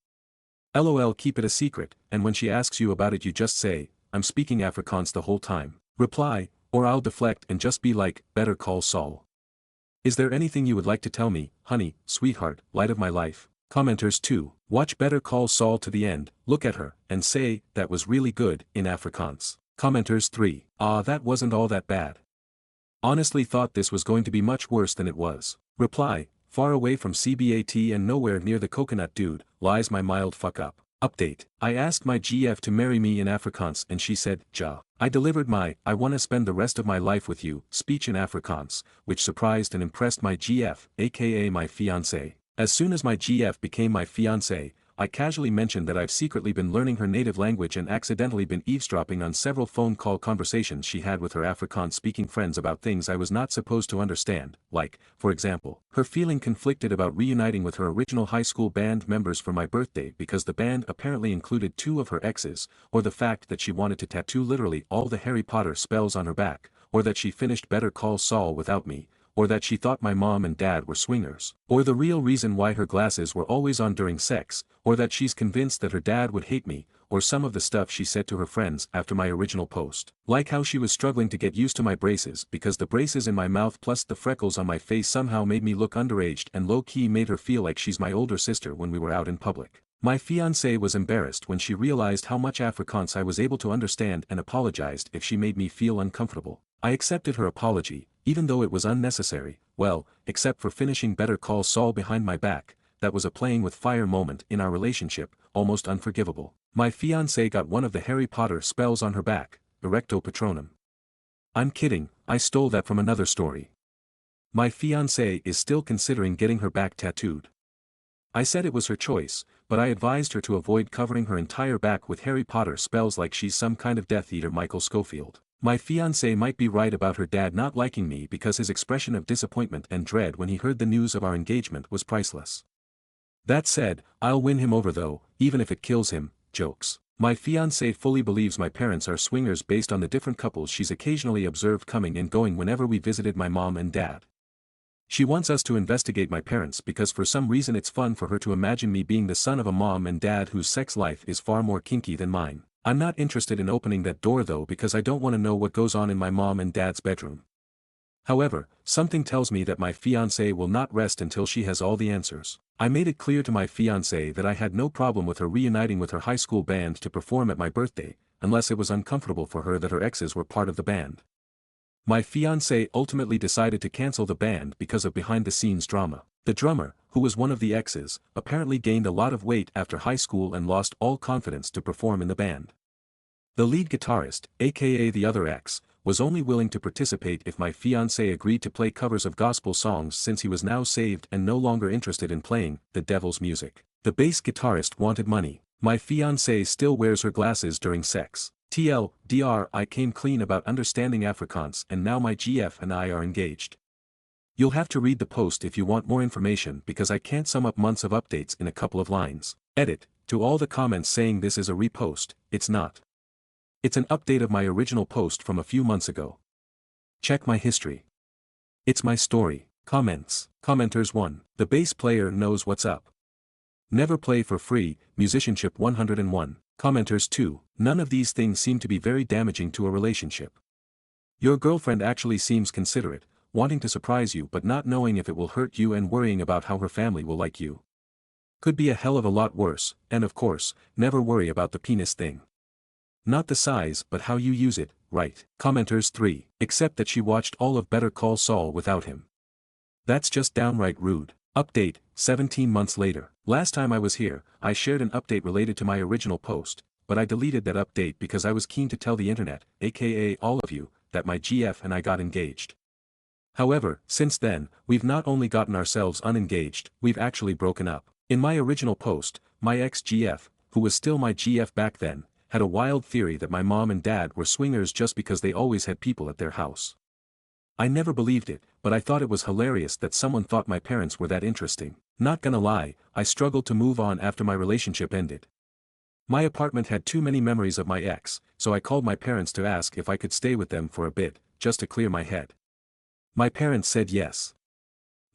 LOL, keep it a secret, and when she asks you about it you just say, I'm speaking Afrikaans the whole time. Reply, or I'll deflect and just be like, Better Call Saul. Is there anything you would like to tell me, honey, sweetheart, light of my life? Commenters 2. Watch Better Call Saul to the end, look at her, and say, that was really good, in Afrikaans. Commenters 3. That wasn't all that bad. Honestly thought this was going to be much worse than it was. Reply, far away from CBAT and nowhere near the coconut dude, lies my mild fuck up. Update, I asked my GF to marry me in Afrikaans and she said, ja. I delivered my, I wanna spend the rest of my life with you, speech in Afrikaans, which surprised and impressed my GF, aka my fiancé. As soon as my GF became my fiancé, I casually mentioned that I've secretly been learning her native language and accidentally been eavesdropping on several phone call conversations she had with her Afrikaans-speaking friends about things I was not supposed to understand, like, for example, her feeling conflicted about reuniting with her original high school band members for my birthday because the band apparently included 2 of her exes, or the fact that she wanted to tattoo literally all the Harry Potter spells on her back, or that she finished Better Call Saul without me, or that she thought my mom and dad were swingers, or the real reason why her glasses were always on during sex, or that she's convinced that her dad would hate me, or some of the stuff she said to her friends after my original post. Like how she was struggling to get used to my braces because the braces in my mouth plus the freckles on my face somehow made me look underaged and low-key made her feel like she's my older sister when we were out in public. My fiancée was embarrassed when she realized how much Afrikaans I was able to understand and apologized if she made me feel uncomfortable. I accepted her apology, even though it was unnecessary, well, except for finishing Better Call Saul behind my back. That was a playing with fire moment in our relationship, almost unforgivable. My fiancée got one of the Harry Potter spells on her back, Erecto Patronum. I'm kidding, I stole that from another story. My fiancée is still considering getting her back tattooed. I said it was her choice, but I advised her to avoid covering her entire back with Harry Potter spells like she's some kind of Death Eater Michael Scofield. My fiancé might be right about her dad not liking me because his expression of disappointment and dread when he heard the news of our engagement was priceless. That said, I'll win him over though, even if it kills him, jokes. My fiancé fully believes my parents are swingers based on the different couples she's occasionally observed coming and going whenever we visited my mom and dad. She wants us to investigate my parents because for some reason it's fun for her to imagine me being the son of a mom and dad whose sex life is far more kinky than mine. I'm not interested in opening that door though because I don't want to know what goes on in my mom and dad's bedroom. However, something tells me that my fiancé will not rest until she has all the answers. I made it clear to my fiancé that I had no problem with her reuniting with her high school band to perform at my birthday, unless it was uncomfortable for her that her exes were part of the band. My fiancé ultimately decided to cancel the band because of behind-the-scenes drama. The drummer, who was one of the exes, apparently gained a lot of weight after high school and lost all confidence to perform in the band. The lead guitarist, aka the other ex, was only willing to participate if my fiancé agreed to play covers of gospel songs since he was now saved and no longer interested in playing the devil's music. The bass guitarist wanted money. My fiancé still wears her glasses during sex. TLDR, I came clean about understanding Afrikaans and now my GF and I are engaged. You'll have to read the post if you want more information because I can't sum up months of updates in a couple of lines. Edit, to all the comments saying this is a repost, it's not. It's an update of my original post from a few months ago. Check my history. It's my story. Comments. Commenters 1. The bass player knows what's up. Never play for free, musicianship 101. Commenters 2. None of these things seem to be very damaging to a relationship. Your girlfriend actually seems considerate, wanting to surprise you but not knowing if it will hurt you and worrying about how her family will like you. Could be a hell of a lot worse, and of course, never worry about the penis thing. Not the size but how you use it, right? Commenters 3. Except that she watched all of Better Call Saul without him. That's just downright rude. Update, 17 months later. Last time I was here, I shared an update related to my original post, but I deleted that update because I was keen to tell the internet, aka all of you, that my GF and I got engaged. However, since then, we've not only gotten ourselves unengaged, we've actually broken up. In my original post, my ex-GF, who was still my GF back then, had a wild theory that my mom and dad were swingers just because they always had people at their house. I never believed it, but I thought it was hilarious that someone thought my parents were that interesting. Not gonna lie, I struggled to move on after my relationship ended. My apartment had too many memories of my ex, so I called my parents to ask if I could stay with them for a bit, just to clear my head. My parents said yes.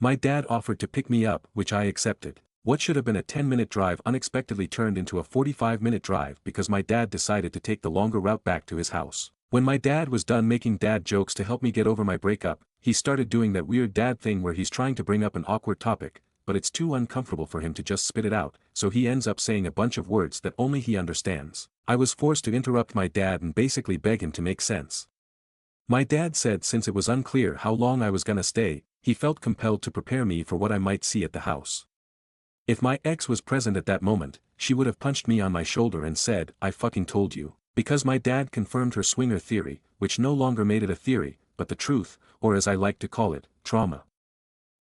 My dad offered to pick me up, which I accepted. What should have been a 10-minute drive unexpectedly turned into a 45-minute drive because my dad decided to take the longer route back to his house. When my dad was done making dad jokes to help me get over my breakup, he started doing that weird dad thing where he's trying to bring up an awkward topic, but it's too uncomfortable for him to just spit it out, so he ends up saying a bunch of words that only he understands. I was forced to interrupt my dad and basically beg him to make sense. My dad said since it was unclear how long I was gonna stay, he felt compelled to prepare me for what I might see at the house. If my ex was present at that moment, she would have punched me on my shoulder and said, "I fucking told you." Because my dad confirmed her swinger theory, which no longer made it a theory, but the truth, or as I like to call it, trauma.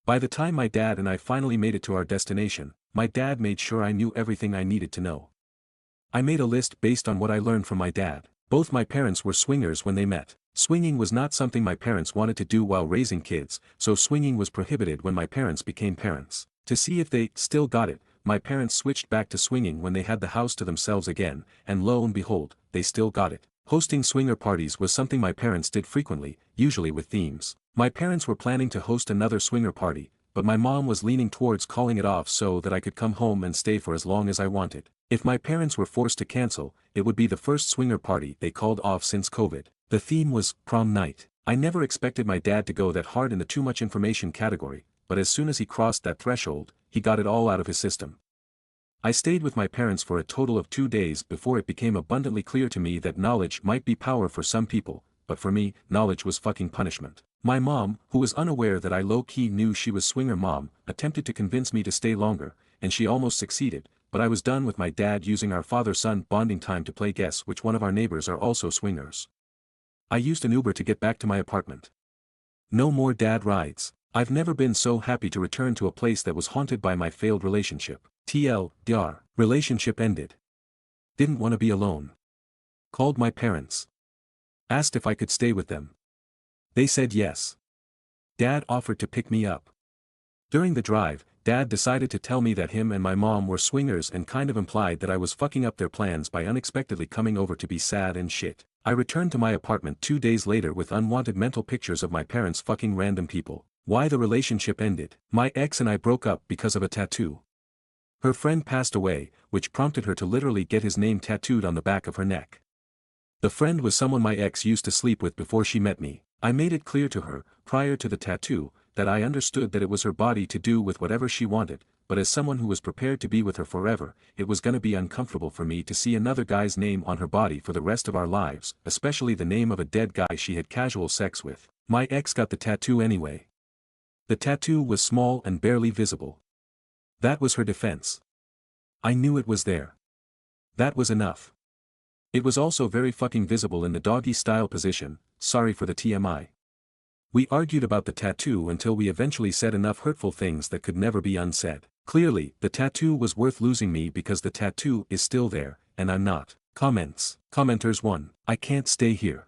By the time my dad and I finally made it to our destination, my dad made sure I knew everything I needed to know. I made a list based on what I learned from my dad. Both my parents were swingers when they met. Swinging was not something my parents wanted to do while raising kids, so swinging was prohibited when my parents became parents. To see if they still got it, my parents switched back to swinging when they had the house to themselves again, and lo and behold, they still got it. Hosting swinger parties was something my parents did frequently, usually with themes. My parents were planning to host another swinger party, but my mom was leaning towards calling it off so that I could come home and stay for as long as I wanted. If my parents were forced to cancel, it would be the first swinger party they called off since COVID. The theme was prom night. I never expected my dad to go that hard in the too much information category, but as soon as he crossed that threshold, he got it all out of his system. I stayed with my parents for a total of 2 days before it became abundantly clear to me that knowledge might be power for some people, but for me, knowledge was fucking punishment. My mom, who was unaware that I low-key knew she was swinger mom, attempted to convince me to stay longer, and she almost succeeded, but I was done with my dad using our father-son bonding time to play guess which one of our neighbors are also swingers. I used an Uber to get back to my apartment. No more dad rides. I've never been so happy to return to a place that was haunted by my failed relationship. TLDR. Relationship ended. Didn't want to be alone. Called my parents. Asked if I could stay with them. They said yes. Dad offered to pick me up. During the drive, Dad decided to tell me that him and my mom were swingers and kind of implied that I was fucking up their plans by unexpectedly coming over to be sad and shit. I returned to my apartment 2 days later with unwanted mental pictures of my parents fucking random people. Why the relationship ended. My ex and I broke up because of a tattoo. Her friend passed away, which prompted her to literally get his name tattooed on the back of her neck. The friend was someone my ex used to sleep with before she met me. I made it clear to her, prior to the tattoo, that I understood that it was her body to do with whatever she wanted, but as someone who was prepared to be with her forever, it was gonna be uncomfortable for me to see another guy's name on her body for the rest of our lives, especially the name of a dead guy she had casual sex with. My ex got the tattoo anyway. The tattoo was small and barely visible. That was her defense. I knew it was there. That was enough. It was also very fucking visible in the doggy-style position, sorry for the TMI. We argued about the tattoo until we eventually said enough hurtful things that could never be unsaid. Clearly, the tattoo was worth losing me because the tattoo is still there, and I'm not. Comments. Commenters 1. I can't stay here.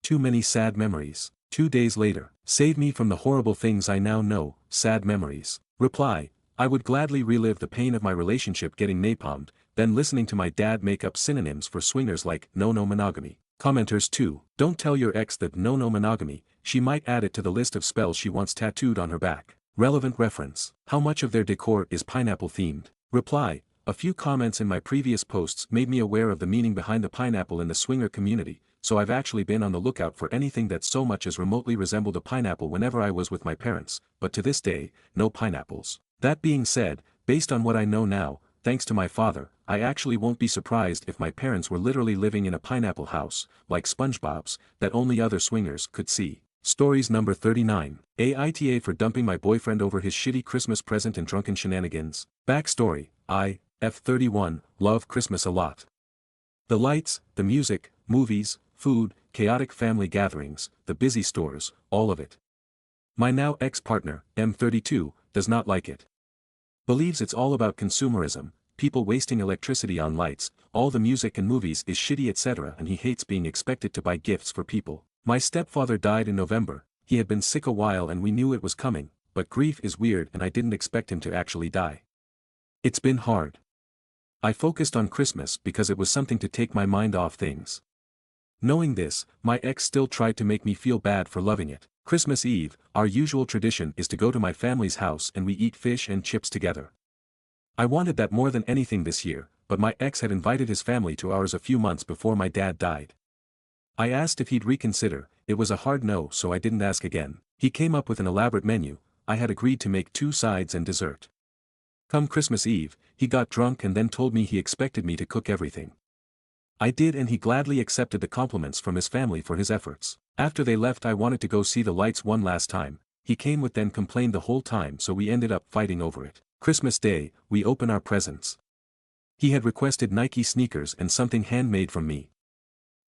Too many sad memories. 2 days later. Save me from the horrible things I now know, sad memories. Reply. I would gladly relive the pain of my relationship getting napalmed, then listening to my dad make up synonyms for swingers like no monogamy. Commenters 2. Don't tell your ex that no monogamy, she might add it to the list of spells she wants tattooed on her back. Relevant reference. How much of their decor is pineapple themed? Reply. A few comments in my previous posts made me aware of the meaning behind the pineapple in the swinger community, so I've actually been on the lookout for anything that so much as remotely resembled a pineapple whenever I was with my parents, but to this day, no pineapples. That being said, based on what I know now, thanks to my father, I actually won't be surprised if my parents were literally living in a pineapple house, like SpongeBob's, that only other swingers could see. Stories number 39. Aita for dumping my boyfriend over his shitty Christmas present and drunken shenanigans. Backstory. I, F31, love Christmas a lot. The lights, the music, movies, food, chaotic family gatherings, the busy stores, all of it. My now ex-partner, M32, does not like it. Believes it's all about consumerism, people wasting electricity on lights, all the music and movies is shitty etc. and he hates being expected to buy gifts for people. My stepfather died in November, he had been sick a while and we knew it was coming, but grief is weird and I didn't expect him to actually die. It's been hard. I focused on Christmas because it was something to take my mind off things. Knowing this, my ex still tried to make me feel bad for loving it. Christmas Eve, our usual tradition is to go to my family's house and we eat fish and chips together. I wanted that more than anything this year, but my ex had invited his family to ours a few months before my dad died. I asked if he'd reconsider, it was a hard no so I didn't ask again. He came up with an elaborate menu, I had agreed to make 2 sides and dessert. Come Christmas Eve, he got drunk and then told me he expected me to cook everything. I did and he gladly accepted the compliments from his family for his efforts. After they left I wanted to go see the lights one last time, he came with then complained the whole time, so we ended up fighting over it. Christmas Day, we open our presents. He had requested Nike sneakers and something handmade from me.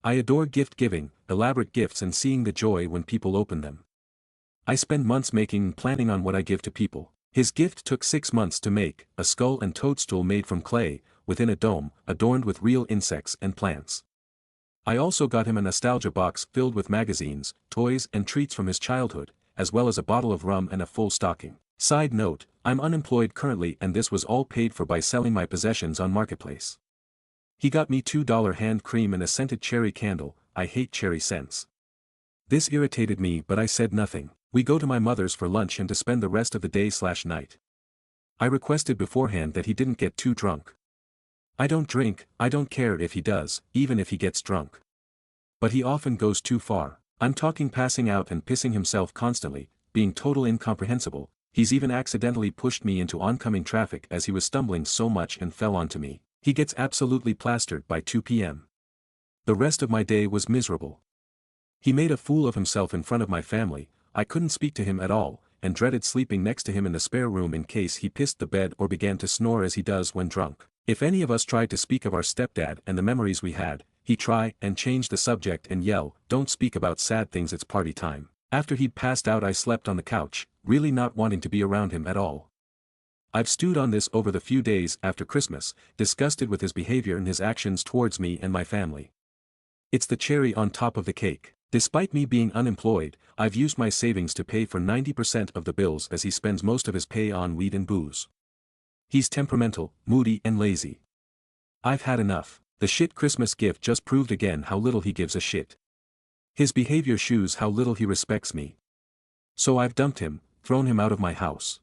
I adore gift giving, elaborate gifts, and seeing the joy when people open them. I spend months making and planning on what I give to people. His gift took 6 months to make, a skull and toadstool made from clay, within a dome, adorned with real insects and plants. I also got him a nostalgia box filled with magazines, toys and treats from his childhood, as well as a bottle of rum and a full stocking. Side note, I'm unemployed currently, and this was all paid for by selling my possessions on Marketplace. He got me $2 hand cream and a scented cherry candle. I hate cherry scents. This irritated me, but I said nothing. We go to my mother's for lunch and to spend the rest of the day/night. I requested beforehand that he didn't get too drunk. I don't drink, I don't care if he does, even if he gets drunk. But he often goes too far. I'm talking passing out and pissing himself constantly, being total incomprehensible. He's even accidentally pushed me into oncoming traffic as he was stumbling so much and fell onto me. He gets absolutely plastered by 2 p.m. The rest of my day was miserable. He made a fool of himself in front of my family. I couldn't speak to him at all, and dreaded sleeping next to him in the spare room in case he pissed the bed or began to snore as he does when drunk. If any of us tried to speak of our stepdad and the memories we had, he'd try and change the subject and yell, "Don't speak about sad things, it's party time." After he'd passed out, I slept on the couch, really not wanting to be around him at all. I've stewed on this over the few days after Christmas, disgusted with his behavior and his actions towards me and my family. It's the cherry on top of the cake. Despite me being unemployed, I've used my savings to pay for 90% of the bills as he spends most of his pay on weed and booze. He's temperamental, moody and lazy. I've had enough. The shit Christmas gift just proved again how little he gives a shit. His behavior shows how little he respects me. So I've dumped him, thrown him out of my house.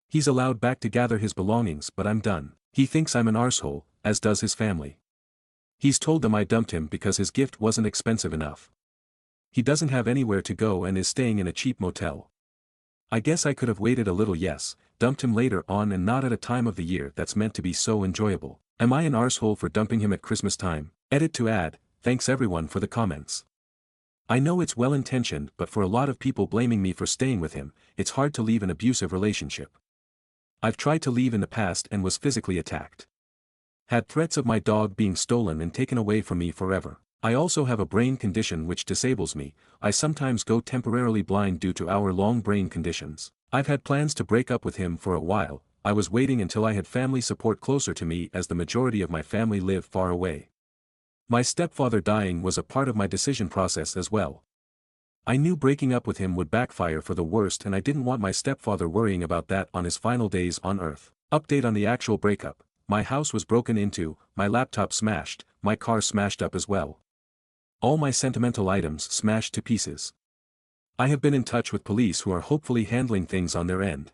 He's allowed back to gather his belongings, but I'm done. He thinks I'm an arsehole, as does his family. He's told them I dumped him because his gift wasn't expensive enough. He doesn't have anywhere to go and is staying in a cheap motel. I guess I could have waited a little, yes, dumped him later on and not at a time of the year that's meant to be so enjoyable. Am I an arsehole for dumping him at Christmas time? Edit to add, thanks everyone for the comments. I know it's well-intentioned, but for a lot of people blaming me for staying with him, it's hard to leave an abusive relationship. I've tried to leave in the past and was physically attacked. Had threats of my dog being stolen and taken away from me forever. I also have a brain condition which disables me. I sometimes go temporarily blind due to hour-long brain conditions. I've had plans to break up with him for a while. I was waiting until I had family support closer to me, as the majority of my family live far away. My stepfather dying was a part of my decision process as well. I knew breaking up with him would backfire for the worst, and I didn't want my stepfather worrying about that on his final days on earth. Update on the actual breakup. My house was broken into, my laptop smashed, my car smashed up as well. All my sentimental items smashed to pieces. I have been in touch with police who are hopefully handling things on their end.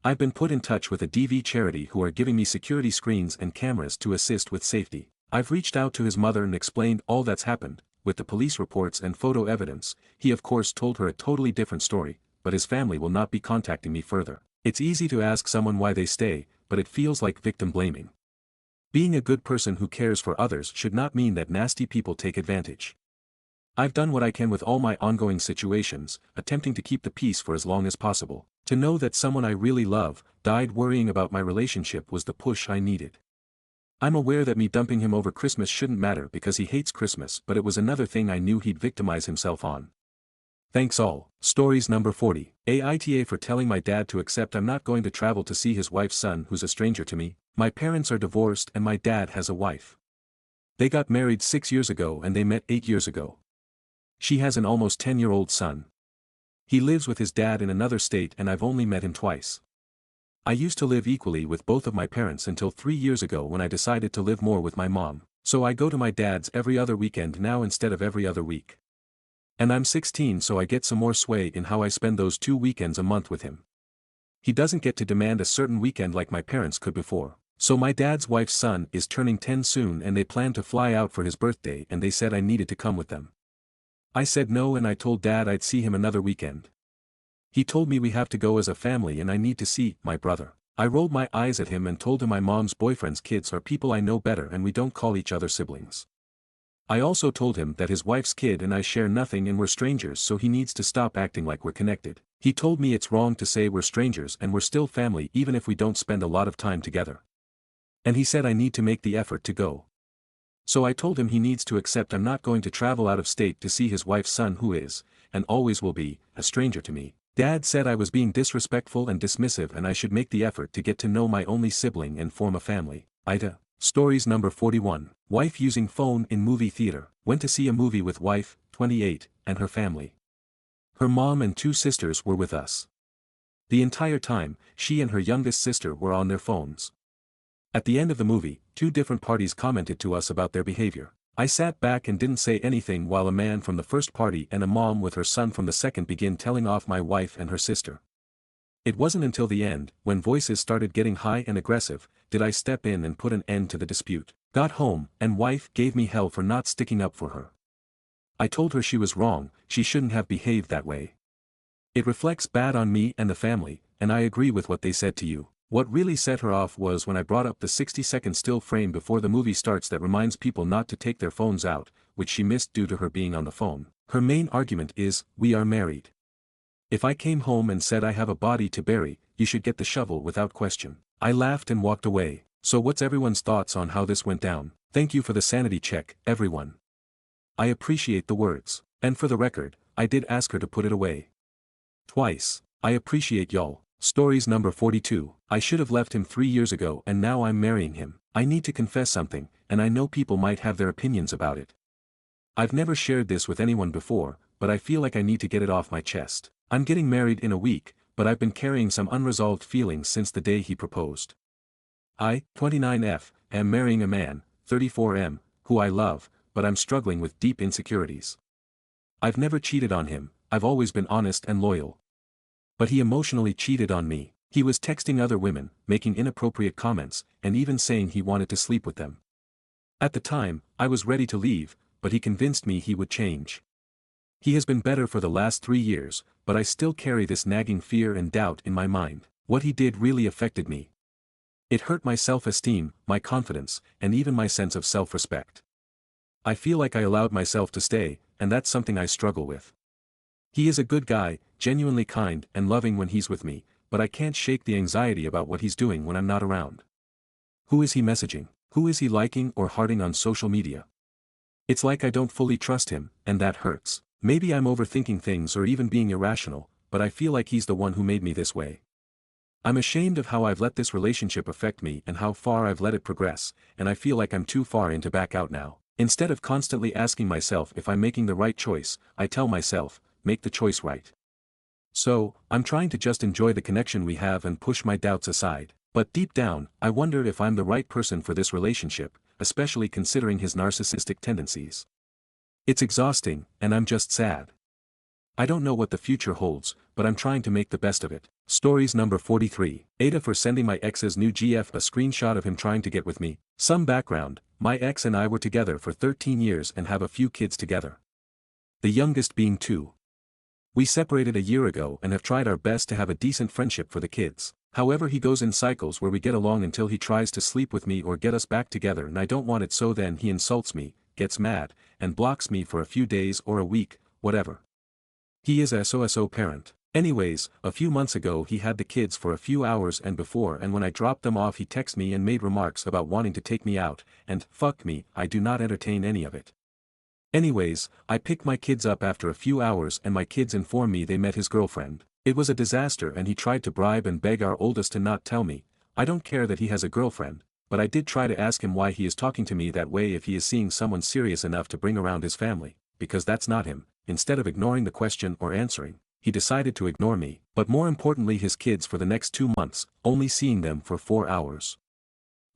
I've been put in touch with a DV charity who are giving me security screens and cameras to assist with safety. I've reached out to his mother and explained all that's happened. With the police reports and photo evidence, he of course told her a totally different story, but his family will not be contacting me further. It's easy to ask someone why they stay, but it feels like victim blaming. Being a good person who cares for others should not mean that nasty people take advantage. I've done what I can with all my ongoing situations, attempting to keep the peace for as long as possible. To know that someone I really love died worrying about my relationship was the push I needed. I'm aware that me dumping him over Christmas shouldn't matter because he hates Christmas, but it was another thing I knew he'd victimize himself on. Thanks all. Stories number 40. Aita for telling my dad to accept I'm not going to travel to see his wife's son who's a stranger to me. My parents are divorced and my dad has a wife. They got married 6 years ago and they met 8 years ago. She has an almost 10-year-old son. He lives with his dad in another state and I've only met him twice. I used to live equally with both of my parents until 3 years ago when I decided to live more with my mom. So I go to my dad's every other weekend now instead of every other week. And I'm 16, so I get some more sway in how I spend those 2 weekends a month with him. He doesn't get to demand a certain weekend like my parents could before. So my dad's wife's son is turning 10 soon and they plan to fly out for his birthday and they said I needed to come with them. I said no and I told Dad I'd see him another weekend. He told me we have to go as a family and I need to see my brother. I rolled my eyes at him and told him my mom's boyfriend's kids are people I know better and we don't call each other siblings. I also told him that his wife's kid and I share nothing and we're strangers, so he needs to stop acting like we're connected. He told me it's wrong to say we're strangers and we're still family even if we don't spend a lot of time together. And he said I need to make the effort to go. So I told him he needs to accept I'm not going to travel out of state to see his wife's son who is, and always will be, a stranger to me. Dad said I was being disrespectful and dismissive and I should make the effort to get to know my only sibling and form a family. Aita. Stories number 41. Wife using phone in movie theater. Went to see a movie with wife, 28, and her family. Her mom and 2 sisters were with us. The entire time, she and her youngest sister were on their phones. At the end of the movie, 2 different parties commented to us about their behavior. I sat back and didn't say anything while a man from the first party and a mom with her son from the second began telling off my wife and her sister. It wasn't until the end, when voices started getting high and aggressive, did I step in and put an end to the dispute. Got home, and wife gave me hell for not sticking up for her. I told her she was wrong, she shouldn't have behaved that way. It reflects bad on me and the family, and I agree with what they said to you. What really set her off was when I brought up the 60-second still frame before the movie starts that reminds people not to take their phones out, which she missed due to her being on the phone. Her main argument is, we are married. If I came home and said I have a body to bury, you should get the shovel without question. I laughed and walked away. So what's everyone's thoughts on how this went down? Thank you for the sanity check, everyone. I appreciate the words. And for the record, I did ask her to put it away. Twice. I appreciate y'all. Stories number 42. I should have left him 3 years ago and now I'm marrying him. I need to confess something, and I know people might have their opinions about it. I've never shared this with anyone before, but I feel like I need to get it off my chest. I'm getting married in a week, but I've been carrying some unresolved feelings since the day he proposed. I, 29F, am marrying a man, 34M, who I love, but I'm struggling with deep insecurities. I've never cheated on him, I've always been honest and loyal. But he emotionally cheated on me. He was texting other women, making inappropriate comments, and even saying he wanted to sleep with them. At the time, I was ready to leave, but he convinced me he would change. He has been better for the last 3 years, but I still carry this nagging fear and doubt in my mind. What he did really affected me. It hurt my self-esteem, my confidence, and even my sense of self-respect. I feel like I allowed myself to stay, and that's something I struggle with. He is a good guy, genuinely kind and loving when he's with me, but I can't shake the anxiety about what he's doing when I'm not around. Who is he messaging? Who is he liking or hearting on social media? It's like I don't fully trust him, and that hurts. Maybe I'm overthinking things or even being irrational, but I feel like he's the one who made me this way. I'm ashamed of how I've let this relationship affect me and how far I've let it progress, and I feel like I'm too far in to back out now. Instead of constantly asking myself if I'm making the right choice, I tell myself, make the choice right. So, I'm trying to just enjoy the connection we have and push my doubts aside. But deep down, I wonder if I'm the right person for this relationship, especially considering his narcissistic tendencies. It's exhausting, and I'm just sad. I don't know what the future holds, but I'm trying to make the best of it. Stories number 43. Aita for sending my ex's new GF a screenshot of him trying to get with me. Some background, my ex and I were together for 13 years and have a few kids together. The youngest being 2. We separated a year ago and have tried our best to have a decent friendship for the kids. However, he goes in cycles where we get along until he tries to sleep with me or get us back together and I don't want it, so then he insults me, gets mad, and blocks me for a few days or a week, whatever. He is a SOSO parent. Anyways, a few months ago he had the kids for a few hours and before, and when I dropped them off he texted me and made remarks about wanting to take me out, and fuck me, I do not entertain any of it. Anyways, I picked my kids up after a few hours and my kids informed me they met his girlfriend. It was a disaster and he tried to bribe and beg our oldest to not tell me. I don't care that he has a girlfriend, but I did try to ask him why he is talking to me that way if he is seeing someone serious enough to bring around his family, because that's not him. Instead of ignoring the question or answering, he decided to ignore me, but more importantly his kids for the next 2 months, only seeing them for 4 hours.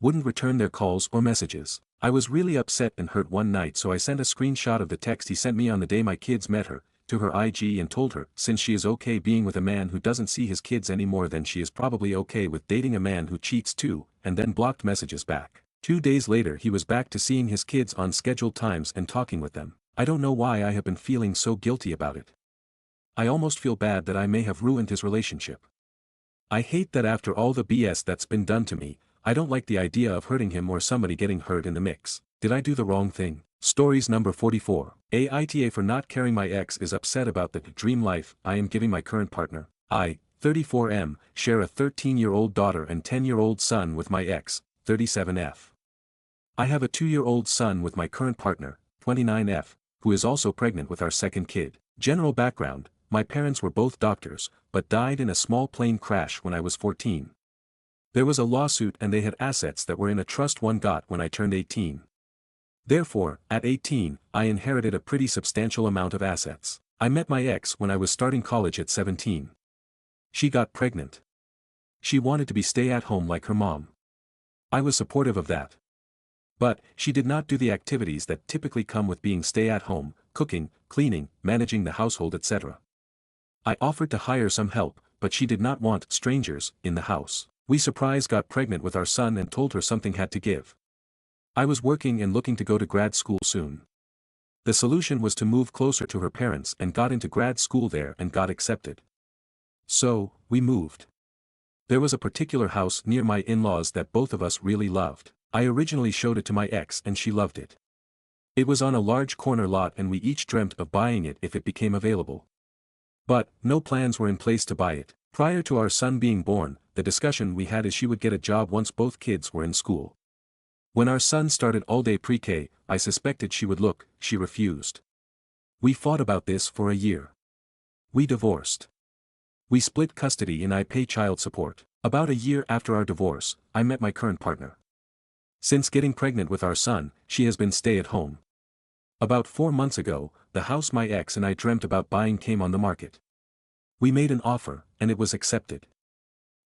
Wouldn't return their calls or messages. I was really upset and hurt one night, so I sent a screenshot of the text he sent me on the day my kids met her, to her IG and told her, since she is okay being with a man who doesn't see his kids anymore, then she is probably okay with dating a man who cheats too, and then blocked messages back. 2 days later he was back to seeing his kids on scheduled times and talking with them. I don't know why I have been feeling so guilty about it. I almost feel bad that I may have ruined his relationship. I hate that after all the BS that's been done to me, I don't like the idea of hurting him or somebody getting hurt in the mix. Did I do the wrong thing? Stories number 44. Aita for not caring. My ex is upset about the dream life I am giving my current partner. I, 34M, share a 13-year-old daughter and 10-year-old son with my ex, 37F. I have a 2-year-old son with my current partner, 29F, who is also pregnant with our second kid. General background: my parents were both doctors, but died in a small plane crash when I was 14. There was a lawsuit and they had assets that were in a trust one got when I turned 18. Therefore, at 18, I inherited a pretty substantial amount of assets. I met my ex when I was starting college at 17. She got pregnant. She wanted to be stay-at-home like her mom. I was supportive of that. But, she did not do the activities that typically come with being stay-at-home: cooking, cleaning, managing the household, etc. I offered to hire some help, but she did not want strangers in the house. We surprise got pregnant with our son and told her something had to give. I was working and looking to go to grad school soon. The solution was to move closer to her parents and got into grad school there and got accepted. So, we moved. There was a particular house near my in-laws that both of us really loved. I originally showed it to my ex and she loved it. It was on a large corner lot and we each dreamt of buying it if it became available. But, no plans were in place to buy it. Prior to our son being born, the discussion we had is she would get a job once both kids were in school. When our son started all-day pre-K, I suspected she would look. She refused. We fought about this for a year. We divorced. We split custody and I pay child support. About a year after our divorce, I met my current partner. Since getting pregnant with our son, she has been stay-at-home. About 4 months ago, the house my ex and I dreamt about buying came on the market. We made an offer, and it was accepted.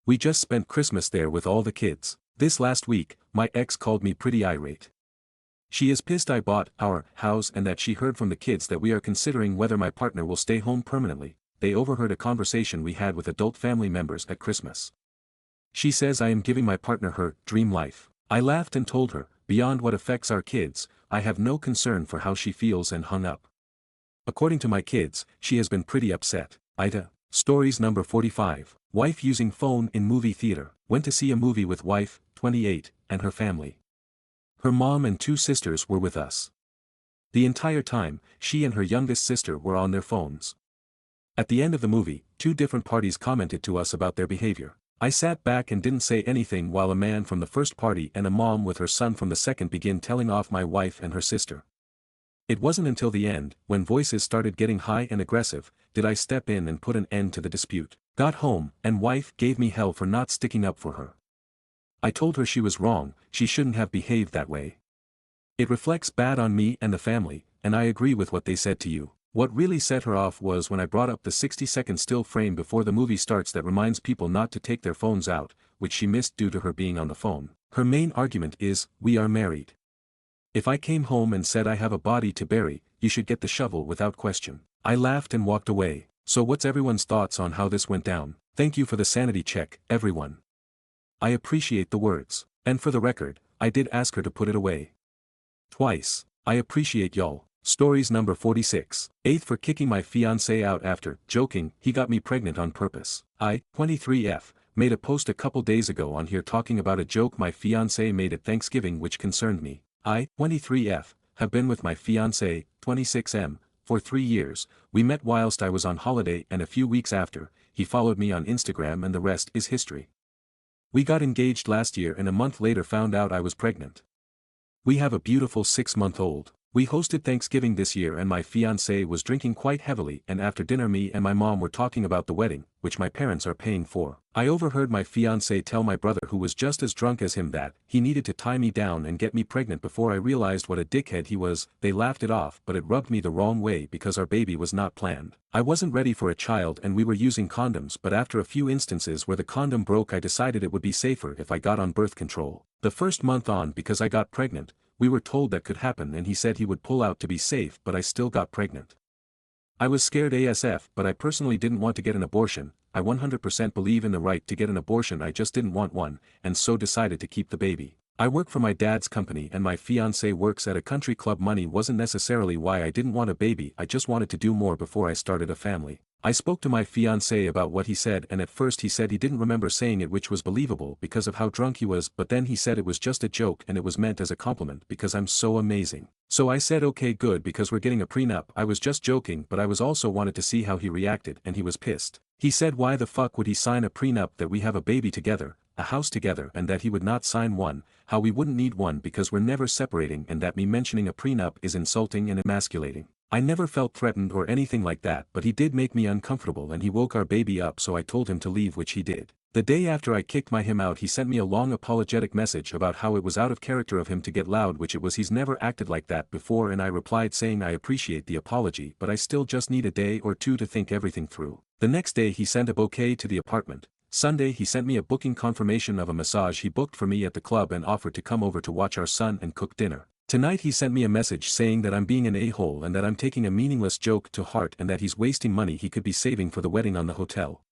We just spent Christmas there with all the kids. This last week, my ex called me pretty irate. She is pissed I bought our house and that she heard from the kids that we are considering whether my partner will stay home permanently. They overheard a conversation we had with adult family members at Christmas. She says I am giving my partner her dream life. I laughed and told her, beyond what affects our kids, I have no concern for how she feels, and hung up. According to my kids, she has been pretty upset. Aita. Stories number 45. Wife using phone in movie theater. Went to see a movie with wife, 28, and her family. Her mom and 2 sisters were with us. The entire time, she and her youngest sister were on their phones. At the end of the movie, 2 different parties commented to us about their behavior. I sat back and didn't say anything while a man from the first party and a mom with her son from the second began telling off my wife and her sister. It wasn't until the end, when voices started getting high and aggressive, did I step in and put an end to the dispute. Got home, and wife gave me hell for not sticking up for her. I told her she was wrong, she shouldn't have behaved that way. It reflects bad on me and the family, and I agree with what they said to you. What really set her off was when I brought up the 60-second still frame before the movie starts that reminds people not to take their phones out, which she missed due to her being on the phone. Her main argument is, we are married. If I came home and said I have a body to bury, you should get the shovel without question. I laughed and walked away. So what's everyone's thoughts on how this went down? Thank you for the sanity check, everyone. I appreciate the words. And for the record, I did ask her to put it away. Twice. I appreciate y'all. Stories number 46. 8th for kicking my fiancé out after, joking, he got me pregnant on purpose. I, 23F, made a post a couple days ago on here talking about a joke my fiancé made at Thanksgiving which concerned me. I, 23F, have been with my fiancé, 26M, for 3 years. We met whilst I was on holiday and a few weeks after, he followed me on Instagram and the rest is history. We got engaged last year and a month later found out I was pregnant. We have a beautiful 6-month-old. We hosted Thanksgiving this year and my fiancé was drinking quite heavily, and after dinner me and my mom were talking about the wedding, which my parents are paying for. I overheard my fiancé tell my brother who was just as drunk as him that he needed to tie me down and get me pregnant before I realized what a dickhead he was. They laughed it off, but it rubbed me the wrong way because our baby was not planned. I wasn't ready for a child and we were using condoms, but after a few instances where the condom broke I decided it would be safer if I got on birth control. The first month on, because I got pregnant, we were told that could happen and he said he would pull out to be safe, but I still got pregnant. I was scared ASF, but I personally didn't want to get an abortion. I 100% believe in the right to get an abortion, I just didn't want one, and so decided to keep the baby. I work for my dad's company and my fiancé works at a country club. Money wasn't necessarily why I didn't want a baby, I just wanted to do more before I started a family. I spoke to my fiancé about what he said and at first he said he didn't remember saying it, which was believable because of how drunk he was, but then he said it was just a joke and it was meant as a compliment because I'm so amazing. So I said okay good because we're getting a prenup. I was just joking, but I was also wanted to see how he reacted and he was pissed. He said why the fuck would he sign a prenup, that we have a baby together, a house together, and that he would not sign one, how we wouldn't need one because we're never separating, and that me mentioning a prenup is insulting and emasculating. I never felt threatened or anything like that, but he did make me uncomfortable and he woke our baby up, so I told him to leave, which he did. The day after I kicked him out, he sent me a long apologetic message about how it was out of character of him to get loud, which it was. He's never acted like that before, and I replied saying I appreciate the apology but I still just need a day or two to think everything through. The next day he sent a bouquet to the apartment. Sunday he sent me a booking confirmation of a massage he booked for me at the club and offered to come over to watch our son and cook dinner. Tonight he sent me a message saying that I'm being an a-hole and that I'm taking a meaningless joke to heart and that he's wasting money he could be saving for the wedding on the hotel.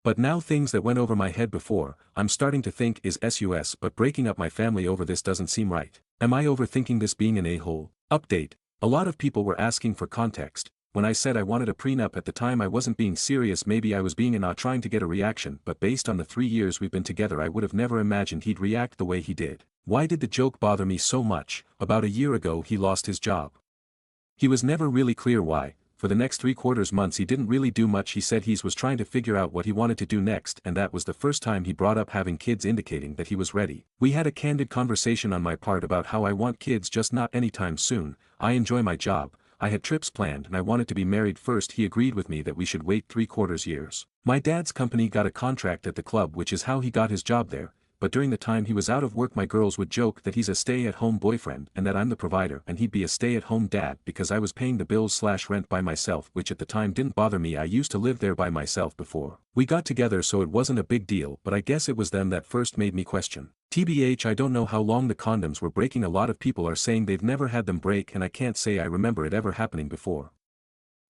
But now things that went over my head before, I'm starting to think is sus, but breaking up my family over this doesn't seem right. Am I overthinking this being an a-hole? Update. A lot of people were asking for context. When I said I wanted a prenup at the time I wasn't being serious, maybe I was being not trying to get a reaction, but based on the 3 years we've been together I would have never imagined he'd react the way he did. Why did the joke bother me so much? About a year ago he lost his job. He was never really clear why. For the next 3/4 months he didn't really do much. He said he was trying to figure out what he wanted to do next, and that was the first time he brought up having kids, indicating that he was ready. We had a candid conversation on my part about how I want kids, just not anytime soon. I enjoy my job, I had trips planned and I wanted to be married first. He agreed with me that we should wait 3/4 years. My dad's company got a contract at the club, which is how he got his job there. But during the time he was out of work my girls would joke that he's a stay-at-home boyfriend and that I'm the provider and he'd be a stay-at-home dad because I was paying the bills/rent by myself, which at the time didn't bother me. I used to live there by myself before we got together, so it wasn't a big deal, but I guess it was them that first made me question. TBH, I don't know how long the condoms were breaking. A lot of people are saying they've never had them break and I can't say I remember it ever happening before.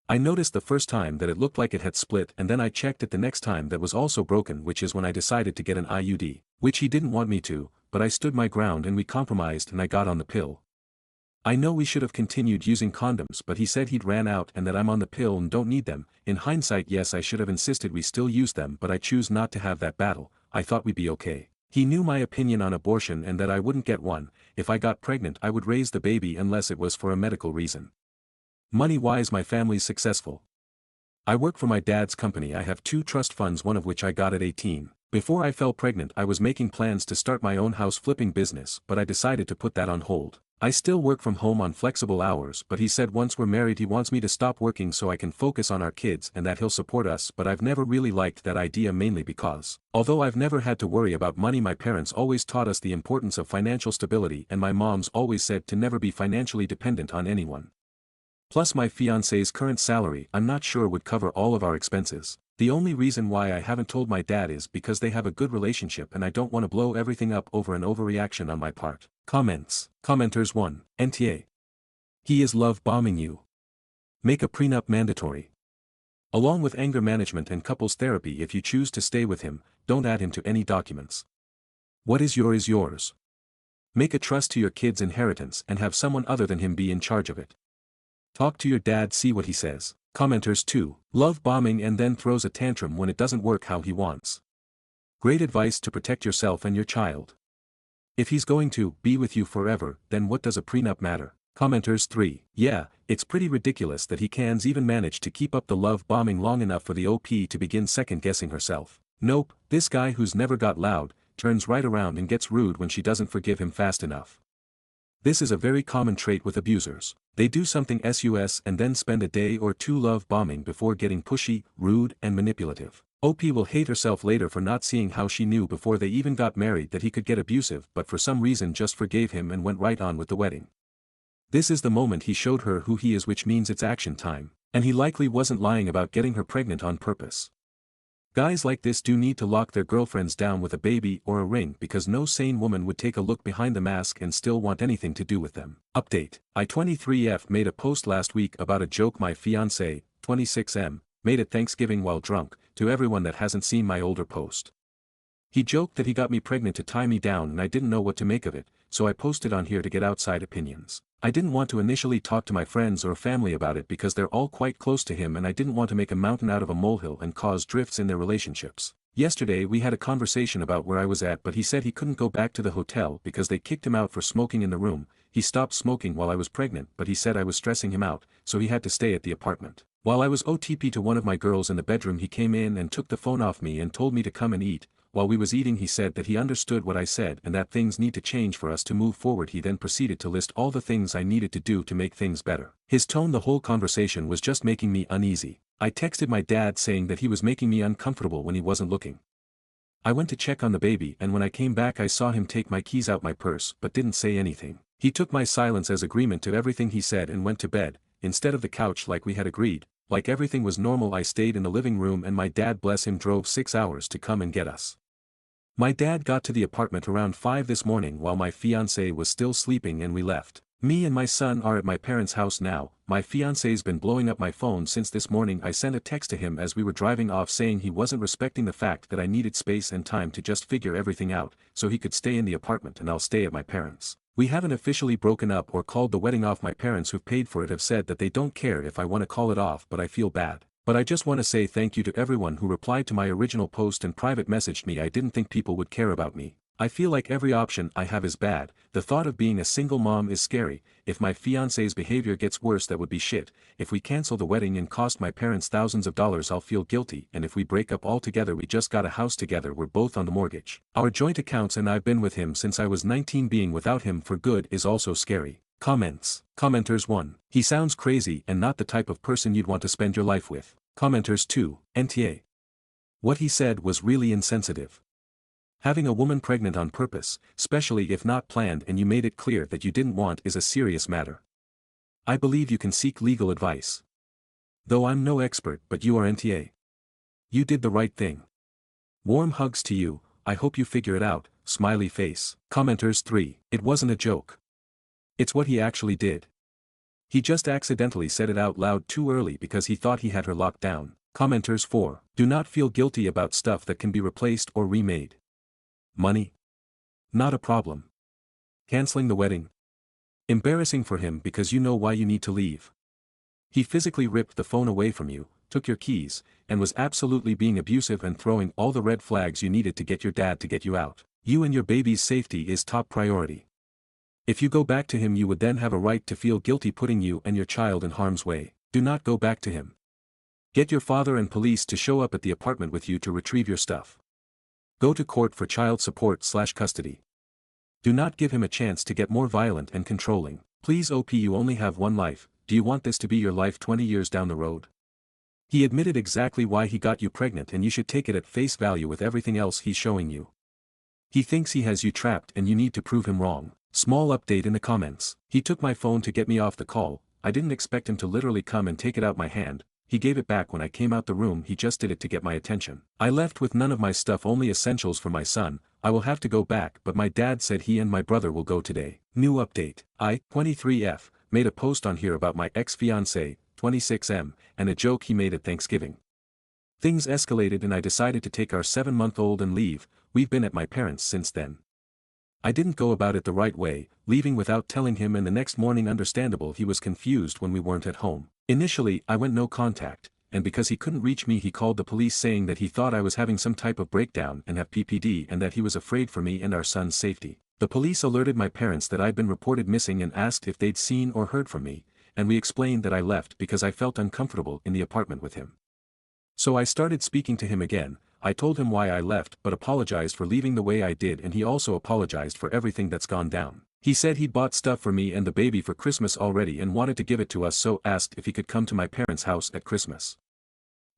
I noticed the first time that it looked like it had split, and then I checked it the next time that was also broken, which is when I decided to get an IUD, which he didn't want me to, but I stood my ground and we compromised and I got on the pill. I know we should have continued using condoms, but he said he'd ran out and that I'm on the pill and don't need them. In hindsight, yes, I should have insisted we still use them, but I choose not to have that battle. I thought we'd be okay. He knew my opinion on abortion and that I wouldn't get one. If I got pregnant I would raise the baby unless it was for a medical reason. Money-wise my family's successful. I work for my dad's company. I have 2 trust funds, one of which I got at 18. Before I fell pregnant I was making plans to start my own house flipping business, but I decided to put that on hold. I still work from home on flexible hours, but he said once we're married he wants me to stop working so I can focus on our kids and that he'll support us, but I've never really liked that idea, mainly because, although I've never had to worry about money, my parents always taught us the importance of financial stability and my mom's always said to never be financially dependent on anyone. Plus my fiancé's current salary I'm not sure would cover all of our expenses. The only reason why I haven't told my dad is because they have a good relationship and I don't want to blow everything up over an overreaction on my part. Comments. Commenters 1. NTA. He is love bombing you. Make a prenup mandatory. Along with anger management and couples therapy if you choose to stay with him, don't add him to any documents. What is yours. Make a trust to your kid's inheritance and have someone other than him be in charge of it. Talk to your dad, see what he says. Commenters 2. Love bombing and then throws a tantrum when it doesn't work how he wants. Great advice to protect yourself and your child. If he's going to be with you forever, then what does a prenup matter? Commenters 3. Yeah, it's pretty ridiculous that he can's even manage to keep up the love bombing long enough for the OP to begin second guessing herself. Nope, this guy who's never got loud, turns right around and gets rude when she doesn't forgive him fast enough. This is a very common trait with abusers. They do something sus and then spend a day or 2 love bombing before getting pushy, rude, and manipulative. OP will hate herself later for not seeing how she knew before they even got married that he could get abusive, but for some reason just forgave him and went right on with the wedding. This is the moment he showed her who he is, which means it's action time, and he likely wasn't lying about getting her pregnant on purpose. Guys like this do need to lock their girlfriends down with a baby or a ring, because no sane woman would take a look behind the mask and still want anything to do with them. Update. I23F made a post last week about a joke my fiancé, 26M, made at Thanksgiving while drunk. To everyone that hasn't seen my older post, he joked that he got me pregnant to tie me down and I didn't know what to make of it, so I posted on here to get outside opinions. I didn't want to initially talk to my friends or family about it because they're all quite close to him and I didn't want to make a mountain out of a molehill and cause drifts in their relationships. Yesterday we had a conversation about where I was at, but he said he couldn't go back to the hotel because they kicked him out for smoking in the room. He stopped smoking while I was pregnant, but he said I was stressing him out, so he had to stay at the apartment. While I was OTP to one of my girls in the bedroom, he came in and took the phone off me and told me to come and eat. While we was eating, he said that he understood what I said and that things need to change for us to move forward. He then proceeded to list all the things I needed to do to make things better. His tone the whole conversation was just making me uneasy. I texted my dad saying that he was making me uncomfortable when he wasn't looking. I went to check on the baby and when I came back I saw him take my keys out my purse but didn't say anything. He took my silence as agreement to everything he said and went to bed, instead of the couch like we had agreed. Like everything was normal, I stayed in the living room and my dad, bless him, drove 6 hours to come and get us. My dad got to the apartment around 5 this morning while my fiancé was still sleeping and we left. Me and my son are at my parents' house now. My fiancé's been blowing up my phone since this morning. I sent a text to him as we were driving off saying he wasn't respecting the fact that I needed space and time to just figure everything out, so he could stay in the apartment and I'll stay at my parents'. We haven't officially broken up or called the wedding off. My parents who've paid for it have said that they don't care if I want to call it off, but I feel bad. But I just want to say thank you to everyone who replied to my original post and private messaged me. I didn't think people would care about me. I feel like every option I have is bad. The thought of being a single mom is scary. If my fiancé's behavior gets worse, that would be shit. If we cancel the wedding and cost my parents thousands of dollars, I'll feel guilty, and if we break up altogether, we just got a house together, we're both on the mortgage, our joint accounts, and I've been with him since I was 19. Being without him for good is also scary. Comments. Commenters 1. He sounds crazy and not the type of person you'd want to spend your life with. Commenters 2. NTA. What he said was really insensitive. Having a woman pregnant on purpose, especially if not planned and you made it clear that you didn't want, is a serious matter. I believe you can seek legal advice. Though I'm no expert, but you are NTA. You did the right thing. Warm hugs to you, I hope you figure it out, smiley face. Commenters 3. It wasn't a joke. It's what he actually did. He just accidentally said it out loud too early because he thought he had her locked down. Commenters 4. Do not feel guilty about stuff that can be replaced or remade. Money? Not a problem. Canceling the wedding? Embarrassing for him because you know why you need to leave. He physically ripped the phone away from you, took your keys, and was absolutely being abusive and throwing all the red flags you needed to get your dad to get you out. You and your baby's safety is top priority. If you go back to him, you would then have a right to feel guilty putting you and your child in harm's way. Do not go back to him. Get your father and police to show up at the apartment with you to retrieve your stuff. Go to court for child support/custody. Do not give him a chance to get more violent and controlling. Please OP, you only have one life. Do you want this to be your life 20 years down the road? He admitted exactly why he got you pregnant and you should take it at face value with everything else he's showing you. He thinks he has you trapped and you need to prove him wrong. Small update in the comments. He took my phone to get me off the call. I didn't expect him to literally come and take it out my hand. He gave it back when I came out the room. He just did it to get my attention. I left with none of my stuff, only essentials for my son. I will have to go back, but my dad said he and my brother will go today. New update. I, 23F, made a post on here about my ex-fiancé, 26M, and a joke he made at Thanksgiving. Things escalated and I decided to take our 7-month-old and leave. We've been at my parents since then. I didn't go about it the right way, leaving without telling him, and the next morning, understandable, he was confused when we weren't at home. Initially I went no contact, and because he couldn't reach me he called the police saying that he thought I was having some type of breakdown and have PPD and that he was afraid for me and our son's safety. The police alerted my parents that I'd been reported missing and asked if they'd seen or heard from me, and we explained that I left because I felt uncomfortable in the apartment with him. So I started speaking to him again. I told him why I left but apologized for leaving the way I did, and he also apologized for everything that's gone down. He said he'd bought stuff for me and the baby for Christmas already and wanted to give it to us, so asked if he could come to my parents' house at Christmas.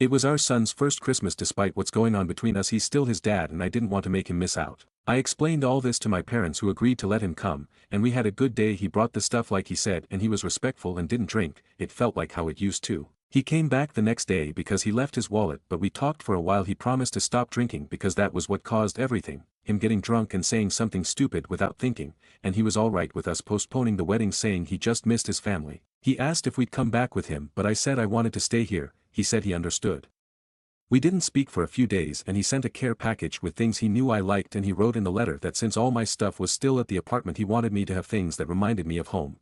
It was our son's first Christmas. Despite what's going on between us, he's still his dad and I didn't want to make him miss out. I explained all this to my parents who agreed to let him come, and we had a good day. He brought the stuff like he said and he was respectful and didn't drink. It felt like how it used to. He came back the next day because he left his wallet, but we talked for a while. He promised to stop drinking because that was what caused everything, him getting drunk and saying something stupid without thinking, and he was alright with us postponing the wedding, saying he just missed his family. He asked if we'd come back with him, but I said I wanted to stay here. He said he understood. We didn't speak for a few days and he sent a care package with things he knew I liked, and he wrote in the letter that since all my stuff was still at the apartment he wanted me to have things that reminded me of home.